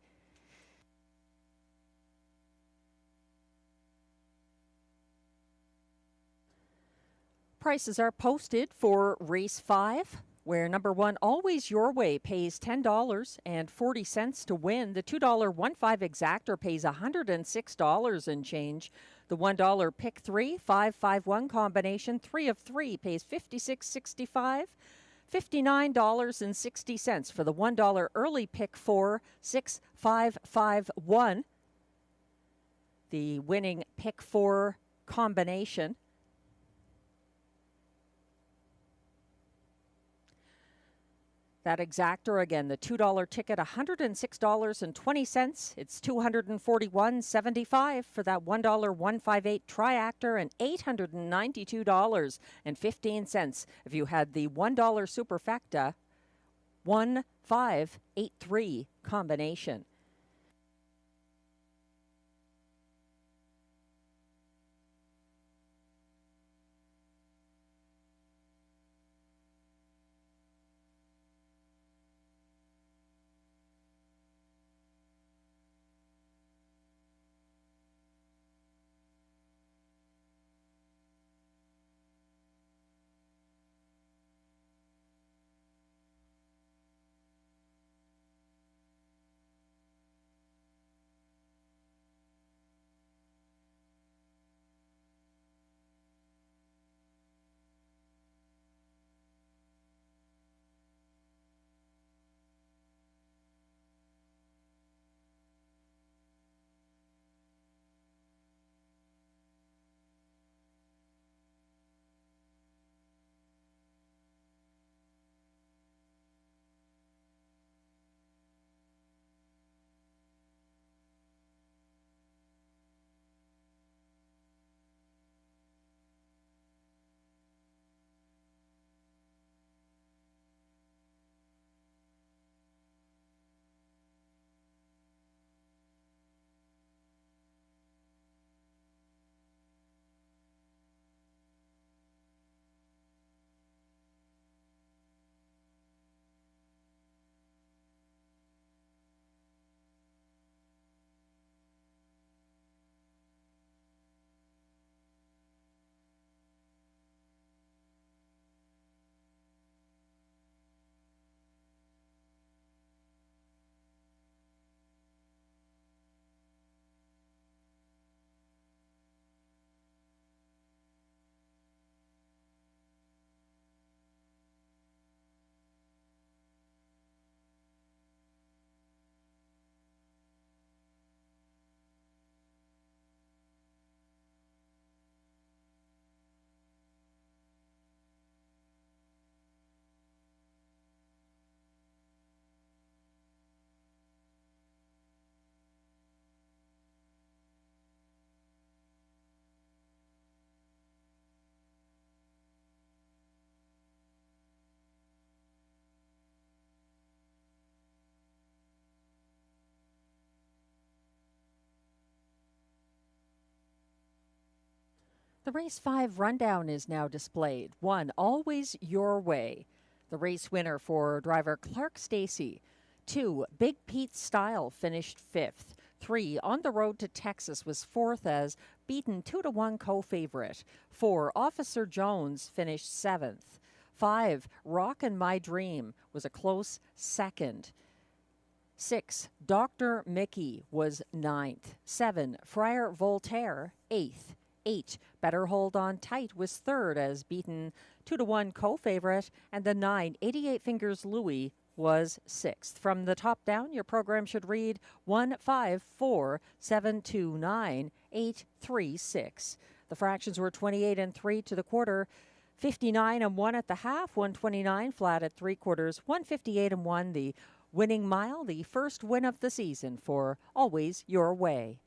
Prices are posted for Race 5, where number 1, Always Your Way, pays $10.40 to win. The $2 1-5 exactor pays $106 and change. The $1 pick 3, 5-5-1 combination, 3 of 3 pays $56.65. $59.60 for the $1 early pick 4, 6-5-5-1. The winning pick 4 combination. That exactor again, the $2 ticket, $106.20. It's $241.75 for that $1 158 triactor and $892.15 if you had the $1 superfecta 1583 combination. The Race 5 rundown is now displayed. 1, Always Your Way, the race winner for driver Clark Stacey. 2, Big Pete Style finished 5th. 3, On the Road to Texas was 4th as beaten 2-1 co-favorite. 4, Officer Jones finished 7th. 5, Rockin' My Dream was a close 2nd. 6, Dr. Mickey was 9th. 7, Friar Voltaire 8th. 8, Better Hold On Tight was 3rd as beaten 2-1 co-favorite, and the 9, 88 Fingers Louie was 6th. From the top down, your program should read 154-729-836. The fractions were 28 and 3 to the quarter. 59-1 at the half, 129 flat at 3/4, 158-1 the winning mile, the first win of the season for Always Your Way.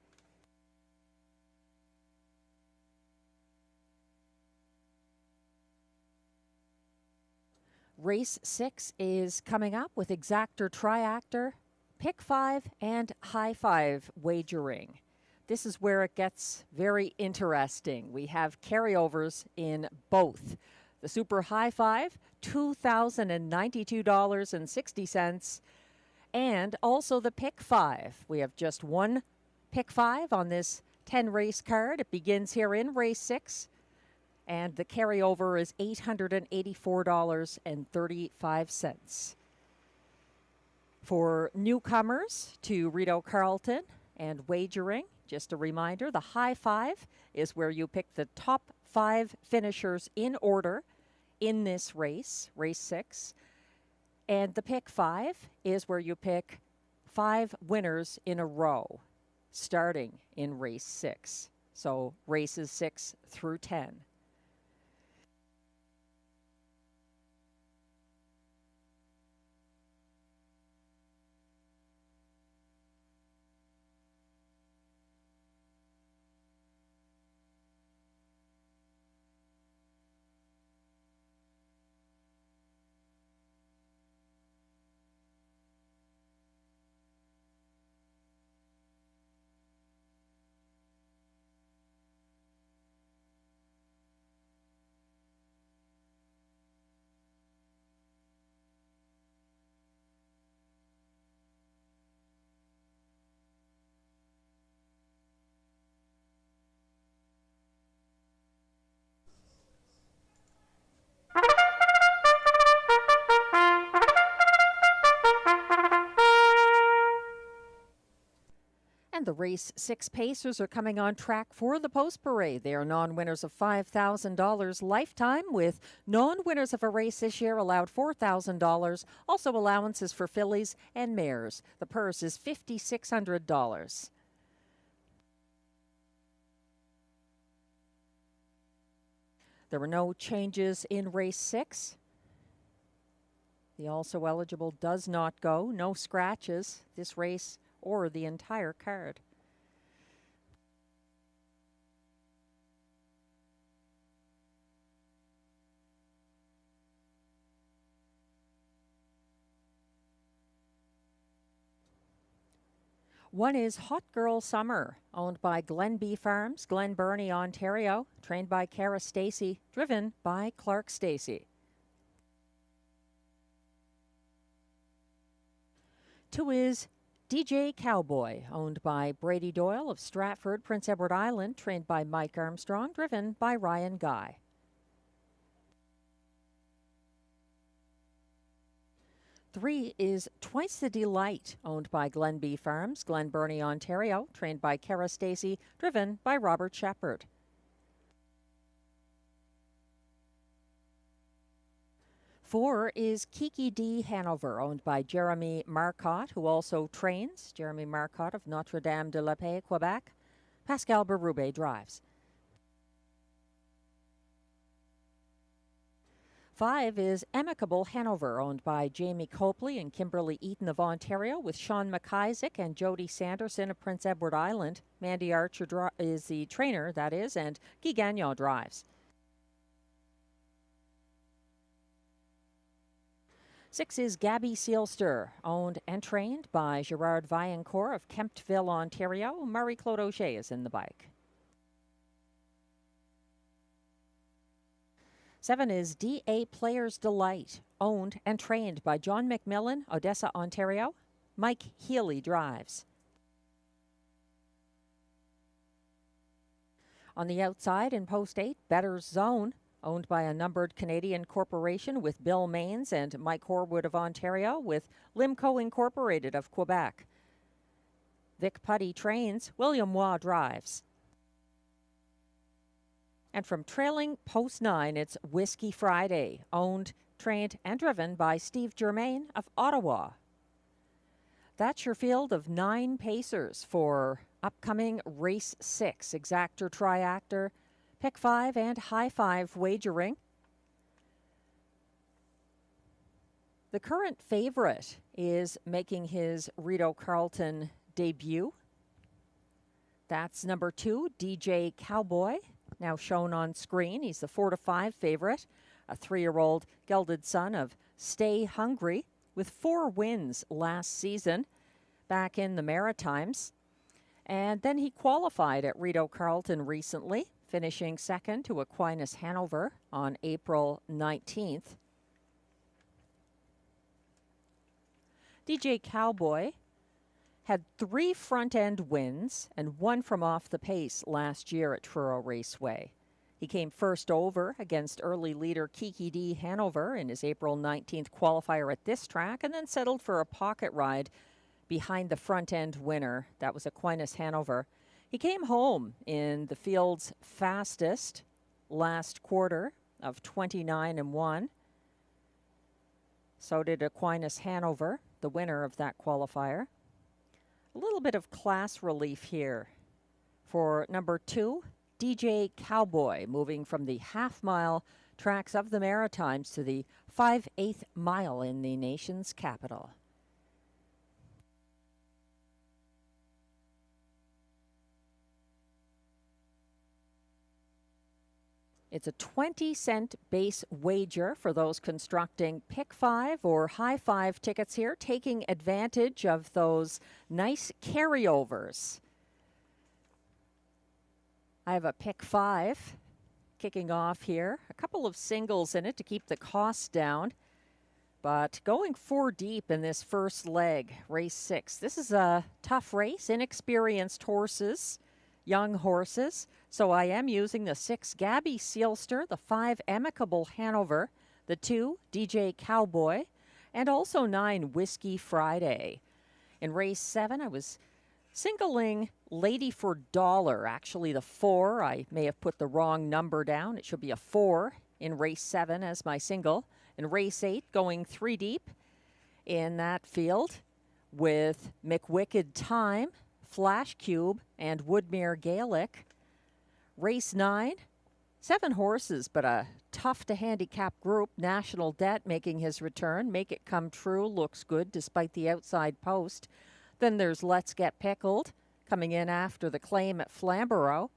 Race 6 is coming up with exactor, triactor, pick 5, and high 5 wagering. This is where it gets very interesting. We have carryovers in both. The Super High 5, $2,092.60, and also the pick 5. We have just one pick 5 on this 10-race card. It begins here in race 6. And the carryover is $884.35. For newcomers to Rideau Carleton and wagering, just a reminder, the high 5 is where you pick the top 5 finishers in order in this race, race 6. And the pick 5 is where you pick 5 winners in a row, starting in race 6. So races 6 through 10. And the race 6 pacers are coming on track for the post parade. They are non-winners of $5,000 lifetime, with non-winners of a race this year allowed $4,000. Also allowances for fillies and mares. The purse is $5,600. There were no changes in race 6. The also eligible does not go. No scratches this race or the entire card. One is Hot Girl Summer, owned by Glenbee Farms, Glen Burnie, Ontario, trained by Cara Stacey, driven by Clark Stacey. 2 is DJ Cowboy, owned by Brady Doyle of Stratford, Prince Edward Island, trained by Mike Armstrong, driven by Ryan Guy. 3 is Twice the Delight, owned by Glenbee Farms, Glen Burnie, Ontario, trained by Cara Stacey, driven by Robert Shepard. 4 is Kiki D. Hanover, owned by Jeremy Marcotte, who also trains. Jeremy Marcotte of Notre-Dame-de-la-Paix, Quebec. Pascal Berube drives. 5 is Amicable Hanover, owned by Jamie Copley and Kimberly Eaton of Ontario, with Sean McIsaac and Jody Sanderson of Prince Edward Island. Mandy Archer is the trainer, that is, and Guy Gagnon drives. 6 is Gabby Sealster, owned and trained by Gerard Vaillancourt of Kemptville, Ontario. Marie-Claude O'Shea is in the bike. 7 is DA Players Delight, owned and trained by John McMillan, Odessa, Ontario. Mike Healy drives. On the outside in post 8, Better's Zone, owned by a numbered Canadian corporation with Bill Maines and Mike Horwood of Ontario, with Limco Incorporated of Quebec. Vic Putty trains, William Waugh drives. And from trailing post 9, it's Whiskey Friday, owned, trained, and driven by Steve Germain of Ottawa. That's your field of 9 pacers for upcoming race 6, exactor, triactor, pick 5, and high 5 wagering. The current favorite is making his Rideau Carleton debut. That's number 2, DJ Cowboy, now shown on screen. He's the 4-5 favorite, a 3-year-old gelded son of Stay Hungry, with 4 wins last season back in the Maritimes. And then he qualified at Rideau Carleton recently, finishing second to Aquinas Hanover on April 19th. DJ Cowboy had 3 front-end wins and 1 from off the pace last year at Truro Raceway. He came first over against early leader Kiki D. Hanover in his April 19th qualifier at this track, and then settled for a pocket ride behind the front-end winner. That was Aquinas Hanover. He came home in the field's fastest last quarter of 29-1. So did Aquinas Hanover, the winner of that qualifier. A little bit of class relief here for number 2, DJ Cowboy, moving from the half-mile tracks of the Maritimes to the 5/8 mile in the nation's capital. It's a 20-cent base wager for those constructing pick 5 or high 5 tickets here, taking advantage of those nice carryovers. I have a pick 5 kicking off here. A couple of singles in it to keep the costs down. But going 4 deep in this first leg, race 6. This is a tough race, inexperienced horses, young horses. So I am using the 6 Gabby Sealster, the 5 Amicable Hanover, the 2 DJ Cowboy, and also 9 Whiskey Friday. In race 7, I was singling Lady for Dollar, actually the 4. I may have put the wrong number down. It should be a 4 in race 7 as my single. In race 8, going 3 deep in that field with McWicked Time, Flash Cube, and Woodmere Gaelic. Race 9, 7 horses, but a tough-to-handicap group. National Debt making his return. Make It Come True looks good despite the outside post. Then there's Let's Get Pickled, coming in after the claim at Flamborough.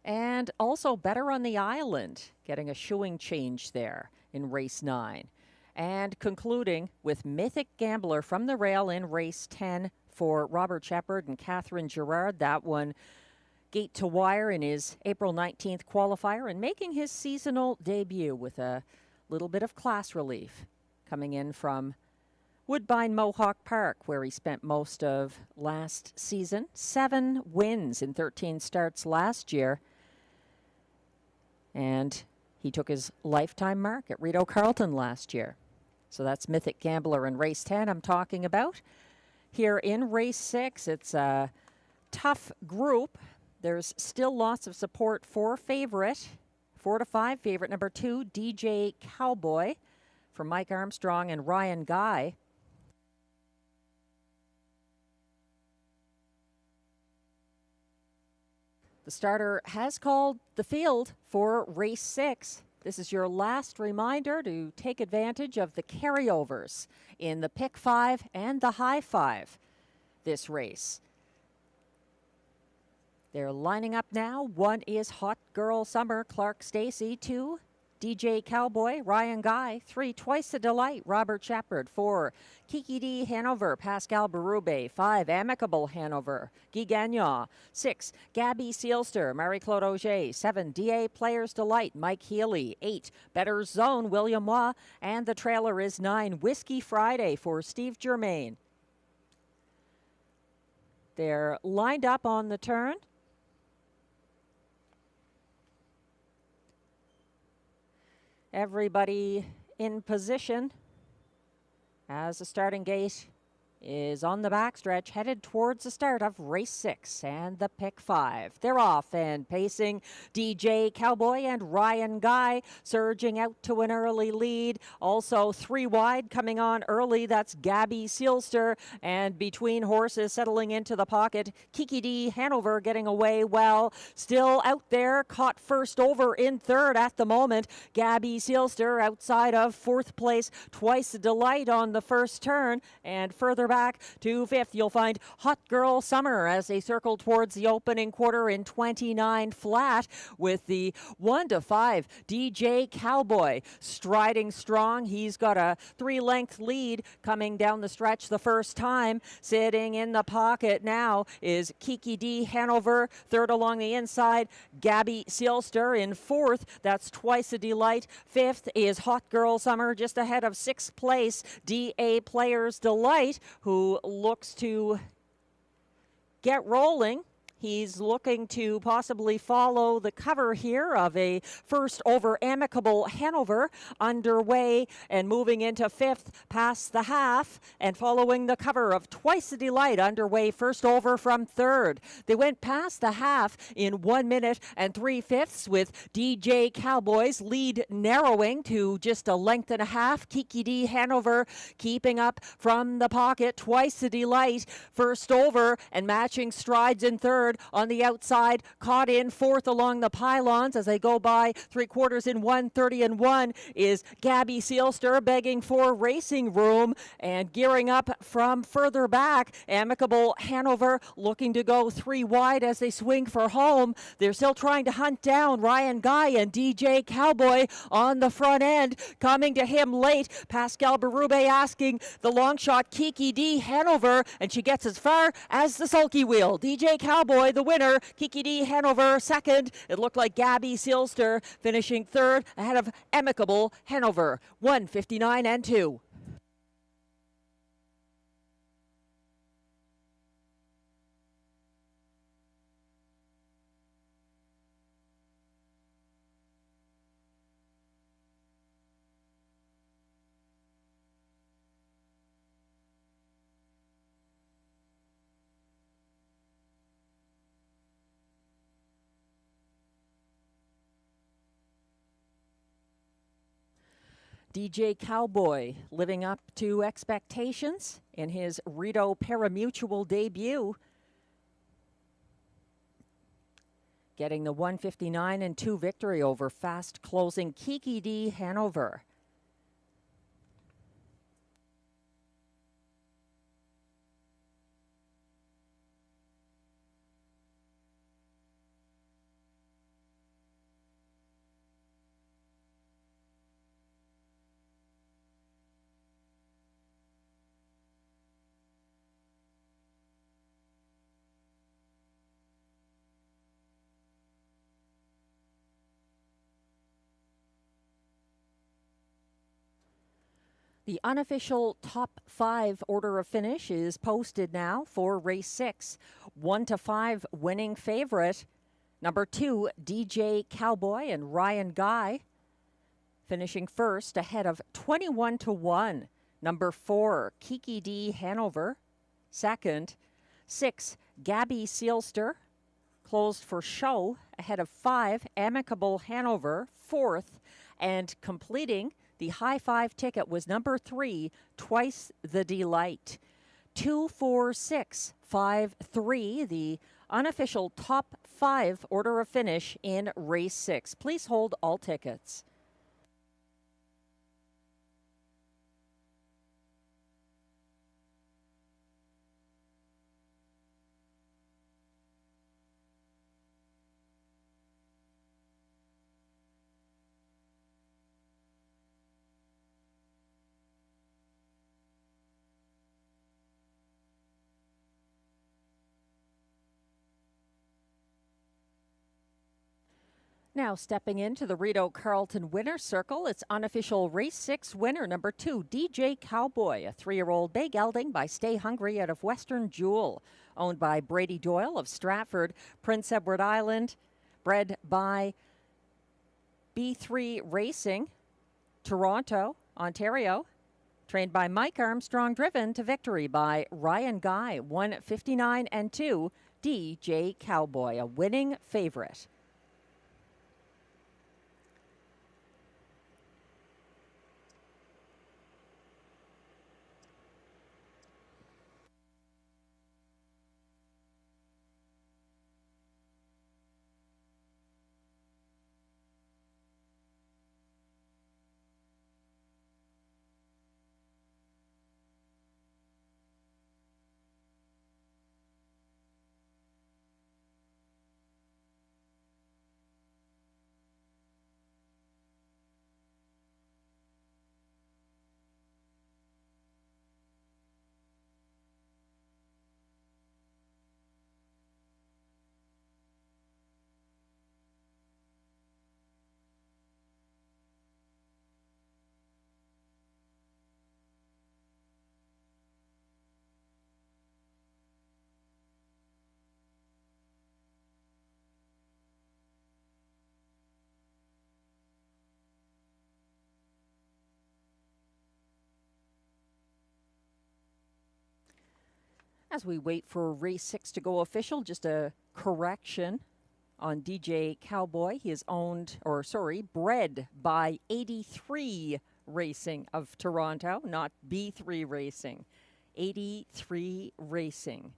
And also Better on the Island, getting a shoeing change there in race 9. And concluding with Mythic Gambler from the rail in race 10 for Robert Shepard and Catherine Gerard. That one gate to wire in his April 19th qualifier and making his seasonal debut with a little bit of class relief coming in from Woodbine Mohawk Park, where he spent most of last season. 7 wins in 13 starts last year. And he took his lifetime mark at Rideau Carleton last year. So that's Mythic Gambler in race 10 I'm talking about. Here in race 6, it's a tough group. There's still lots of support for favorite, 4-5 favorite, number 2, DJ Cowboy, from Mike Armstrong and Ryan Guy. The starter has called the field for race 6. This is your last reminder to take advantage of the carryovers in the pick 5 and the high 5 this race. They're lining up now. 1 is Hot Girl Summer, Clark Stacy. 2, DJ Cowboy, Ryan Guy. 3, Twice the Delight, Robert Shepard. 4, Kiki D. Hanover, Pascal Berube. 5, Amicable Hanover, Guy Gagnon. 6, Gabby Sealster, Marie-Claude Auger. 7, DA Players Delight, Mike Healy. 8, Better Zone, William Waugh. And the trailer is 9, Whiskey Friday for Steve Germain. They're lined up on the turn. Everybody in position as the starting gate is on the backstretch, headed towards the start of race 6 and the pick 5. They're off and pacing. DJ Cowboy and Ryan Guy surging out to an early lead. Also 3 wide coming on early. That's Gabby Sealster. And between horses settling into the pocket, Kiki D Hanover getting away well. Still out there, caught first over in third at the moment. Gabby Sealster outside of 4th place. Twice Delight on the first turn. And further back to 5th, you'll find Hot Girl Summer as they circle towards the opening quarter in 29 flat, with the 1-5 DJ Cowboy striding strong. He's got a 3-length lead coming down the stretch the first time. Sitting in the pocket now is Kiki D Hanover. Third along the inside, Gabby Sealster in 4th. That's Twice a Delight. 5th is Hot Girl Summer, just ahead of 6th place DA Players Delight, who looks to get rolling. He's looking to possibly follow the cover here of a first over Amicable Hanover underway and moving into 5th past the half, and following the cover of Twice a Delight underway first over from 3rd. They went past the half in 1 minute and 3/5 with DJ Cowboy's lead narrowing to just a length and a half. Kiki D Hanover keeping up from the pocket. Twice a Delight first over and matching strides in 3rd. On the outside, caught in 4th along the pylons as they go by 3/4 in 1:30 and 1 is Gabby Sealster, begging for racing room and gearing up from further back. Amicable Hanover looking to go 3 wide as they swing for home. They're still trying to hunt down Ryan Guy and DJ Cowboy on the front end. Coming to him late, Pascal Berube asking the long shot Kiki D Hanover, and she gets as far as the sulky wheel. DJ Cowboy the winner, Kiki D Hanover second. It looked like Gabby Sealster finishing 3rd ahead of Amicable Hanover. 1:59 and 2. DJ Cowboy living up to expectations in his Rideau Parimutuel debut. Getting the 1:59 and 2 victory over fast closing Kiki D Hanover. The unofficial top 5 order of finish is posted now for race 6. 1-5 winning favorite. Number 2, DJ Cowboy and Ryan Guy finishing first ahead of 21-1. Number 4, Kiki D Hanover second. 6, Gabby Sealster closed for show ahead of 5, Amicable Hanover 4th, and completing the high 5 ticket was number 3, Twice the Delight. 2, 4, 6, 5, 3, the unofficial top 5 order of finish in race 6. Please hold all tickets. Now stepping into the Rideau Carleton winner's circle, it's unofficial race 6 winner, number 2, DJ Cowboy, a 3-year-old bay gelding by Stay Hungry out of Western Jewel, owned by Brady Doyle of Stratford, Prince Edward Island, bred by B3 Racing, Toronto, Ontario. Trained by Mike Armstrong, driven to victory by Ryan Guy, 159 and 2. DJ Cowboy, a winning favorite. As we wait for race 6 to go official, just a correction on DJ Cowboy. He is bred by 83 Racing of Toronto, not B3 Racing. 83 Racing.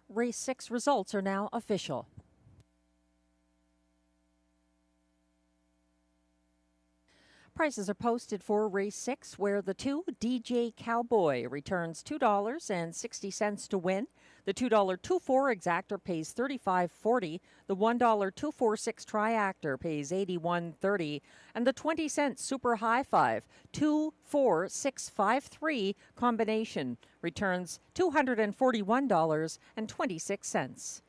Race 6 results are now official. Prices are posted for race 6, where the 2 DJ Cowboy returns $2.60 to win. The $2 2-4 exactor pays $35.40. The $1 2-4-6 triactor pays $81.30. And the 20-cent super high five 2-4-6-5-3 combination returns $241.26.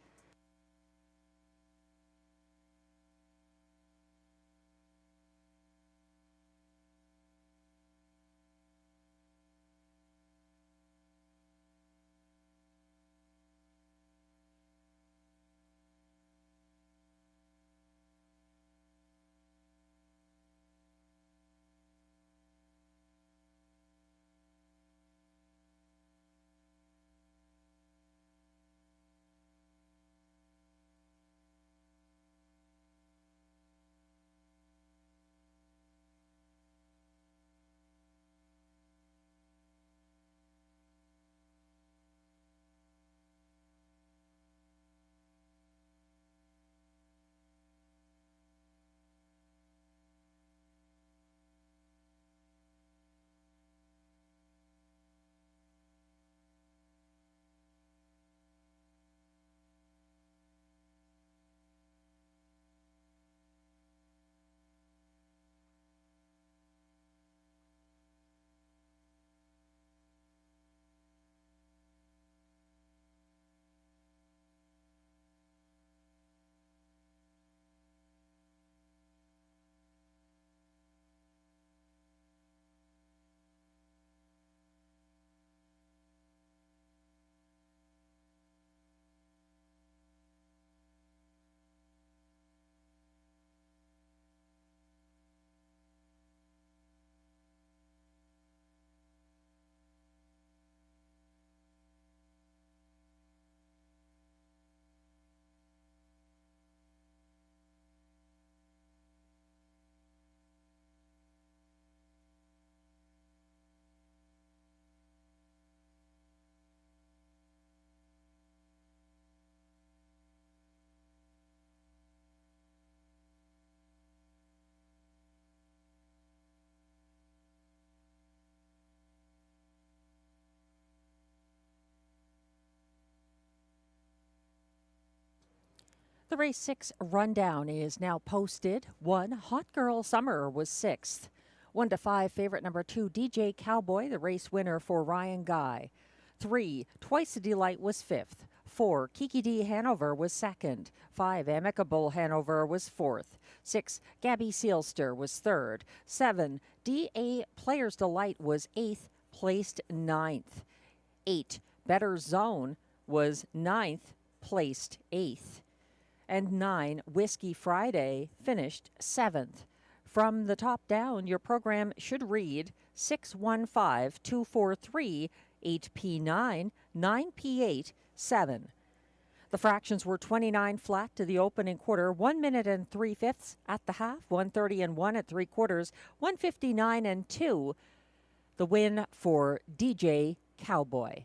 The race 6 rundown is now posted. 1, Hot Girl Summer was 6th. 1 to 5, favorite number 2, DJ Cowboy, the race winner for Ryan Guy. 3, Twice a Delight was 5th. 4, Kiki D Hanover was 2nd. 5, Amicable Hanover was 4th. 6, Gabby Sealster was 3rd. 7, DA Players Delight was 8th, placed 9th. 8, Better Zone was 9th, placed 8th. And 9, Whiskey Friday finished 7th. From the top down, your program should read 615-243, 8P9, 9P8, 7. The fractions were 29 flat to the opening quarter, 1 minute and 3/5 at the half, 1:30 and 1 at 3/4, 1:59 and 2. The win for DJ Cowboy.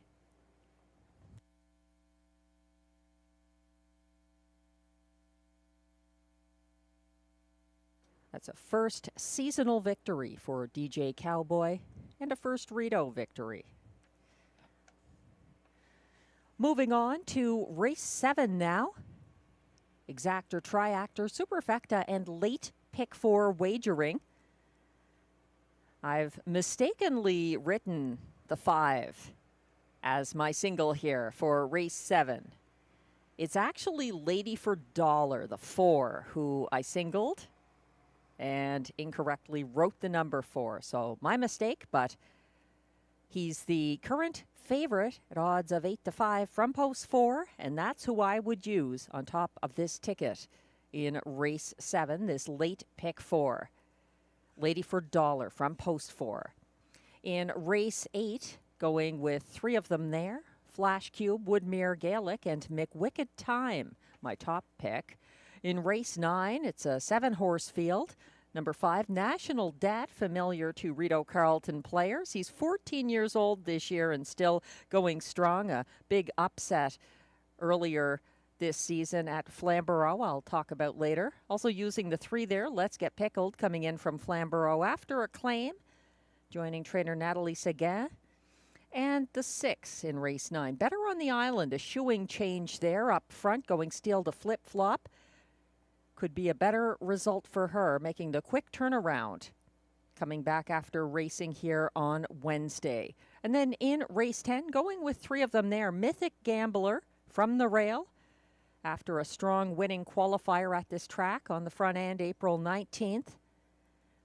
That's a first seasonal victory for DJ Cowboy and a first Rideau victory. Moving on to race 7 now. Exactor, Triactor, Superfecta, and late pick 4 wagering. I've mistakenly written the 5 as my single here for race 7. It's actually Lady for Dollar, the 4, who I singled and incorrectly wrote the number 4. So my mistake, but he's the current favorite at odds of 8 to 5 from post 4, and that's who I would use on top of this ticket in race 7, this late pick 4. Lady for Dollar from post 4. In race 8, going with 3 of them there, Flash Cube, Woodmere Gaelic, and McWicked Time, my top pick. In race 9, it's a 7-horse field. Number 5, National Debt, familiar to Rideau Carleton players. He's 14 years old this year and still going strong. A big upset earlier this season at Flamborough, I'll talk about later. Also using the 3 there, Let's Get Pickled, coming in from Flamborough after a claim, joining trainer Natalie Seguin. And the 6 in race 9, Better on the Island, a shoeing change there up front, going steel to flip-flop. Could be a better result for her, making the quick turnaround, coming back after racing here on Wednesday. And then in race 10, going with 3 of them there, Mythic Gambler from the rail, after a strong winning qualifier at this track on the front end April 19th.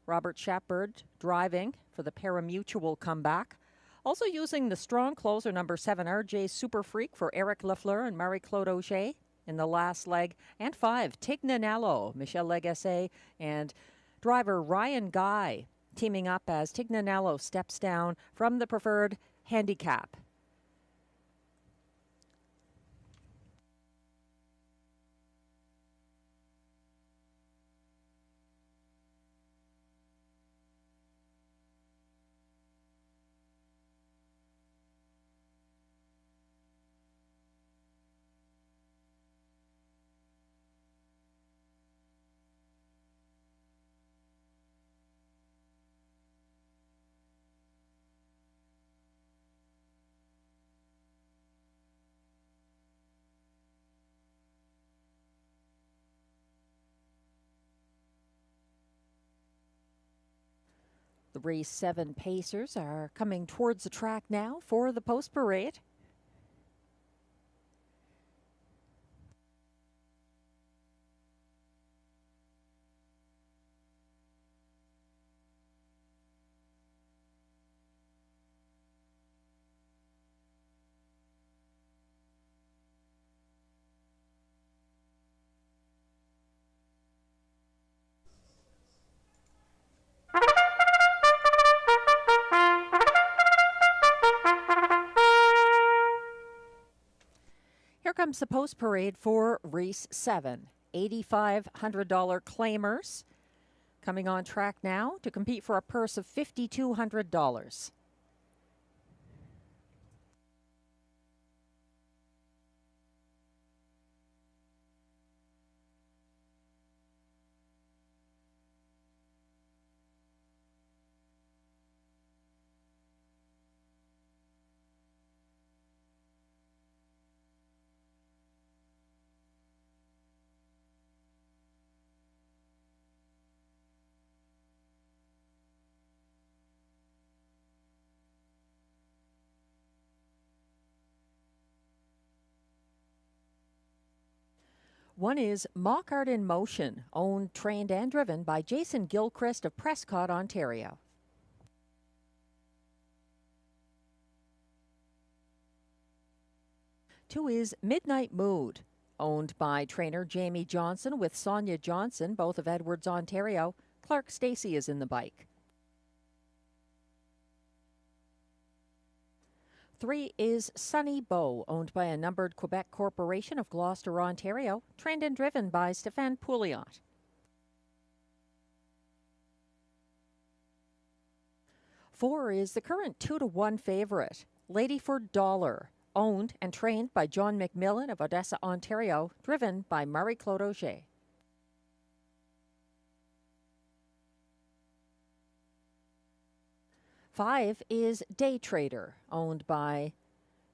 Robert Shepard driving for the Parimutuel comeback. Also using the strong closer number 7, RJ Super Freak for Eric Lafleur and Marie-Claude Auger in the last leg. And 5, Tignanello, Michel Legasse, and driver Ryan Guy teaming up as Tignanello steps down from the preferred handicap. The race 7 pacers are coming towards the track now for the post parade. Here comes the post parade for race 7. $8,500 claimers coming on track now to compete for a purse of $5,200. One is Mock Art in Motion, owned, trained, and driven by Jason Gilchrist of Prescott, Ontario. Two is Midnight Mood, owned by trainer Jamie Johnson with Sonia Johnson, both of Edwards, Ontario. Clark Stacey is in the bike. 3 is Sunny Bow, owned by a numbered Quebec corporation of Gloucester, Ontario, trained and driven by Stéphane Pouliot. 4 is the current 2-to-1 favorite, Lady for Dollar, owned and trained by John McMillan of Odessa, Ontario, driven by Marie-Claude Auger. 5 is Day Trader, owned by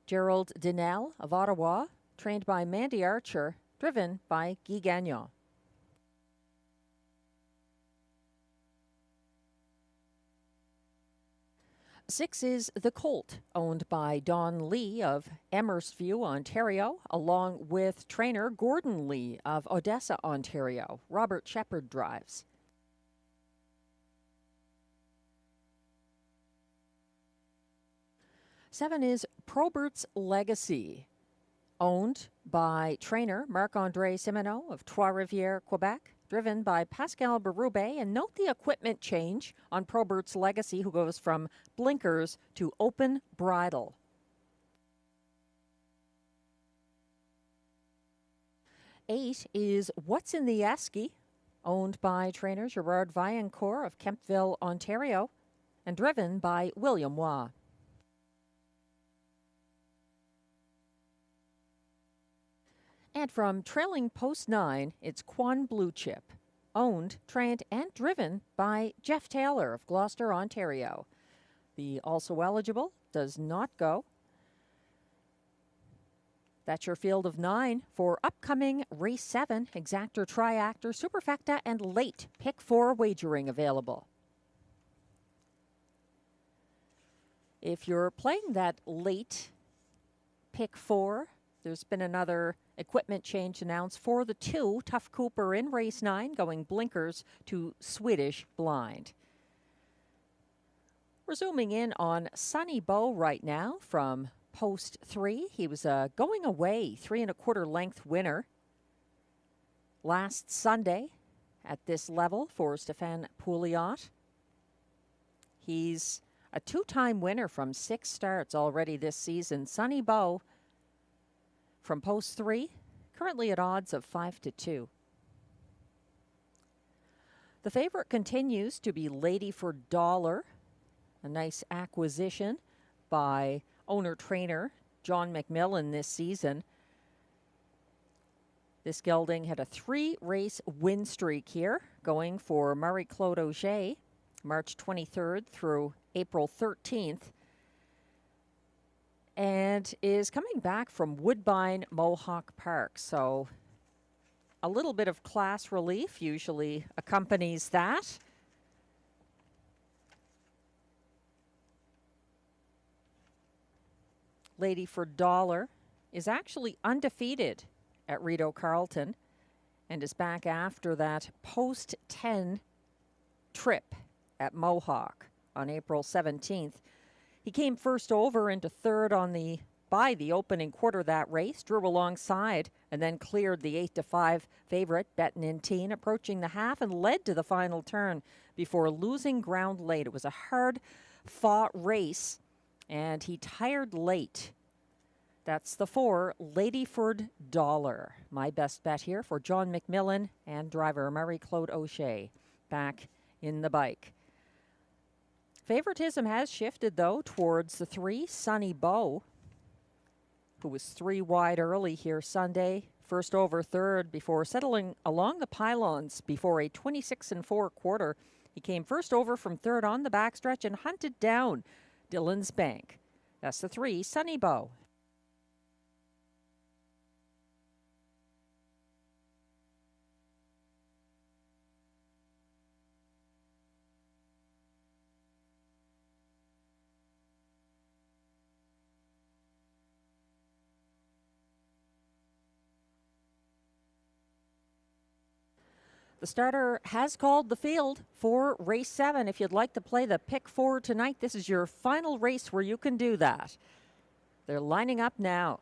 Gerald Dinell of Ottawa, trained by Mandy Archer, driven by Guy Gagnon. 6 is The Colt, owned by Don Lee of Emersview, Ontario, along with trainer Gordon Lee of Odessa, Ontario. Robert Shepard drives. 7 is Probert's Legacy, owned by trainer Marc-André Simoneau of Trois-Rivières, Quebec, driven by Pascal Berube. And note the equipment change on Probert's Legacy, who goes from blinkers to open bridle. 8 is What's in the Esky, owned by trainer Gerard Vaillancourt of Kemptville, Ontario, and driven by William Waugh. And from trailing post 9, it's Quan Blue Chip, owned, trained, and driven by Jeff Taylor of Gloucester, Ontario. The also eligible does not go. That's your field of 9 for upcoming Race 7, Exactor, Triactor, Superfecta, and late Pick 4 wagering available. If you're playing that late Pick 4, there's been another equipment change announced for the 2, Tough Cooper in race 9, going blinkers to Swedish blind. We're zooming in on Sunny Bow right now from post 3. He was a going away 3 1/4 length winner last Sunday at this level for Stéphane Pouliot. He's a 2-time winner from 6 starts already this season. Sunny Bow from post 3, currently at odds of 5-2. The favorite continues to be Lady for Dollar, a nice acquisition by owner-trainer John McMillan this season. This gelding had a 3-race win streak here, going for Marie-Claude Auger, March 23rd through April 13th. And is coming back from Woodbine Mohawk Park. So a little bit of class relief usually accompanies that. Lady for Dollar is actually undefeated at Rideau Carleton and is back after that post 10 trip at Mohawk on April 17th. He came first over into third by the opening quarter of that race, drew alongside, and then cleared the 8-5 favorite, Bettin' Teen, approaching the half and led to the final turn before losing ground late. It was a hard-fought race, and he tired late. That's the 4, Ladyford Dollar. My best bet here for John McMillan and driver Marie-Claude Auger back in the bike. Favoritism has shifted, though, towards the 3, Sunny Bow, who was 3 wide early here Sunday. First over third before settling along the pylons before a 26 4/4. He came first over from third on the backstretch and hunted down Dillon's Bank. That's the 3, Sunny Bow. The starter has called the field for race 7. If you'd like to play the pick 4 tonight, this is your final race where you can do that. They're lining up now.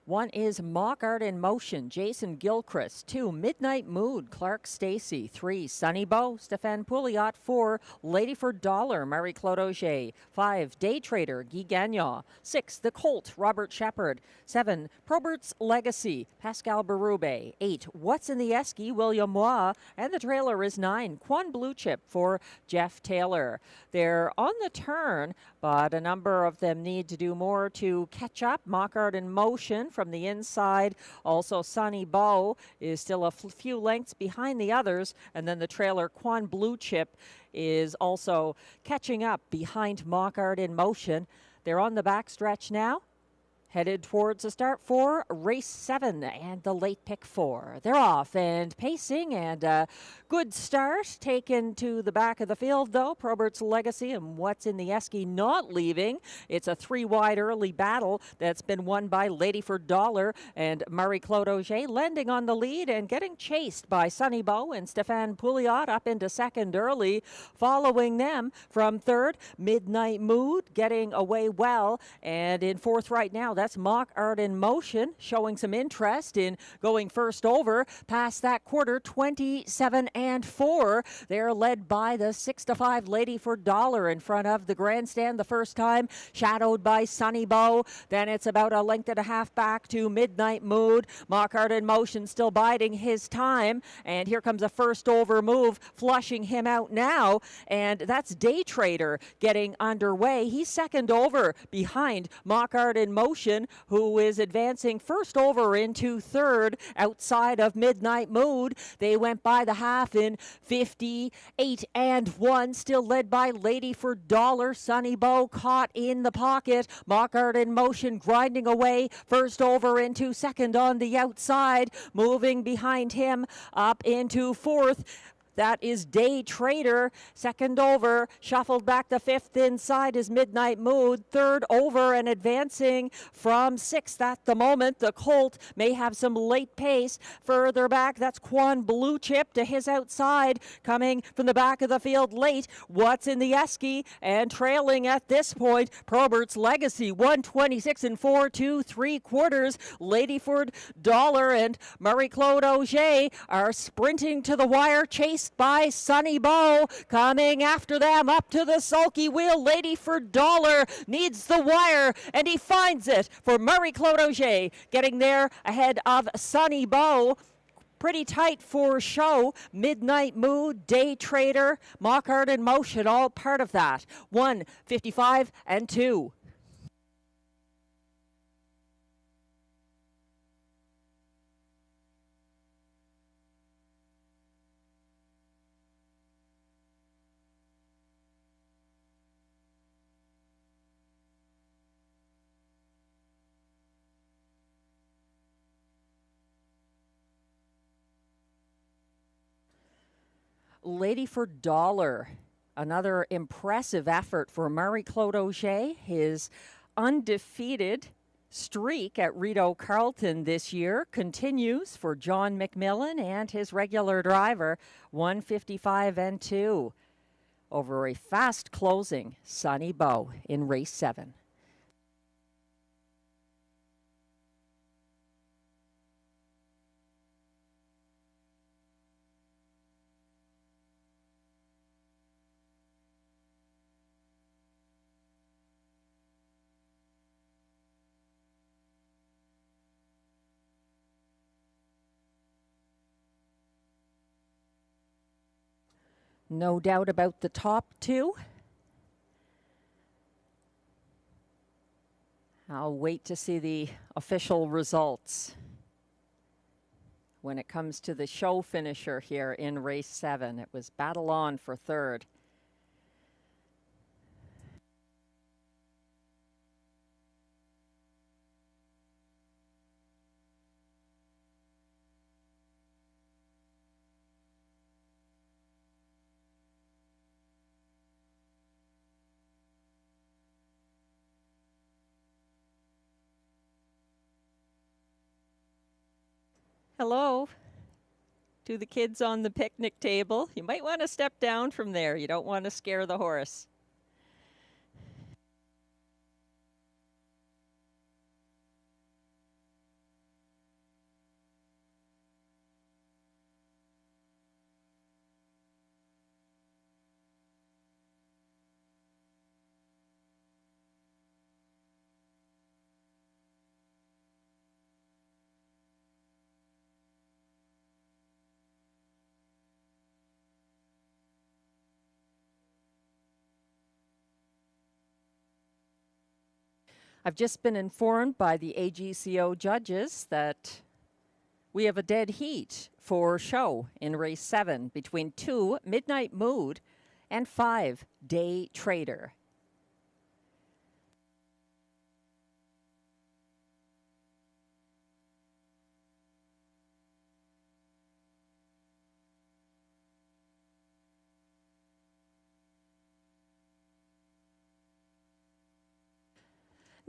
1 is Mock Art in Motion, Jason Gilchrist. 2, Midnight Mood, Clark Stacy. 3, Sunny Bow, Stefan Pouliot. 4, Lady for Dollar, Marie-Claude Auger. 5, Day Trader, Guy Gagnon. 6, The Colt, Robert Shepard. 7, Probert's Legacy, Pascal Berube. 8, What's in the Esky, William Mois. And the trailer is 9, Quan Blue Chip for Jeff Taylor. They're on the turn, but a number of them need to do more to catch up. Mock Art in Motion from the inside. Also, Sunny Bow is still a few lengths behind the others. And then the trailer, Quan Blue Chip, is also catching up behind Mock Art in Motion. They're on the back stretch now, headed towards the start for race 7 and the late pick 4. They're off and pacing, and a good start taken to the back of the field, though. Probert's Legacy and What's in the Esky not leaving. It's a 3-wide early battle that's been won by Lady for Dollar and Marie-Claude Auger, landing on the lead and getting chased by Sunny Bow and Stefan Pouliot up into second early. Following them from third, Midnight Mood getting away well, and in fourth right now, that's Mock Art in Motion, showing some interest in going first over. Past that quarter, 27 and 4. They're led by the 6-5 Lady for Dollar in front of the grandstand the first time, shadowed by Sunny Bow. Then it's about a length and a half back to Midnight Mood. Mock Art in Motion still biding his time. And here comes a first over move, flushing him out now. And that's Day Trader getting underway. He's second over behind Mock Art in Motion, who is advancing first over into third outside of Midnight Mood. They went by the half in 58 and 1, still led by Lady for Dollar. Sunny Bow caught in the pocket. Mock Art in Motion grinding away, first over into second on the outside, moving behind him up into fourth. That is Day Trader. Second over, shuffled back to fifth inside is Midnight Mood. Third over and advancing from sixth at the moment. The Colt may have some late pace. Further back, that's Quan Blue Chip to his outside. Coming from the back of the field late, What's in the Esky, and trailing at this point, Probert's Legacy, 126 and 4 2/3. Lady for Dollar and Marie-Claude Auger are sprinting to the wire, chased by Sunny Bow. Coming after them up to the sulky wheel, Lady for Dollar needs the wire, and he finds it for Marie-Claude Auger, getting there ahead of Sunny Bow. Pretty tight for show. Midnight Mood, Day Trader, Mock Art in Motion, all part of that. 1:55 and 2. Lady for Dollar, another impressive effort for Marie-Claude Auger. His undefeated streak at Rideau Carleton this year continues for John McMillan and his regular driver, 1:55 and 2, over a fast closing Sunny Bow in race 7. No doubt about the top two. I'll wait to see the official results when it comes to the show finisher here in race 7. It was battle on for third. Hello. to the kids on the picnic table. You might want to step down from there. You don't want to scare the horse. I've just been informed by the AGCO judges that we have a dead heat for show in race 7 between 2 Midnight Mood and 5 Day Trader.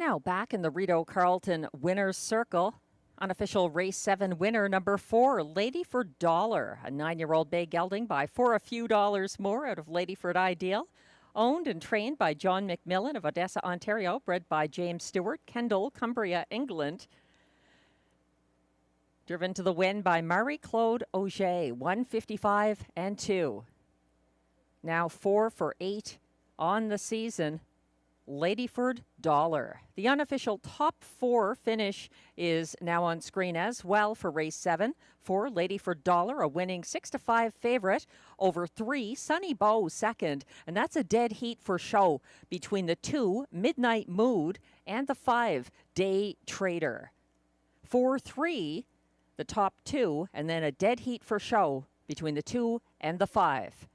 Now back in the Rideau Carleton winner's circle, unofficial race 7 winner number 4, Ladyford Dollar, a 9-year-old bay gelding by for a few dollars more out of Ladyford Ideal. Owned and trained by John McMillan of Odessa, Ontario, bred by James Stewart, Kendall, Cumbria, England. Driven to the win by Marie-Claude Auger, 155 and 2. Now 4 for 8 on the season. Ladyford Dollar. The unofficial top 4 finish is now on screen as well for race 7. For Ladyford Dollar, a winning 6-5 favorite over 3 Sunny Bow second. And that's a dead heat for show between the 2 Midnight Mood and the 5 Day Trader. 4-3, the top 2, and then a dead heat for show between the 2 and the 5.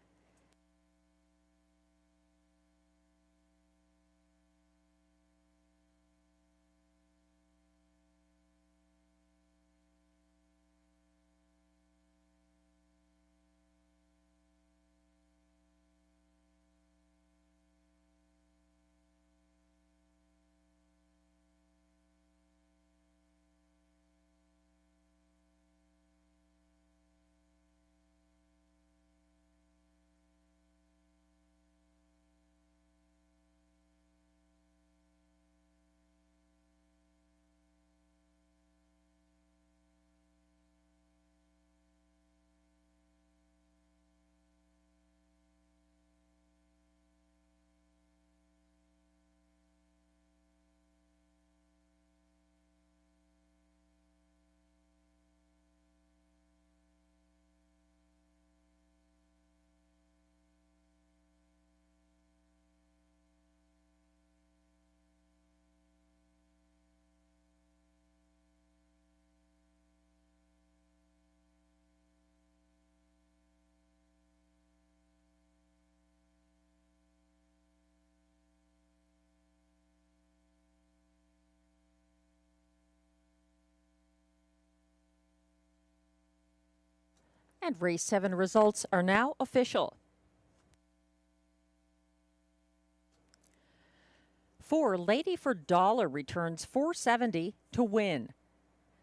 And race 7 results are now official. For Ladyford Dollar returns $4.70 to win.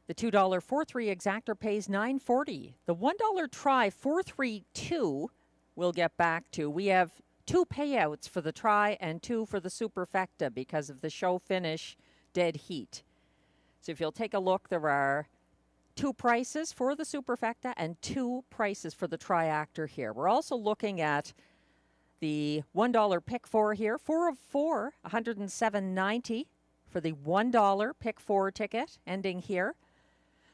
The $2 4-3 exactor pays $9.40. The $1 try 4-3-2 we'll get back to. We have 2 payouts for the try and 2 for the superfecta because of the show finish dead heat. So if you'll take a look, there are 2 prices for the superfecta and 2 prices for the triactor here. We're also looking at the $1 pick 4 here. 4 of 4, $107.90 for the $1 pick 4 ticket ending here.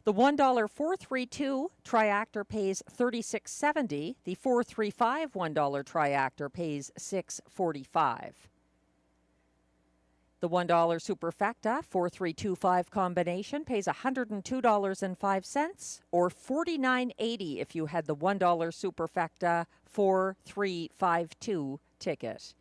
The $1 432 triactor pays $36.70. The 435 $1 triactor pays $6.45. The $1 superfecta 4325 combination pays $102.05 or $49.80 if you had the $1 superfecta 4352 ticket.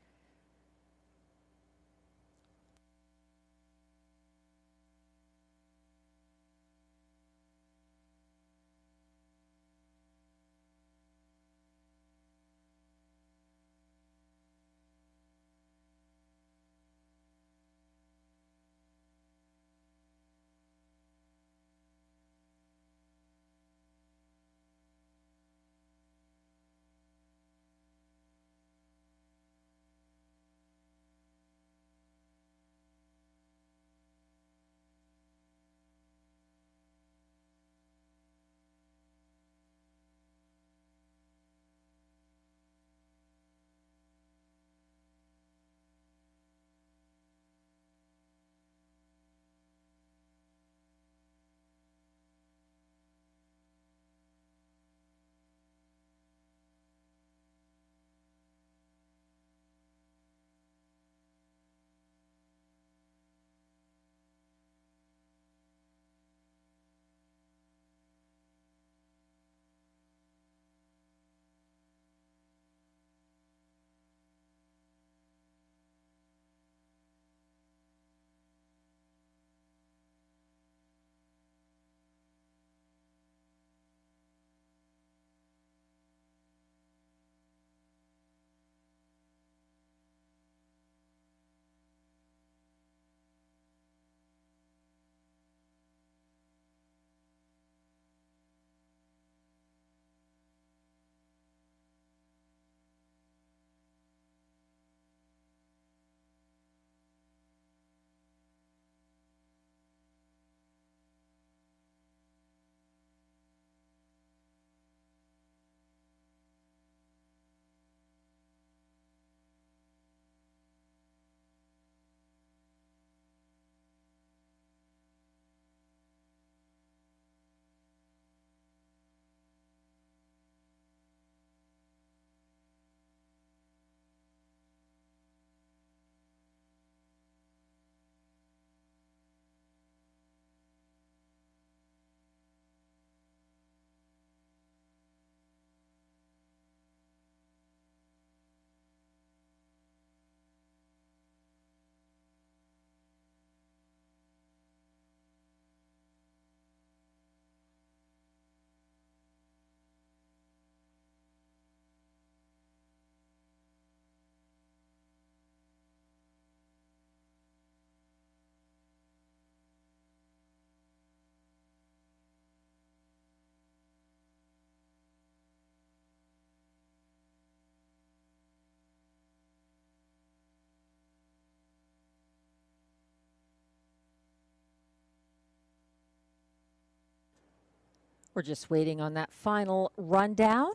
We're just waiting on that final rundown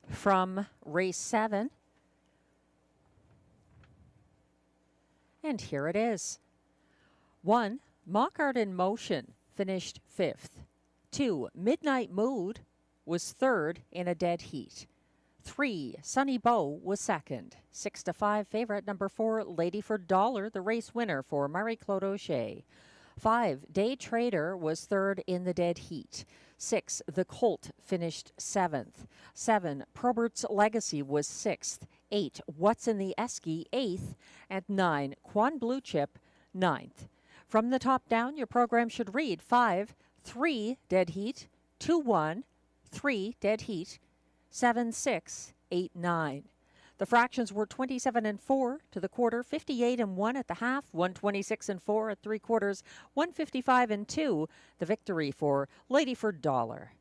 from race 7. And here it is. 1, Mockart in Motion finished 5th. 2, Midnight Mood was 3rd in a dead heat. 3, Sunny Bow was 2nd. 6-5 favorite number 4, Lady for Dollar, the race winner for Marie-Claude O'Shea. 5, Day Trader was 3rd in the dead heat. 6, The Colt finished 7th. 7, Probert's Legacy was 6th. 8, What's in the Esky 8th. And 9, Quan Blue Chip 9th. From the top down, your program should read 5, 3, dead heat, 2, 1, 3, dead heat, 7, 6, 8, 9. The fractions were 27 and 4 to the quarter, 58 and 1 at the half, 126 and 4 at 3/4, 155 and 2. The victory for Lady for Dollar.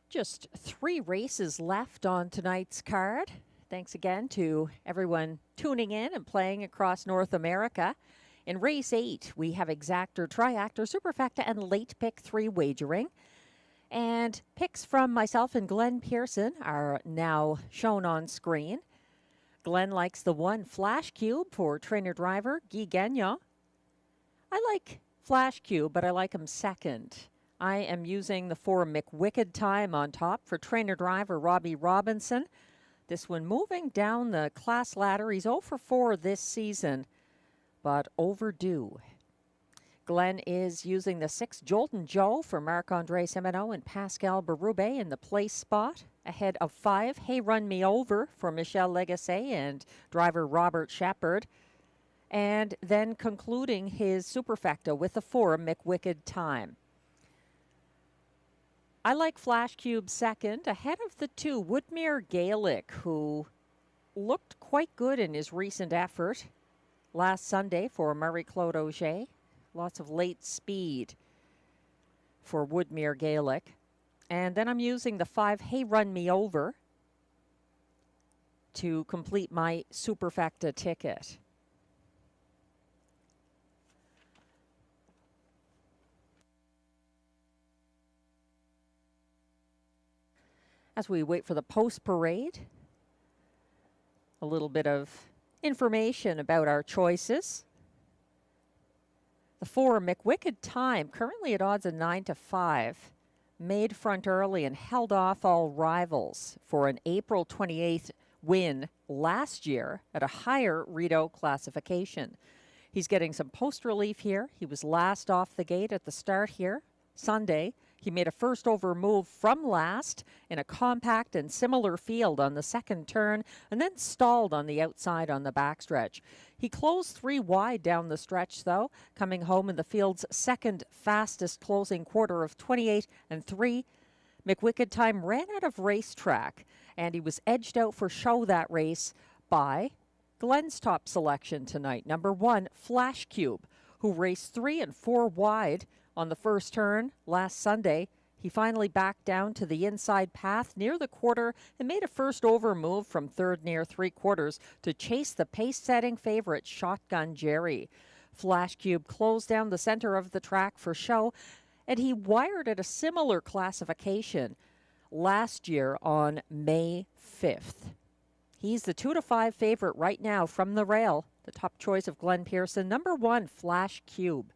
Just 3 races left on tonight's card. Thanks again to everyone tuning in and playing across North America. In race 8, we have exactor, triactor, superfecta, and late pick 3 wagering. And picks from myself and Glenn Pearson are now shown on screen. Glenn likes the 1 Flash Cube for trainer driver Guy Gagnon. I like Flash Cube, but I like him second. I am using the 4 McWicked Time on top for trainer driver Robbie Robinson. This one moving down the class ladder. He's 0 for 4 this season, but overdue. Glenn is using the 6 Jolton Joe for Marc-Andre Semeno and Pascal Berube in the place spot, ahead of 5 Hey Run Me Over for Michel Legacy and driver Robert Shepard. And then concluding his superfecta with the 4 McWicked Time. I like Flash Cube second, ahead of the 2 Woodmere Gaelic, who looked quite good in his recent effort last Sunday for Marie-Claude O'Shea. Lots of late speed for Woodmere Gaelic. And then I'm using the 5 Hey Run Me Over to complete my superfecta ticket. As we wait for the post parade, a little bit of information about our choices. The 4 McWicked Time, currently at odds of 9-5, made front early and held off all rivals for an April 28th win last year at a higher Rideau classification. He's getting some post relief here. He was last off the gate at the start here Sunday. He made a first over move from last in a compact and similar field on the second turn and then stalled on the outside on the backstretch. He closed 3 wide down the stretch, though, coming home in the field's second fastest closing quarter of 28 and 3. McWicked Time ran out of racetrack, and he was edged out for show that race by Glenn's top selection tonight, number 1, Flash Cube, who raced 3 and 4 wide on the first turn last Sunday. He finally backed down to the inside path near the quarter and made a first over move from third near 3/4 to chase the pace-setting favorite Shotgun Jerry. Flash Cube closed down the center of the track for show, and he wired at a similar classification last year on May 5th. He's the 2-5 favorite right now from the rail, the top choice of Glenn Pearson, number 1, Flash Cube.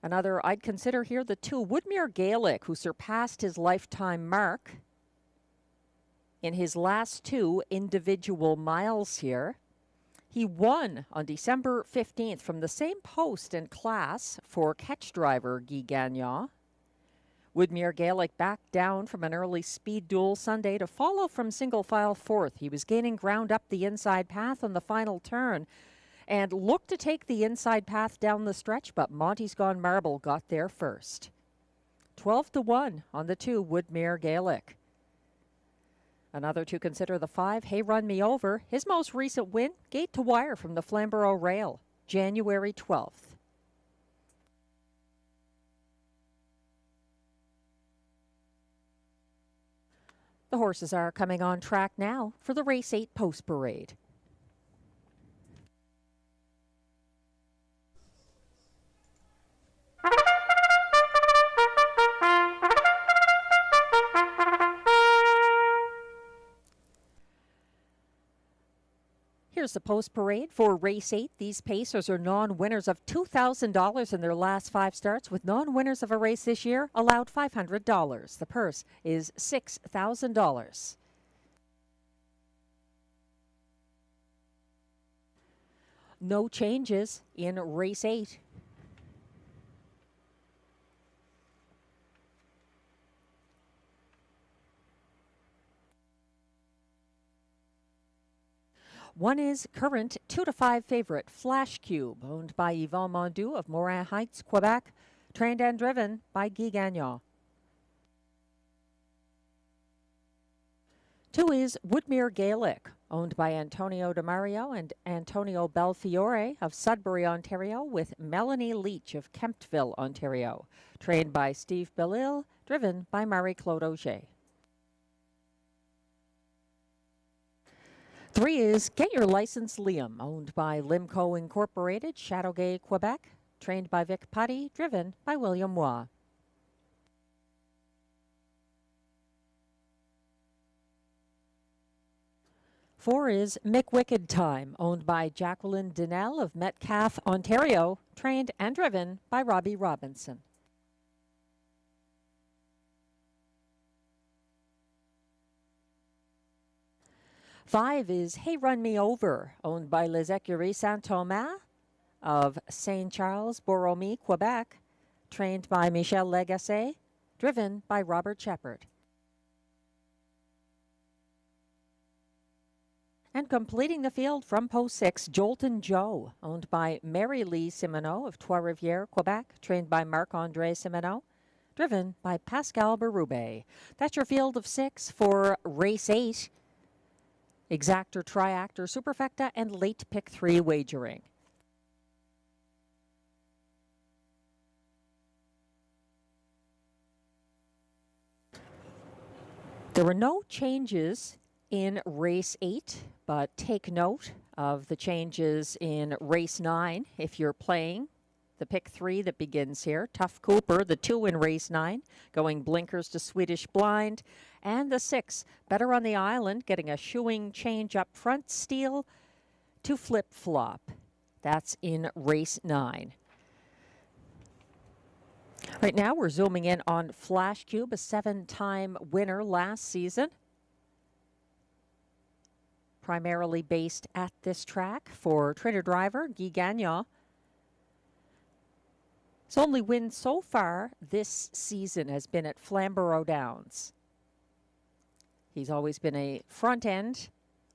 Another I'd consider here, the 2 Woodmere Gaelic, who surpassed his lifetime mark in his last 2 individual miles here. He won on December 15th from the same post and class for catch driver Guy Gagnon. Woodmere Gaelic backed down from an early speed duel Sunday to follow from single file 4th. He was gaining ground up the inside path on the final turn and looked to take the inside path down the stretch, but Monty's Gone Marble got there first. 12-1 on the 2 Woodmere Gaelic. Another to consider, the 5 Hey Run Me Over. His most recent win, gate to wire from the Flamborough Rail, January 12th. The horses are coming on track now for the Race 8 Post Parade. Here's the post parade for Race 8. These pacers are non-winners of $2,000 in their last 5 starts, with non-winners of a race this year allowed $500. The purse is $6,000. No changes in Race 8. One is current 2-5 favorite Flash Cube, owned by Yvon Mondu of Morin Heights, Quebec, trained and driven by Guy Gagnon. 2 is Woodmere Gaelic, owned by Antonio DeMario and Antonio Belfiore of Sudbury, Ontario, with Melanie Leach of Kemptville, Ontario, trained by Steve Bellil, driven by Marie-Claude Auger. 3 is Get Your License Liam, owned by Limco Incorporated, Chateauguay, Quebec, trained by Vic Putty, driven by William Waugh. 4 is Mick Wicked Time, owned by Jacqueline Donnell of Metcalfe, Ontario, trained and driven by Robbie Robinson. 5 is Hey Run Me Over, owned by Les Écuries Saint-Thomas of Saint Charles, Borromée, Quebec, trained by Michel Legasse, driven by Robert Shepard. And completing the field from post 6, Jolton Joe, owned by Mary Lee Simoneau of Trois-Rivières, Quebec, trained by Marc-André Simoneau, driven by Pascal Berube. That's your field of 6 for Race 8. Exactor, Triactor, Superfecta, and late pick 3 wagering. There were no changes in Race 8, but take note of the changes in Race 9 if you're playing the pick 3 that begins here. Tough Cooper, the 2 in Race 9, going blinkers to Swedish Blind. And the 6, Better on the Island, getting a shoeing change up front, Steel to Flip Flop. That's in Race 9. Right now we're zooming in on Flash Cube, a 7-time winner last season. Primarily based at this track for trainer driver Guy Gagnon. His only win so far this season has been at Flamborough Downs. He's always been a front-end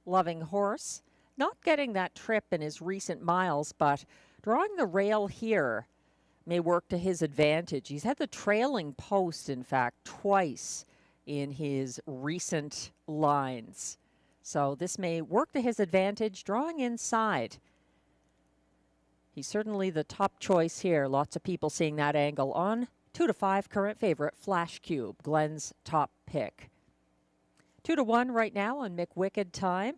loving horse. Not getting that trip in his recent miles, but drawing the rail here may work to his advantage. He's had the trailing post, in fact, twice in his recent lines. So this may work to his advantage, drawing inside. He's certainly the top choice here. Lots of people seeing that angle on 2-5 current favorite Flash Cube, Glenn's top pick. 2-1 right now on Mick Wicked Time.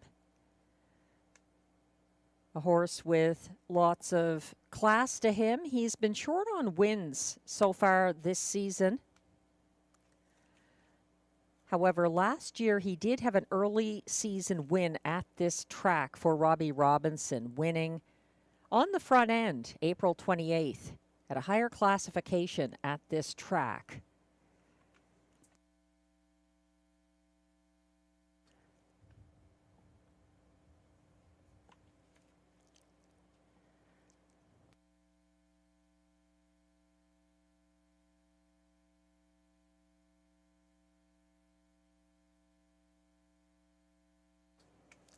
A horse with lots of class to him. He's been short on wins so far this season. However, last year he did have an early season win at this track for Robbie Robinson, winning on the front end, April 28th, at a higher classification at this track.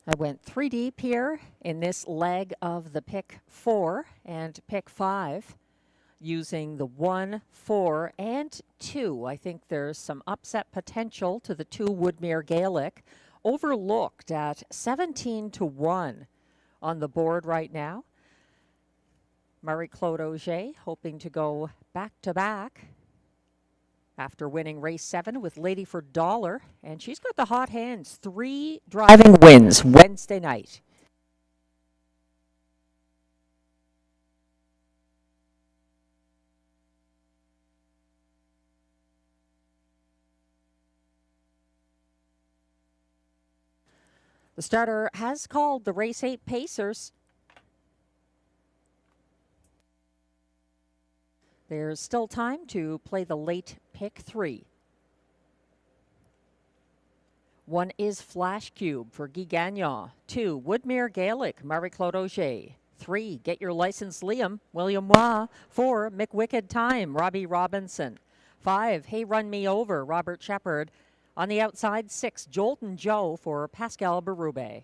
I went 3 deep here in this leg of the pick 4 and pick 5 using the 1, 4, and 2. I think there's some upset potential to the 2 Woodmere Gaelic, overlooked at 17-1 on the board right now. Marie-Claude Auger hoping to go back-to-back after winning race 7 with Lady for Dollar, and she's got the hot hands. 3 driving wins Wednesday night. The starter has called the race 8 Pacers. There's still time to play the late pick 3. 1 is Flash Cube for Guy Gagnon. 2, Woodmere Gaelic, Marie-Claude Auger. 3, Get Your License Liam, William Waugh. 4, McWicked Time, Robbie Robinson. 5, Hey Run Me Over, Robert Shepard. On the outside, 6, Jolton Joe for Pascal Berube.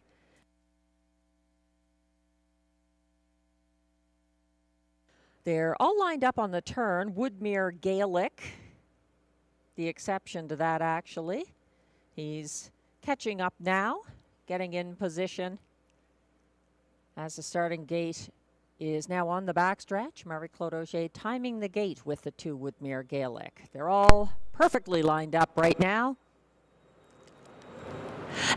They're all lined up on the turn. Woodmere Gaelic, the exception to that actually. He's catching up now, getting in position as the starting gate is now on the backstretch. Marie-Claude Auger timing the gate with the 2 Woodmere Gaelic. They're all perfectly lined up right now.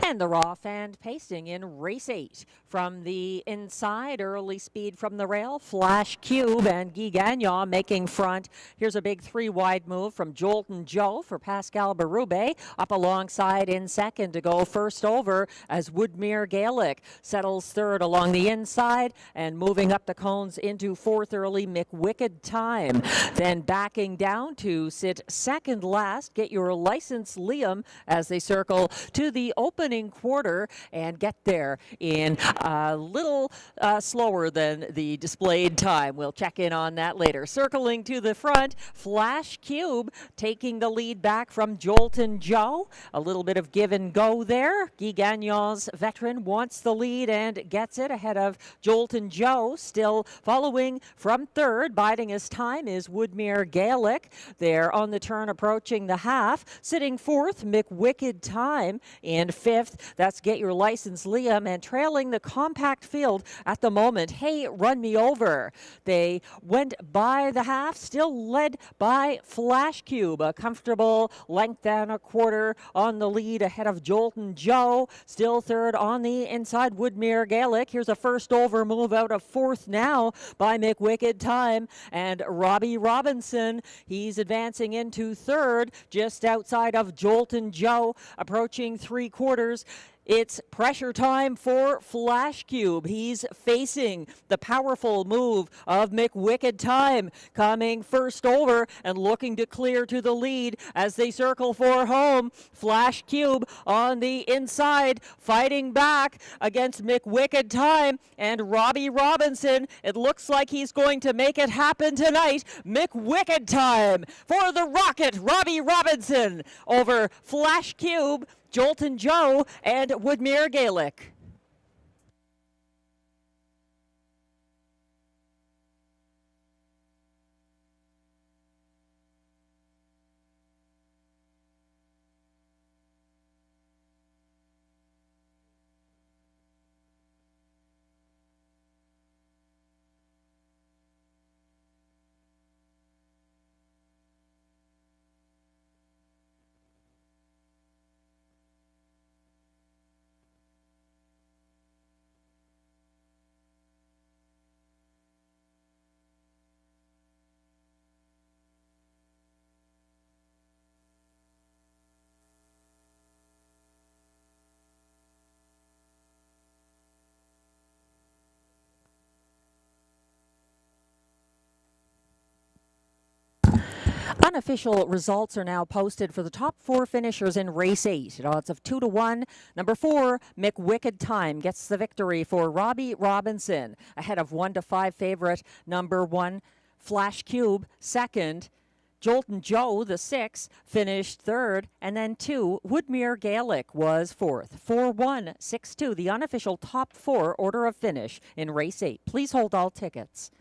And the raw fan pacing in race 8. From the inside, early speed from the rail, Flash Cube and Guy Gagnon making front. Here's a big 3-wide move from Jolton Joe for Pascal Berube. Up alongside in second to go first over as Woodmere Gaelic settles third along the inside and moving up the cones into fourth early, McWicked Time. Then backing down to sit second last, Get Your License Liam as they circle to the opening quarter and get there in a little slower than the displayed time. We'll check in on that later. Circling to the front, Flash Cube taking the lead back from Jolton Joe. A little bit of give and go there. Guy Gagnon's veteran wants the lead and gets it ahead of Jolton Joe. Still following from third, biding his time is Woodmere Gaelic. They're on the turn approaching the half. Sitting fourth, McWicked Time. In fifth, that's Get Your License Liam, and trailing the compact field at the moment, Hey Run Me Over. They went by the half, still led by Flash Cube, a comfortable length and a quarter on the lead ahead of Jolton Joe. Still third on the inside, Woodmere Gaelic. Here's a first over move out of fourth now by McWicked Time, and Robbie Robinson, he's advancing into third just outside of Jolton Joe, approaching 3/4. It's pressure time for Flash Cube. He's facing the powerful move of McWicked Time, coming first over and looking to clear to the lead as they circle for home. Flash Cube on the inside, fighting back against McWicked Time and Robbie Robinson. It looks like he's going to make it happen tonight. McWicked Time for the Rocket, Robbie Robinson over Flash Cube, Jolton Joe, and Woodmere Gaelic. Unofficial results are now posted for the top 4 finishers in race 8 at odds of 2-1. Number 4, McWicked Time gets the victory for Robbie Robinson ahead of 1-5 favorite number 1, Flash Cube, second. Jolton Joe, the 6, finished third, and then 2, Woodmere Gaelic was fourth. 4-1, 6-2, the unofficial top 4 order of finish in race 8. Please hold all tickets.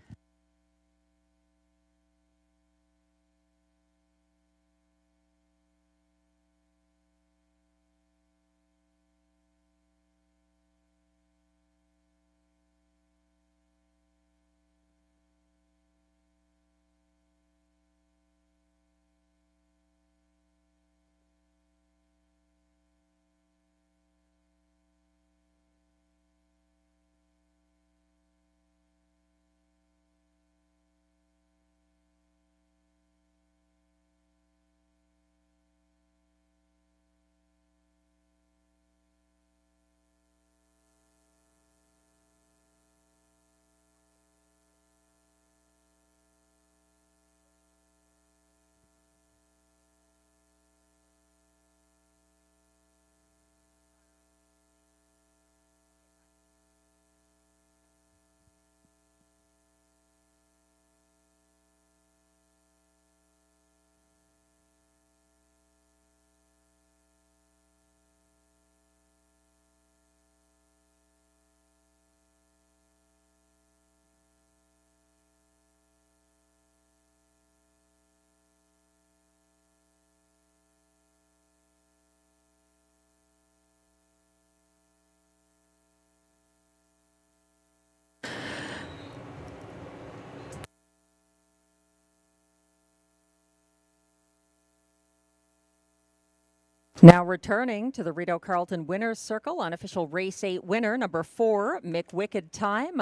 Now returning to the Rideau Carleton Winners Circle, unofficial Race 8 winner, number 4, McWicked Time.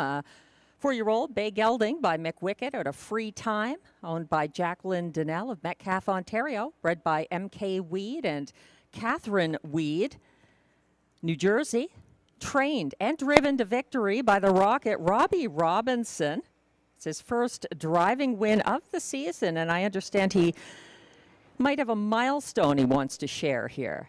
4-year-old Bay Gelding by McWicked at a free time, owned by Jacqueline Donnell of Metcalfe, Ontario, bred by M.K. Weed and Catherine Weed. New Jersey, trained and driven to victory by the Rocket Robbie Robinson. It's his first driving win of the season, and I understand he might have a milestone he wants to share here.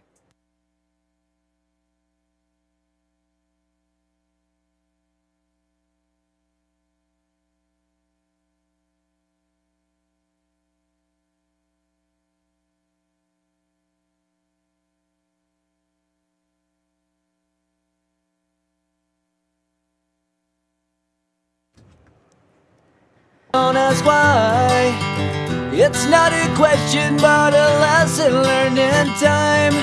Don't ask why. It's not a question, but a lesson learned in time.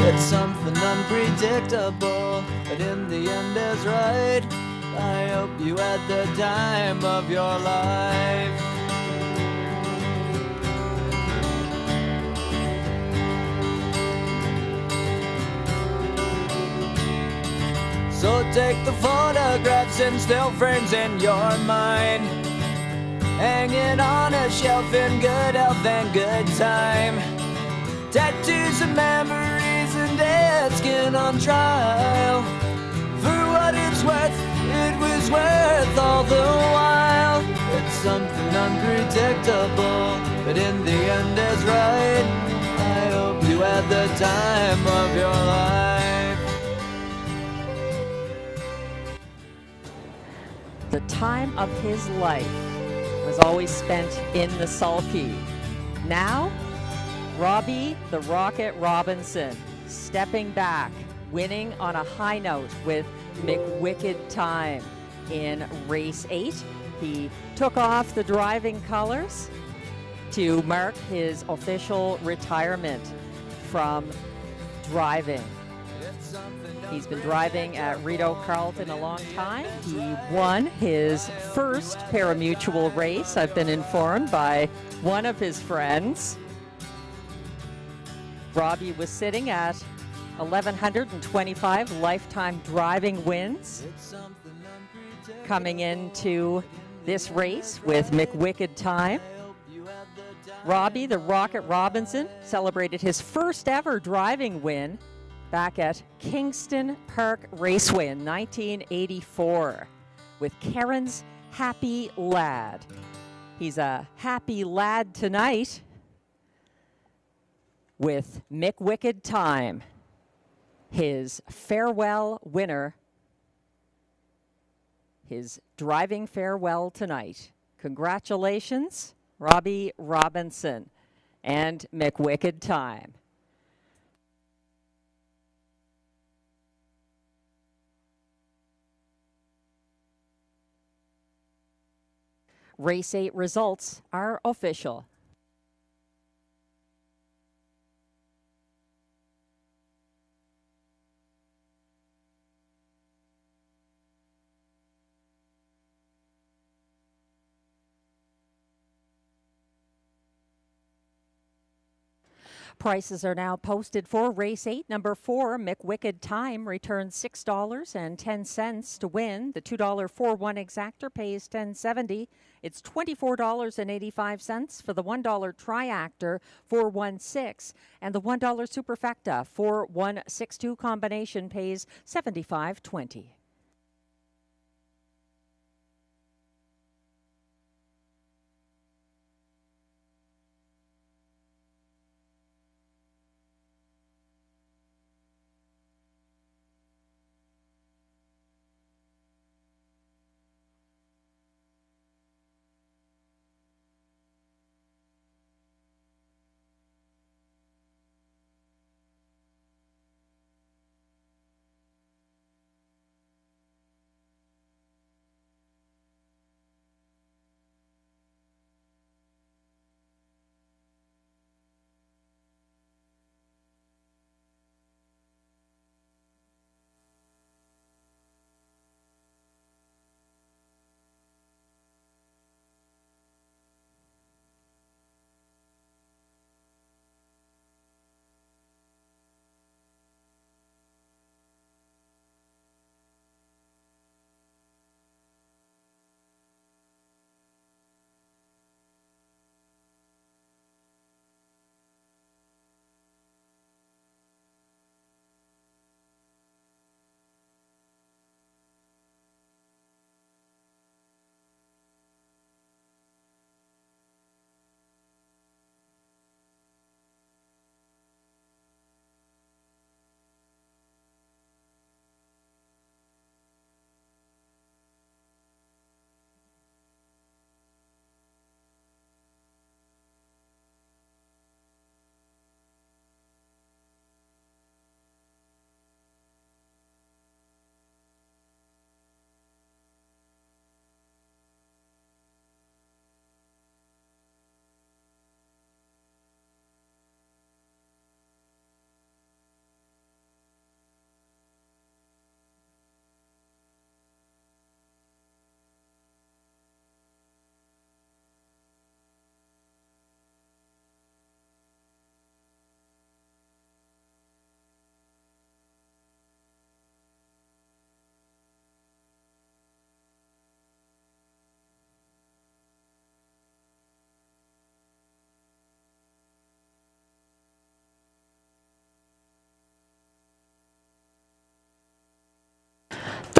It's something unpredictable, but in the end is right. I hope you had the time of your life. So take the photographs and still frames in your mind, hanging on a shelf in good health and good time. Tattoos and memories and dead skin on trial. For what it's worth, it was worth all the while. It's something unpredictable, but in the end is right. I hope you had the time of your life. The time of his life was always spent in the sulky. Now, Robbie the Rocket Robinson stepping back, winning on a high note with McWicked Time in race 8. He took off the driving colors to mark his official retirement from driving. He's been driving at Rideau Carleton a long time. He won his first parimutuel race, I've been informed by one of his friends. Robbie was sitting at 1,125 lifetime driving wins. Coming into this race with McWicked Time. Robbie the Rocket Robinson celebrated his first ever driving win back at Kingston Park Raceway in 1984 with Karen's Happy Lad. He's a happy lad tonight with McWicked Time, his farewell winner, his driving farewell tonight. Congratulations, Robbie Robinson and McWicked Time. Race 8 results are official. Prices are now posted for race 8. Number 4, McWicked Time, returns $6.10 to win. The $2 4-1 exactor pays $10.70. It's $24.85 for the $1 triactor 416, and the $1 superfecta 4162 combination pays $75.20.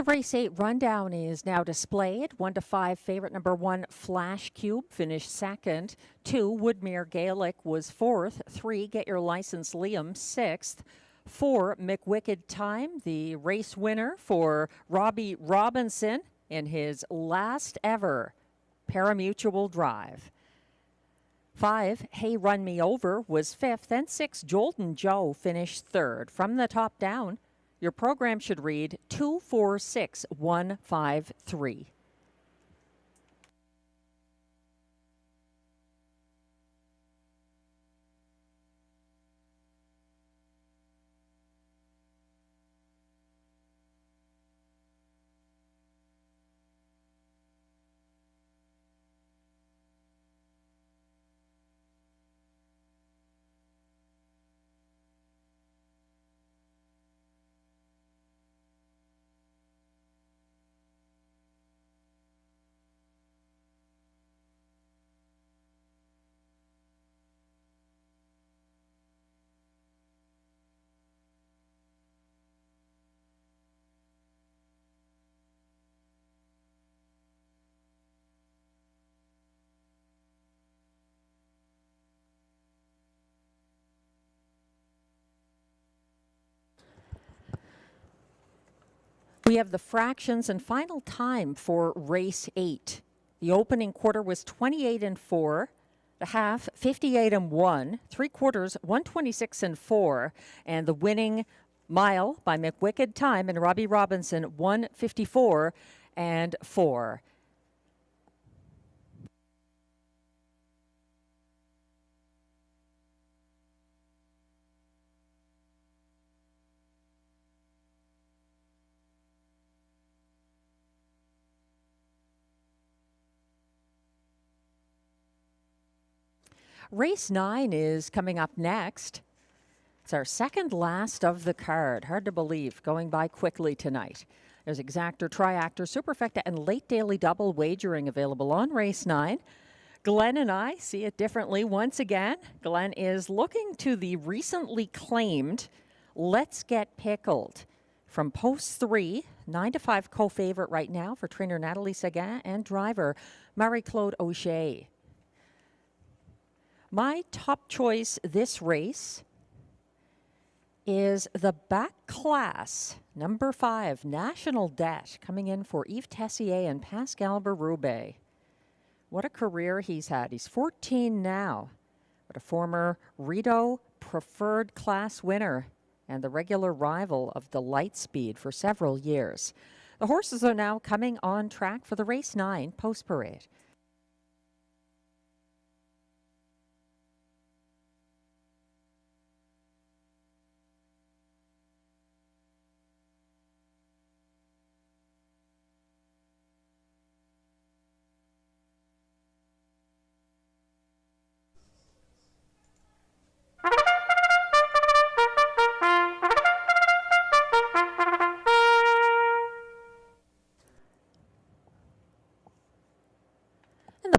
race 8 rundown is now displayed. 1 to 5 favorite number 1 Flash Cube finished second. 2 Woodmere Gaelic was fourth. 3 Get Your License Liam sixth. 4 McWicked Time, the race winner for Robbie Robinson in his last ever parimutuel drive. 5 Hey Run Me Over was fifth, and 6 Jolton Joe finished third. From the top down, your program should read 246153. We have the fractions and final time for race 8. The opening quarter was 28-4, the half 58-1, 3/4 126-4, and the winning mile by McWicked Time and Robbie Robinson 154-4. Race 9 is coming up next. It's our second last of the card. Hard to believe, going by quickly tonight. There's exactor, triactor, superfecta, and late daily double wagering available on race 9. Glenn and I see it differently once again. Glenn is looking to the recently claimed Let's Get Pickled from post 3, 9 to 5 co-favorite right now for trainer Natalie Seguin and driver Marie-Claude O'Shea. My top choice this race is the back class, number 5, National Debt, coming in for Yves Tessier and Pascal Berube. What a career he's had. He's 14 now, but a former Rideau preferred class winner and the regular rival of the Lightspeed for several years. The horses are now coming on track for the race 9 post parade.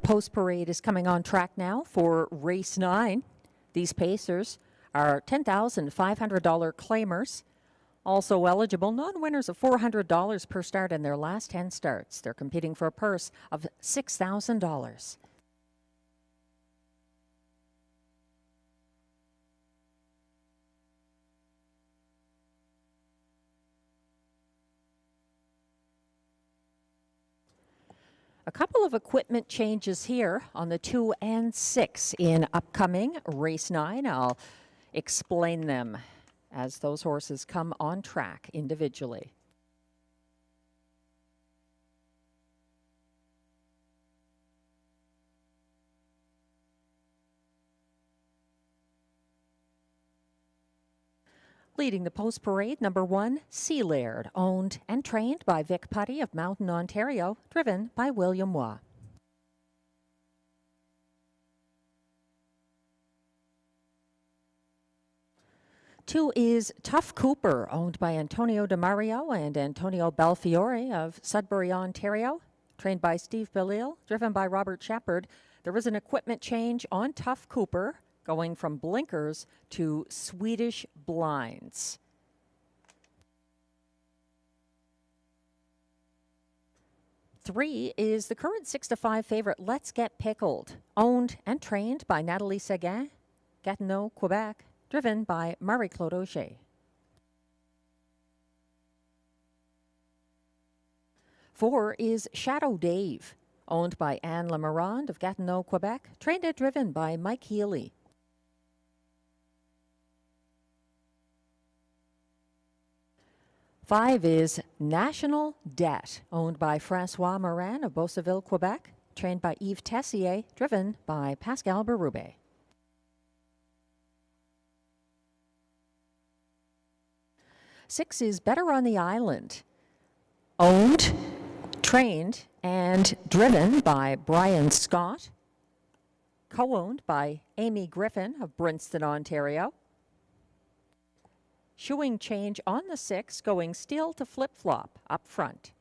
Post parade is coming on track now for race 9. These pacers are $10,500 claimers. Also eligible non-winners of $400 per start in their last 10 starts. They're competing for a purse of $6,000. A couple of equipment changes here on the 2 and 6 in upcoming race 9. I'll explain them as those horses come on track individually. Leading the post parade, number 1, Sea Laird, owned and trained by Vic Putty of Mountain, Ontario, driven by William Waugh. 2 is Tough Cooper, owned by Antonio DeMario and Antonio Belfiore of Sudbury, Ontario, trained by Steve Bellil, driven by Robert Shepard. There was an equipment change on Tough Cooper, going from blinkers to Swedish blinds. 3 is the current 6-5 favorite, Let's Get Pickled, owned and trained by Natalie Seguin, Gatineau, Quebec, driven by Marie-Claude Auger. 4 is Shadow Dave, owned by Anne Lemarand of Gatineau, Quebec, trained and driven by Mike Healy. 5 is National Debt, owned by Francois Morin of Beauceville, Quebec, trained by Yves Tessier, driven by Pascal Berube. 6 is Better on the Island, owned, trained, and driven by Brian Scott, co-owned by Amy Griffin of Brinston, Ontario. Shoeing change on the 6, going steel to flip-flop up front.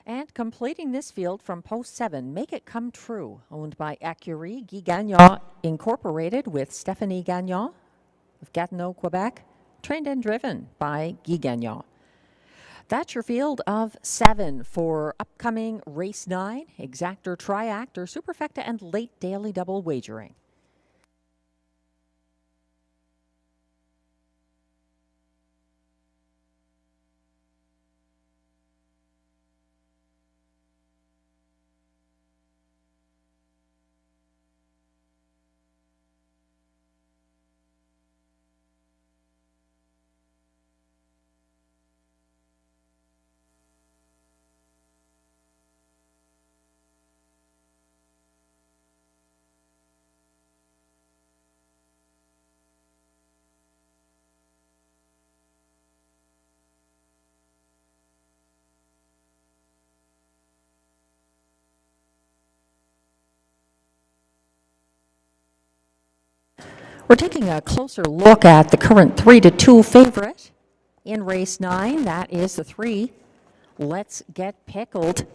And completing this field from post 7, Make It Come True, owned by Écurie Guy Gagnon Incorporated with Stephanie Gagnon of Gatineau, Quebec, trained and driven by Guy Gagnon. That's your field of 7 for upcoming race 9, exactor, triactor, superfecta, and late daily double wagering. We're taking a closer look at the current 3-2 favorite in race 9. That is the 3, Let's Get Pickled.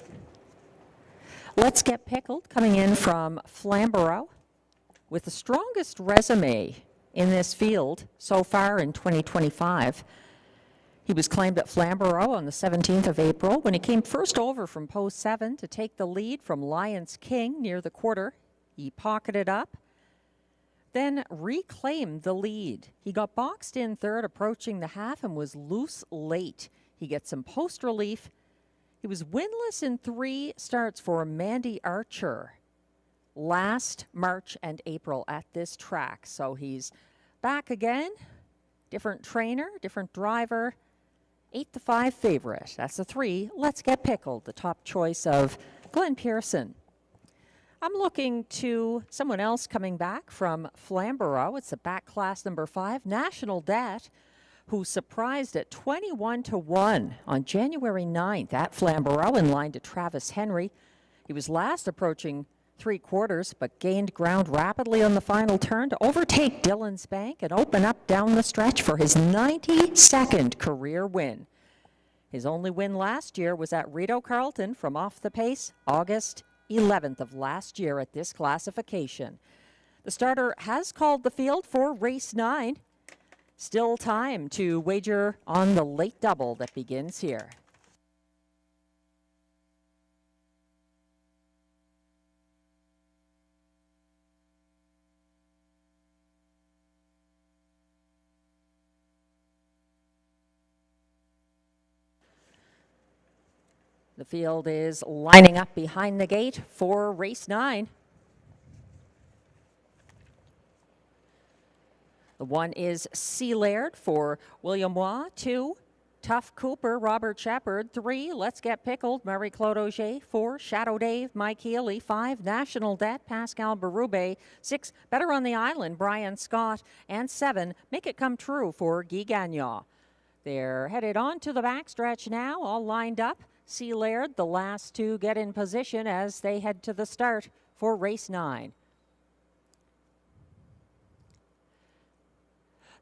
Let's Get Pickled coming in from Flamborough with the strongest resume in this field so far in 2025. He was claimed at Flamborough on the 17th of April when he came first over from post 7 to take the lead from Lions King near the quarter. He pocketed up, then reclaimed the lead. He got boxed in third approaching the half and was loose late. He gets some post relief. He was winless in 3 starts for Mandy Archer last March and April at this track. So he's back again. Different trainer, different driver. 8-5 favorite. That's the 3, Let's Get Pickled, the top choice of Glenn Pearson. I'm looking to someone else coming back from Flamborough. It's a back class number 5, National Debt, who surprised at 21-1 on January 9th at Flamborough in line to Travis Henry. He was last approaching 3/4, but gained ground rapidly on the final turn to overtake Dylan Spank and open up down the stretch for his 92nd career win. His only win last year was at Rideau Carleton from off the pace, August 11th of last year at this classification. The starter has called the field for race 9. Still time to wager on the late double that begins here. The field is lining up behind the gate for race 9. The 1 is Sea Laird for William Waugh. 2, Tough Cooper, Robert Shepard. 3, Let's Get Pickled, Marie-Claude Auger. 4, Shadow Dave, Mike Healy. 5, National Debt, Pascal Berube. 6, Better on the Island, Brian Scott. And 7, Make It Come True for Guy Gagnon. They're headed on to the backstretch now, all lined up. Sea Laird, the last 2 get in position as they head to the start for race 9.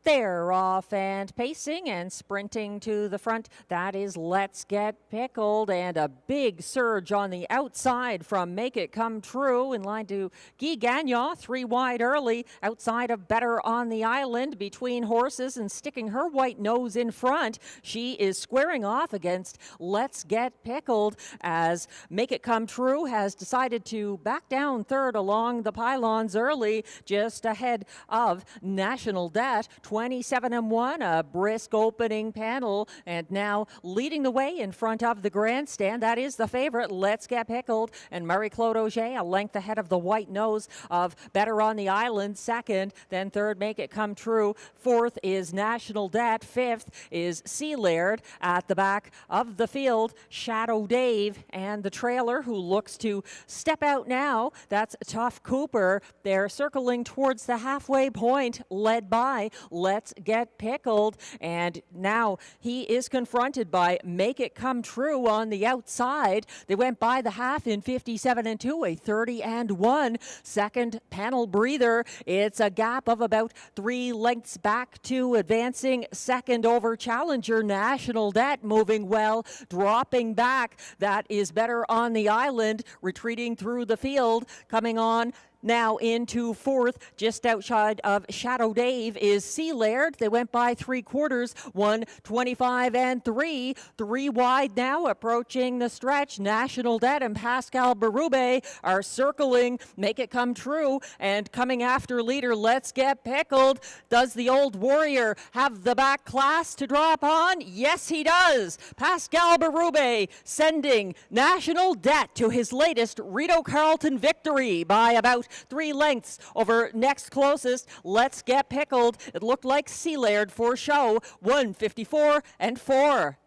They're off and pacing and sprinting to the front. That is Let's Get Pickled, and a big surge on the outside from Make It Come True in line to Guy Gagnon, 3 wide early outside of Better on the Island between horses and sticking her white nose in front. She is squaring off against Let's Get Pickled as Make It Come True has decided to back down third along the pylons early, just ahead of National Debt. 27-1, a brisk opening panel, and now leading the way in front of the grandstand. That is the favorite, Let's Get Pickled, and Marie-Claude Auger a length ahead of the white nose of Better on the Island. Second, then third, Make It Come True. Fourth is National Debt. Fifth is Sea Laird. At the back of the field, Shadow Dave and the trailer, who looks to step out now. That's Tough Cooper. They're circling towards the halfway point, led by Let's Get Pickled, and now he is confronted by Make It Come True on the outside. They went by the half in 57-2, a 30-1. Second panel breather. It's a gap of about 3 lengths back to advancing second over challenger National Debt, moving well, dropping back. That is Better on the Island, retreating through the field, coming on now into fourth, just outside of Shadow Dave, is Sea Laird. They went by 3/4, 1:25-3. 3 wide now, approaching the stretch. National Debt and Pascal Berube are circling Make It Come True, and coming after leader Let's Get Pickled. Does the old warrior have the back class to drop on? Yes, he does. Pascal Berube sending National Debt to his latest Rideau Carleton victory by about 3 lengths over next closest, Let's Get Pickled. It looked like Sea Laird for show, 1:54-4.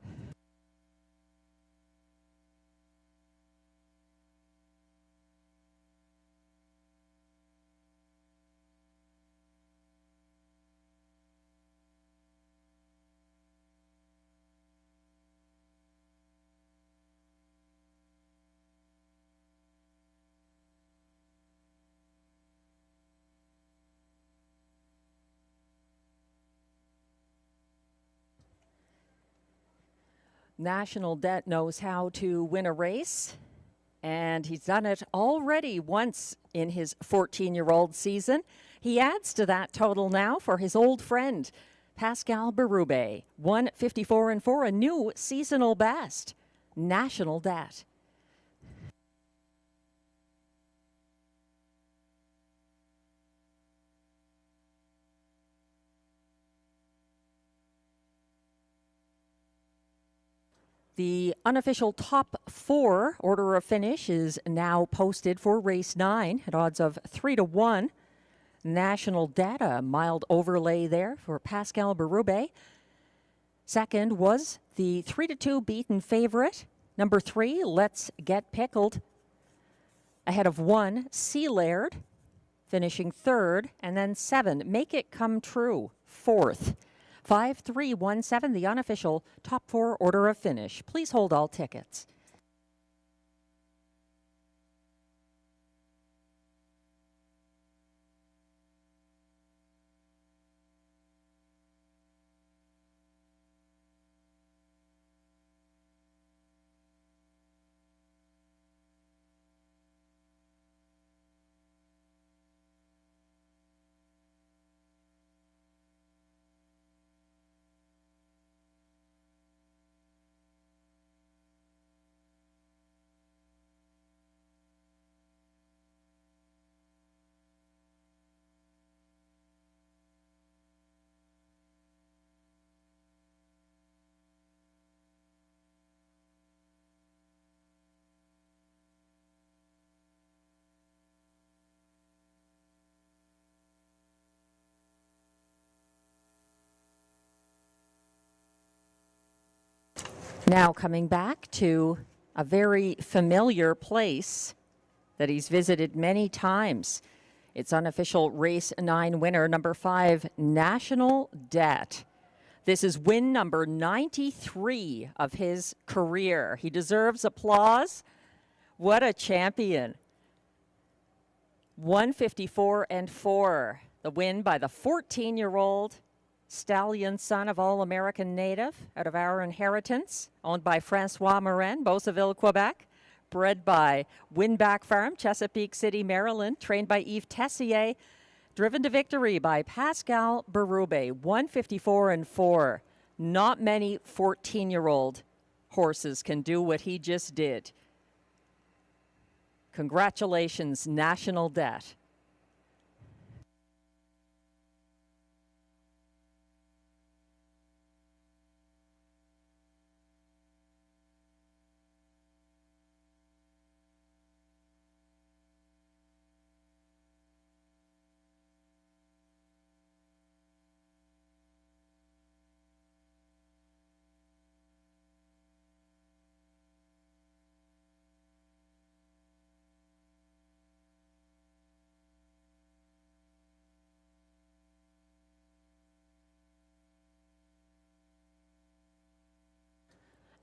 National Debt knows how to win a race, and he's done it already once in his 14-year-old season. He adds to that total now for his old friend, Pascal Berube. 1:54-4, a new seasonal best. National Debt. The unofficial top 4 order of finish is now posted for race 9 at odds of 3-1. National Debt, a mild overlay there for Pascal Berube. Second was the 3-2 beaten favorite. Number 3, Let's Get Pickled. Ahead of 1, Sea Laird, finishing third. And then 7, Make It Come True, fourth. 5-3-1-7, the unofficial top 4 order of finish. Please hold all tickets. Now coming back to a very familiar place that he's visited many times. It's unofficial race 9 winner, number 5, National Debt. This is win number 93 of his career. He deserves applause. What a champion. 1:54-4, the win by the 14-year-old Stallion son of All-American native out of Our Inheritance, owned by Francois Morin, Beauceville, Quebec. Bred by Winback Farm, Chesapeake City, Maryland. Trained by Yves Tessier. Driven to victory by Pascal Berube, 154-4. Not many 14-year-old horses can do what he just did. Congratulations, National Debt.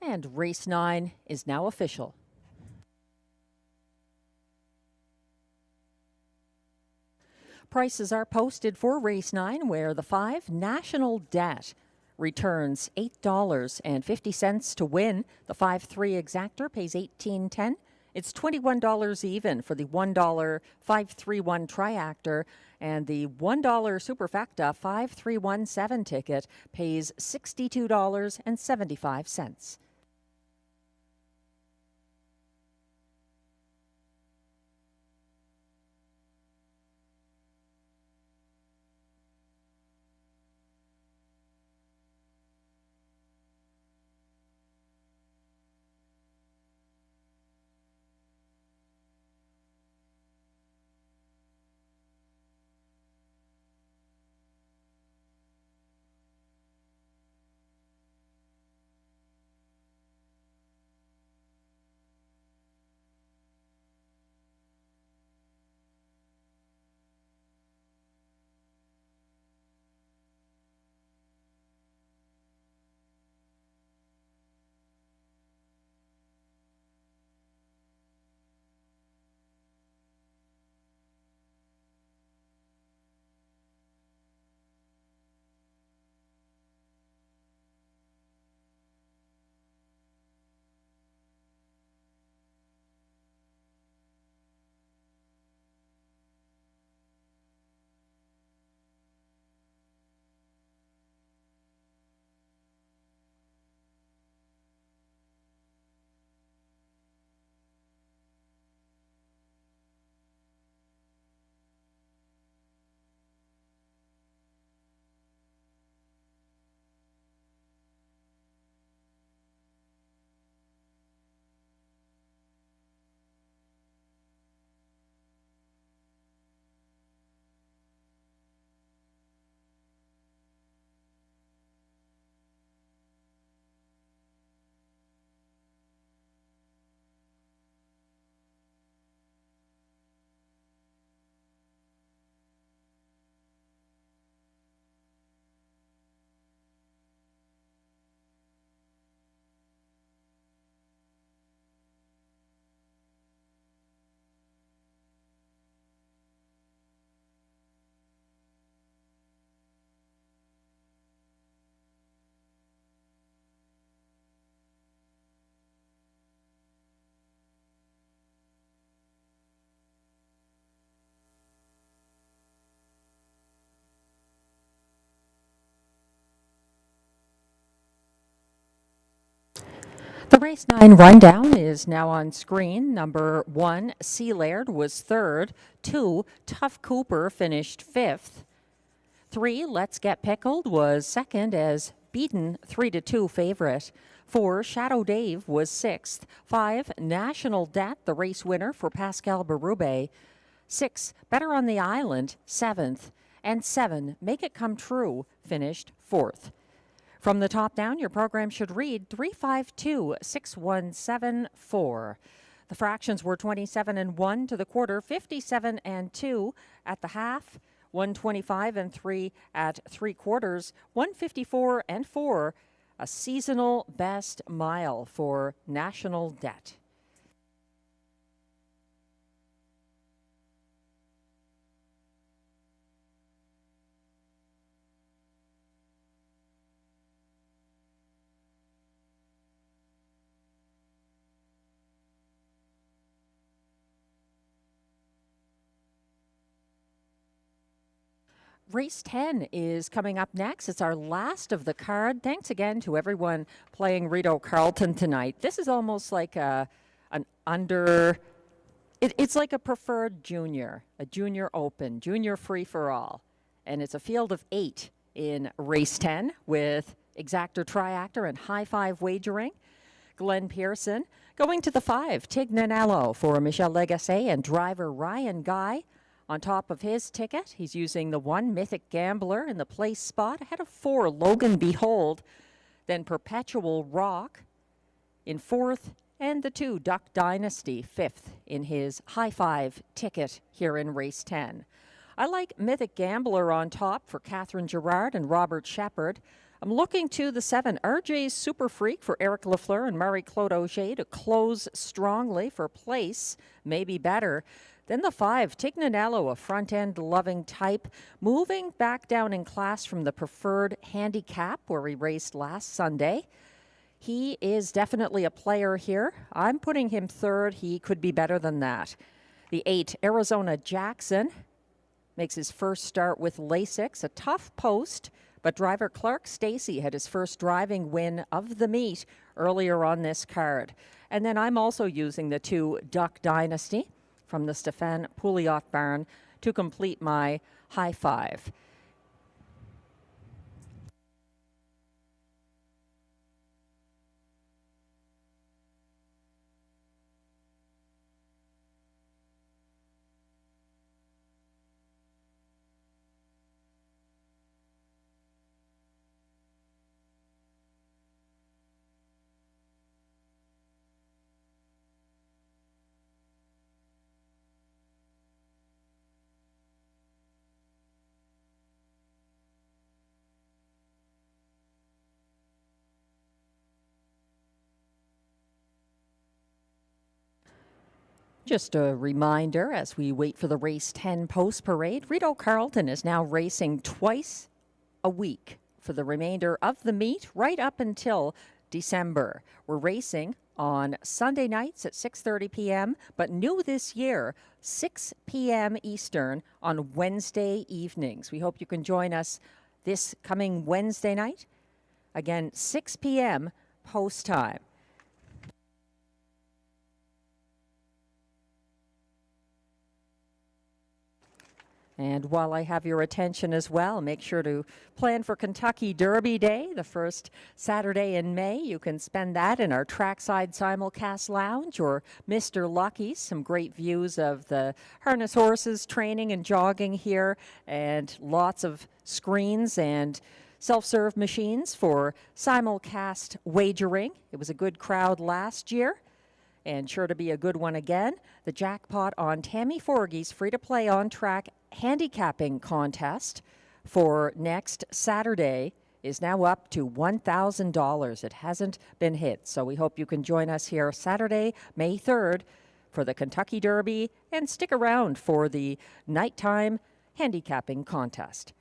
And race 9 is now official. Prices are posted for race 9, where the 5 National Debt returns $8.50 to win. The 5-3 exactor pays $18.10. It's $21 even for the $1 531 triactor, and the $1 superfecta 5317 ticket pays $62.75. The race 9 rundown is now on screen. Number 1, Sea Laird, was third. 2, Tough Cooper finished fifth. 3, Let's Get Pickled, was second as beaten 3-2 favorite. 4, Shadow Dave was sixth. 5, National Debt, the race winner for Pascal Berube. 6, Better on the Island, seventh. And 7, Make It Come True, finished fourth. From the top down, your program should read 352-6174. The fractions were 27-1 to the quarter, 57-2 at the half, 125-3 at 3/4, 154-4, a seasonal best mile for National Debt. Race 10 is coming up next. It's our last of the card. Thanks again to everyone playing Rideau Carleton tonight. This is almost like it's like a preferred junior, a junior open, junior free-for-all. And it's a field of 8 in race 10 with exactor, triactor, and high five wagering. Glenn Pearson going to the 5, Tignanello for Michel Legacy and driver Ryan Guy. On top of his ticket, he's using the 1, Mythic Gambler, in the place spot ahead of 4, Logan Behold, then Perpetual Rock in 4th, and the 2, Duck Dynasty, 5th in his high five ticket here in race 10. I like Mythic Gambler on top for Catherine Gerard and Robert Shepard. I'm looking to the 7, RJ's Super Freak for Eric Lafleur and Marie-Claude Auger to close strongly for place, maybe better. Then the 5, Tignanello, a front-end loving type, moving back down in class from the preferred handicap where he raced last Sunday. He is definitely a player here. I'm putting him 3rd. He could be better than that. The 8, Arizona Jackson, makes his first start with Lasix, a tough post, but driver Clark Stacey had his first driving win of the meet earlier on this card. And then I'm also using the 2, Duck Dynasty, from the Stéphane Pouliot barn to complete my high five. Just a reminder as we wait for the race 10 post parade, Rideau Carleton is now racing twice a week for the remainder of the meet right up until December. We're racing on Sunday nights at 6:30 p.m., but new this year, 6 p.m. Eastern on Wednesday evenings. We hope you can join us this coming Wednesday night. Again, 6 p.m. post time. And while I have your attention as well, make sure to plan for Kentucky Derby Day, the first Saturday in May. You can spend that in our trackside simulcast lounge or Mr. Lucky's. Some great views of the harness horses training and jogging here, and lots of screens and self-serve machines for simulcast wagering. It was a good crowd last year, and sure to be a good one again. The jackpot on Tammy Forgey's free-to-play on-track handicapping contest for next Saturday is now up to $1,000. It hasn't been hit, so we hope you can join us here Saturday, May 3rd for the Kentucky Derby, and stick around for the nighttime handicapping contest.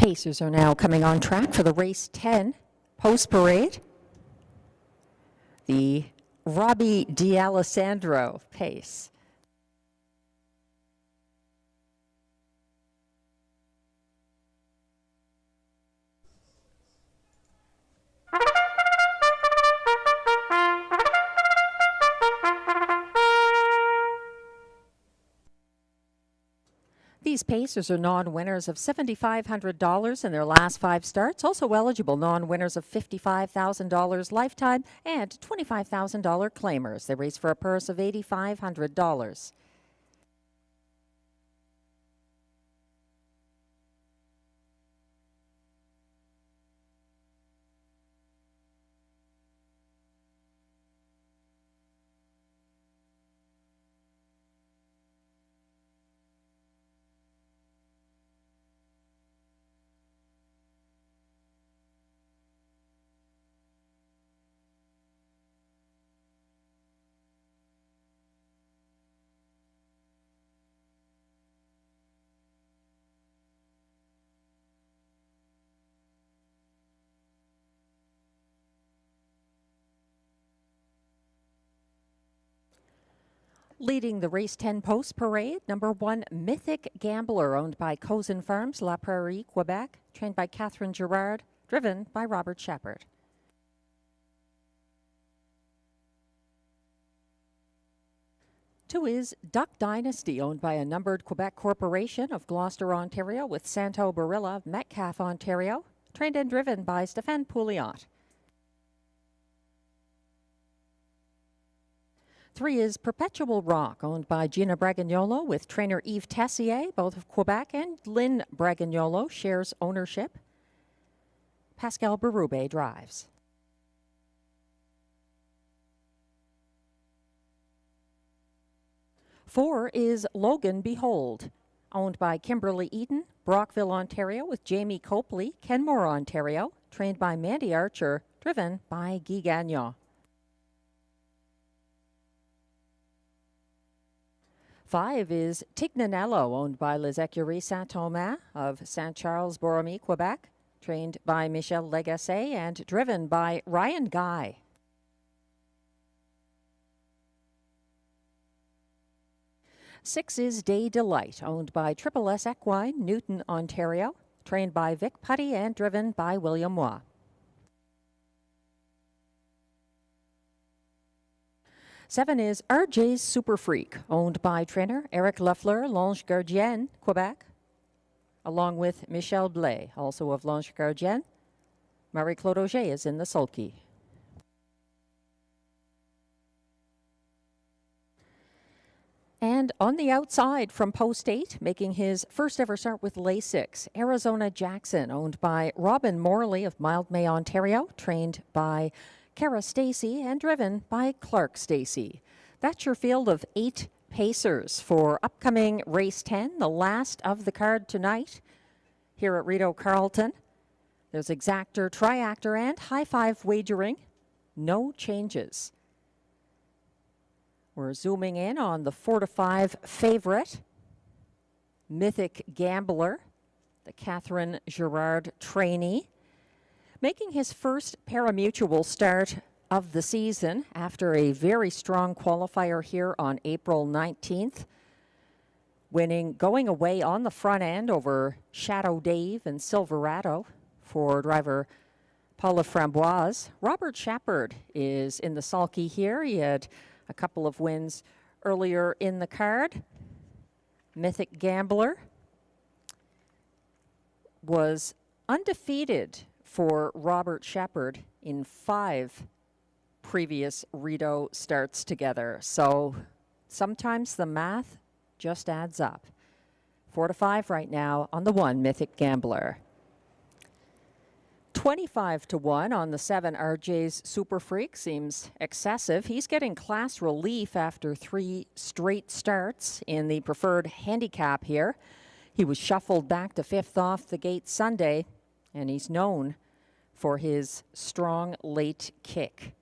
Pacers are now coming on track for the race 10 post parade. The Robbie D'Alessandro pace. These Pacers are non-winners of $7,500 in their last 5 starts, also eligible non-winners of $55,000 lifetime and $25,000 claimers. They race for a purse of $8,500. Leading the race 10 post parade, number 1 Mythic Gambler, owned by Cozen Farms, La Prairie, Quebec, trained by Catherine Girard, driven by Robert Shepard. Two is Duck Dynasty, owned by a numbered Quebec corporation of Gloucester, Ontario, with Santo Barilla of Metcalfe, Ontario, trained and driven by Stéphane Pouliot. 3 is Perpetual Rock, owned by Gina Bragagnolo with trainer Yves Tessier, both of Quebec, and Lynn Bragagnolo shares ownership. Pascal Berube drives. 4 is Logan Behold, owned by Kimberly Eaton, Brockville, Ontario, with Jamie Copley, Kenmore, Ontario, trained by Mandy Archer, driven by Guy Gagnon. 5 is Tignanello, owned by Les Écuries Saint-Thomas of Saint-Charles-Borromée, Quebec, trained by Michel Legasse and driven by Ryan Guy. 6 is Day Delight, owned by Triple S Equine, Newton, Ontario, trained by Vic Putty and driven by William Waugh. 7 is RJ's Super Freak, owned by trainer Eric Lafleur, Lange Gardienne, Quebec, along with Michel Blais, also of Lange Gardienne. Marie-Claude Auger is in the sulky. And on the outside from post 8, making his first ever start with lay 6, Arizona Jackson, owned by Robin Morley of Mildmay, Ontario, trained by Kara Stacey and driven by Clark Stacey. That's your field of 8 pacers for upcoming race 10, the last of the card tonight here at Rideau Carleton. There's exactor, triactor, and high five wagering. No changes. We're zooming in on the 4 to 5 favorite, Mythic Gambler, the Catherine Girard trainee, making his first parimutuel start of the season after a very strong qualifier here on April 19th, going away on the front end over Shadow Dave and Silverado for driver Paula Framboise. Robert Shepard is in the sulky here. He had a couple of wins earlier in the card. Mythic Gambler was undefeated for Robert Shepard in 5 previous Rideau starts together. So sometimes the math just adds up. 4 to 5 right now on the 1 Mythic Gambler. 25 to 1 on the 7 RJ's Super Freak seems excessive. He's getting class relief after 3 straight starts in the preferred handicap here. He was shuffled back to 5th off the gate Sunday, and he's known for his strong late kick.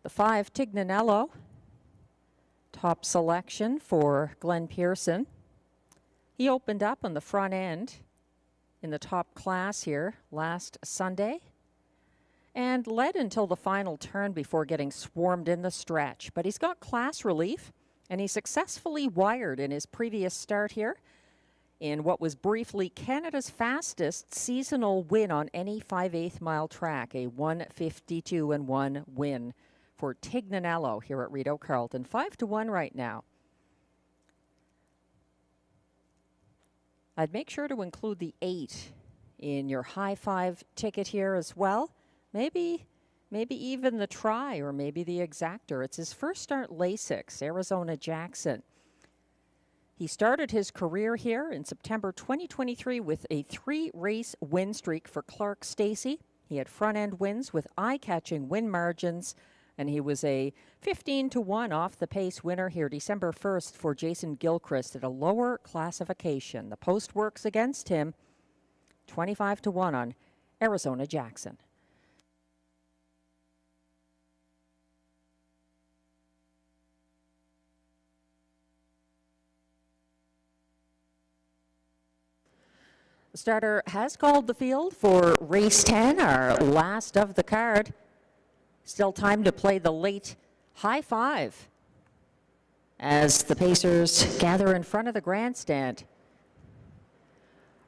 The 5 Tignanello, top selection for Glenn Pearson. He opened up on the front end in the top class here last Sunday and led until the final turn before getting swarmed in the stretch. But he's got class relief, and he successfully wired in his previous start here in what was briefly Canada's fastest seasonal win on any 5/8 mile track, a 1:52.1 win for Tignanello here at Rideau Carleton. 5-1 right now. I'd make sure to include the 8 in your high five ticket here as well. Maybe even the try or maybe the exactor. It's his first start Lasix, Arizona Jackson. He started his career here in September 2023 with a 3-race win streak for Clark Stacey. He had front-end wins with eye-catching win margins, and he was a 15-1 off-the-pace winner here December 1st for Jason Gilchrist at a lower classification. The post works against him, 25-1 on Arizona Jackson. The starter has called the field for race 10, our last of the card. Still time to play the late high five as the Pacers gather in front of the grandstand.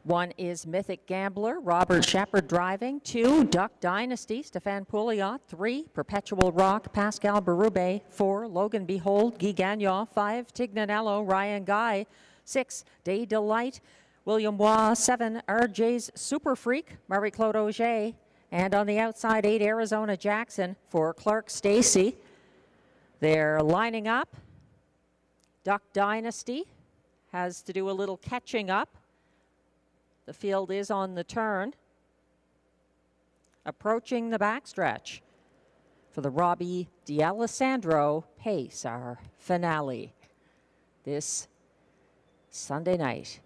1 is Mythic Gambler, Robert Shepard driving. 2, Duck Dynasty, Stéphane Pouliot. 3, Perpetual Rock, Pascal Berube. 4, Logan Behold, Guy Gagnon. 5, Tignanello, Ryan Guy. 6, Day Delight, William Waugh. 7, RJ's Super Freak, Marie-Claude Auger. And on the outside, 8, Arizona Jackson for Clark Stacey. They're lining up. Duck Dynasty has to do a little catching up. The field is on the turn. Approaching the backstretch for the Robbie D'Alessandro Pace, our finale this Sunday night.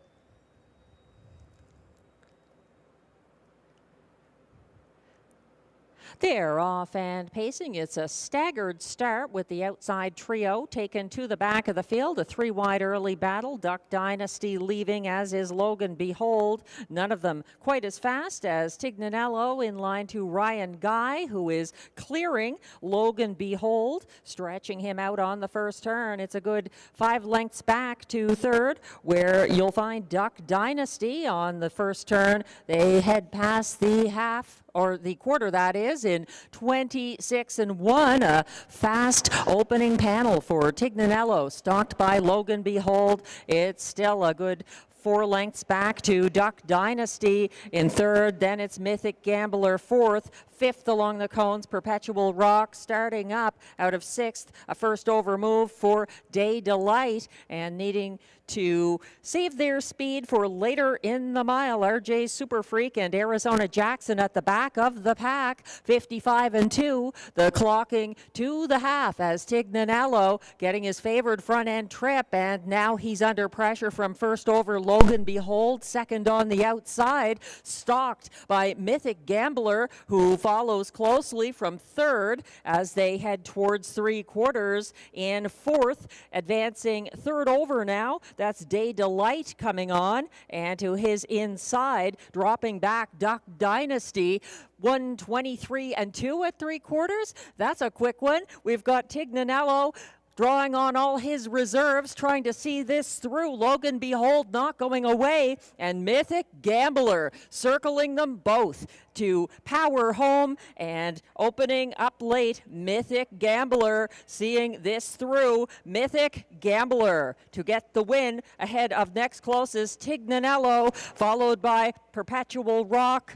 They're off and pacing. It's a staggered start with the outside trio taken to the back of the field. A 3-wide early battle. Duck Dynasty leaving, as is Logan Behold. None of them quite as fast as Tignanello in line to Ryan Guy, who is clearing Logan Behold, stretching him out on the first turn. It's a good 5 lengths back to third, where you'll find Duck Dynasty on the first turn. They head past the half, or the quarter that is, in 26-1. A fast opening panel for Tignanello, stalked by Logan Behold. It's still a good 4 lengths back to Duck Dynasty in third. Then it's Mythic Gambler fourth. Fifth along the cones, Perpetual Rock starting up out of sixth. A first over move for Day Delight, and needing to save their speed for later in the mile. RJ Super Freak and Arizona Jackson at the back of the pack, 55-2. The clocking to the half as Tignanello getting his favored front end trip, and now he's under pressure from first over Logan Behold, second on the outside, stalked by Mythic Gambler, who follows closely from third as they head towards 3/4. In fourth, advancing third over now, that's Day Delight coming on, and to his inside, dropping back Duck Dynasty. 1:23-2 at 3/4. That's a quick one. We've got Tignanello drawing on all his reserves, trying to see this through. Logan Behold not going away, and Mythic Gambler circling them both to power home and opening up late. Mythic Gambler seeing this through. Mythic Gambler to get the win ahead of next closest Tignanello, followed by Perpetual Rock,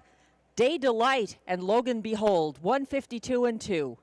Day Delight, and Logan Behold. 1:52-2.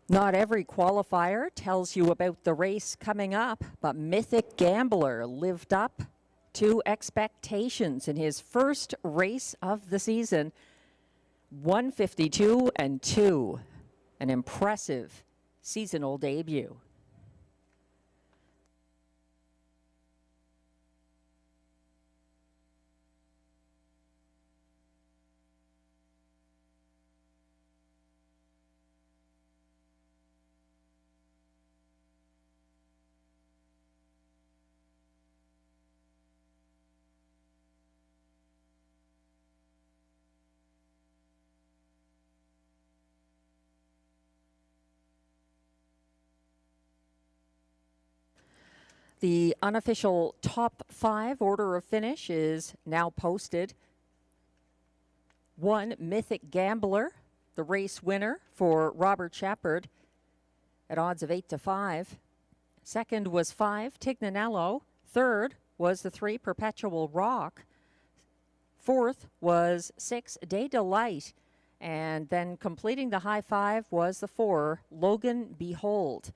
Not every qualifier tells you about the race coming up, but Mythic Gambler lived up to expectations in his first race of the season. 152-2. An impressive seasonal debut. The unofficial top 5 order of finish is now posted. 1, Mythic Gambler, the race winner for Robert Shepard at odds of 8-5. Second was 5, Tignanello. Third was the 3, Perpetual Rock. Fourth was 6, Day Delight. And then completing the high 5 was the 4, Logan Behold.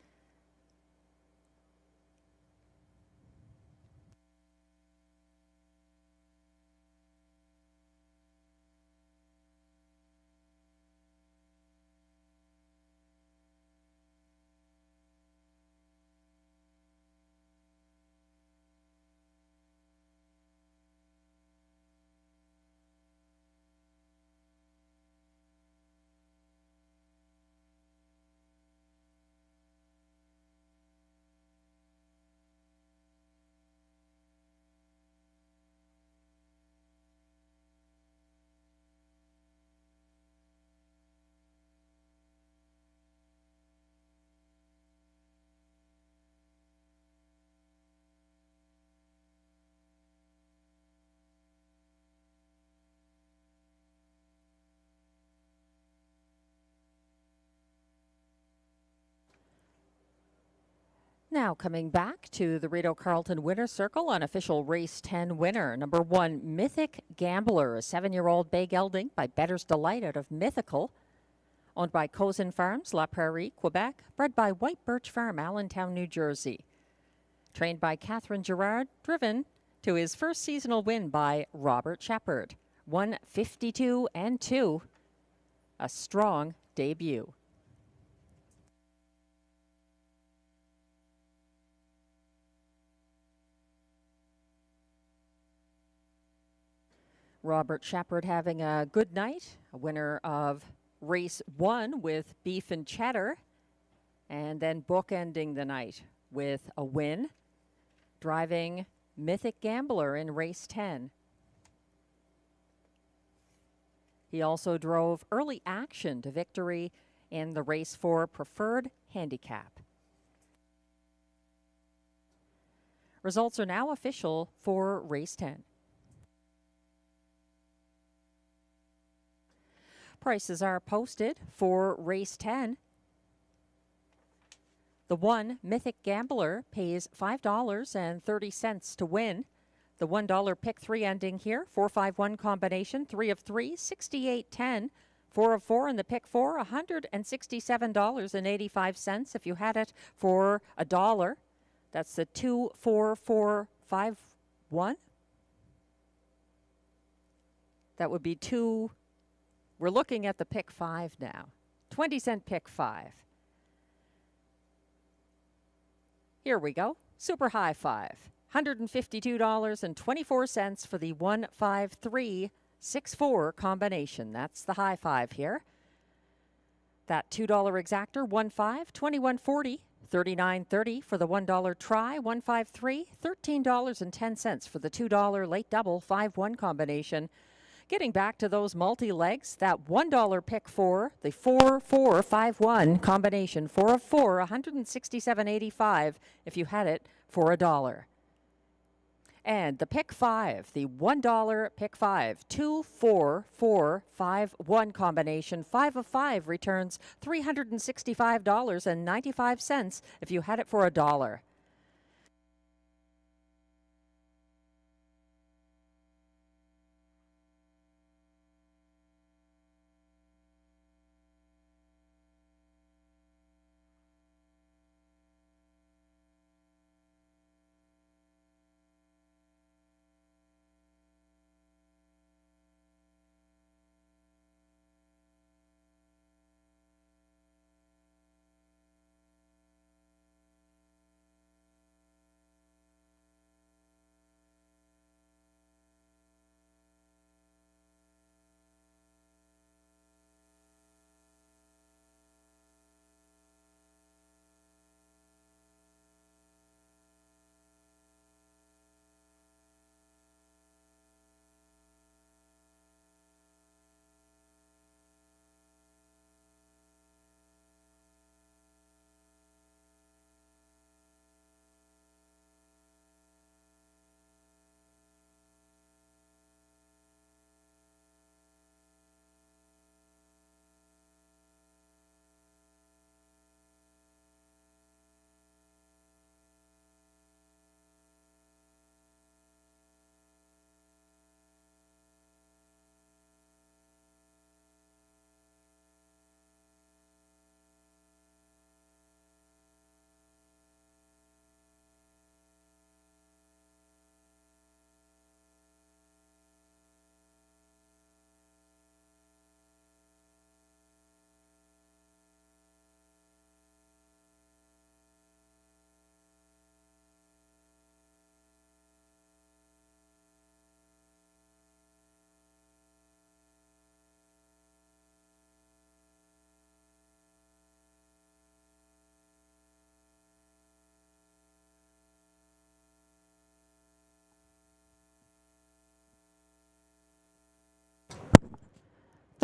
Now coming back to the Rideau Carleton Winner's Circle, unofficial race 10 winner. Number 1, Mythic Gambler, a 7-year-old bay gelding by Better's Delight out of Mythical. Owned by Cozen Farms, La Prairie, Quebec. Bred by White Birch Farm, Allentown, New Jersey. Trained by Catherine Girard, driven to his first seasonal win by Robert Shepard. 152-2. A strong debut. Robert Shepard having a good night, a winner of race 1 with Beef and Cheddar, and then bookending the night with a win, driving Mythic Gambler in race 10. He also drove Early Action to victory in the race 4 Preferred Handicap. Results are now official for race 10. Prices are posted for race 10. The 1, Mythic Gambler, pays $5.30 to win. The $1 pick 3 ending here, 4-5-1 combination, 3 of 3, 68.10. 4 of 4 in the pick 4, $167.85 if you had it for $1. That's the 2-4-4-5-1. That would be 2. We're looking at the pick 5 now. 20-cent pick 5. Here we go. Super high 5. $152.24 for the 1-5-3-6-4 combination. That's the high 5 here. That $2 exactor, 1-5, $21.40. $39.30 for the $1 try, 1-5-3, $13.10 for the $2 late double 5-1 combination. Getting back to those multi-legs, that $1 pick 4, the 4-4-5-1 combination, 4 of 4, $167.85 if you had it for $1. And the pick 5, the $1 pick 5, 2-4-4-5-1 combination, 5 of 5 returns $365.95 if you had it for $1.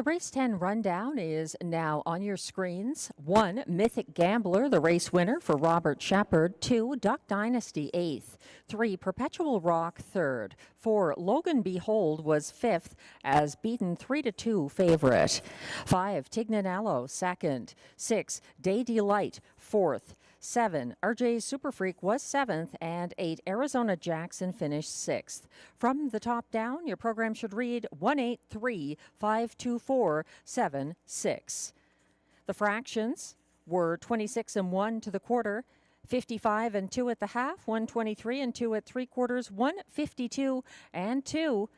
race 10 rundown is now on your screens. 1, Mythic Gambler, the race winner for Robert Shepard. 2, Duck Dynasty, 8th. 3, Perpetual Rock, 3rd. 4, Logan Behold was 5th as beaten 3-2 favorite. 5, Tignanello, 2nd. 6, Day Delight, 4th. 7, RJ Superfreak was 7th, and 8, Arizona Jackson finished 6th. From the top down, your program should read 183-524-76. The fractions were 26 and 1 to the quarter, 55 and 2 at the half, 123 and 2 at 3/4, 152 and 2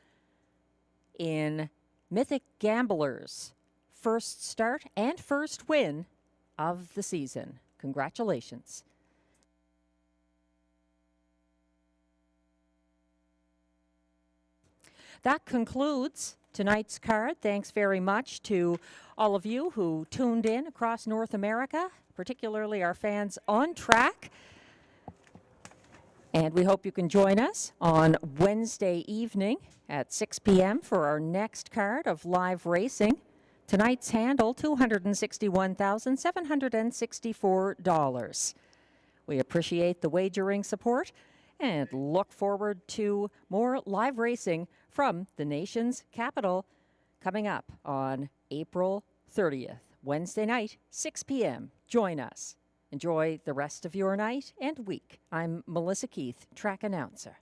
in Mythic Gamblers' first start and first win of the season. Congratulations. That concludes tonight's card. Thanks very much to all of you who tuned in across North America, particularly our fans on track. And we hope you can join us on Wednesday evening at 6 p.m. for our next card of live racing. Tonight's handle, $261,764. We appreciate the wagering support and look forward to more live racing from the nation's capital coming up on April 30th, Wednesday night, 6 p.m. Join us. Enjoy the rest of your night and week. I'm Melissa Keith, track announcer.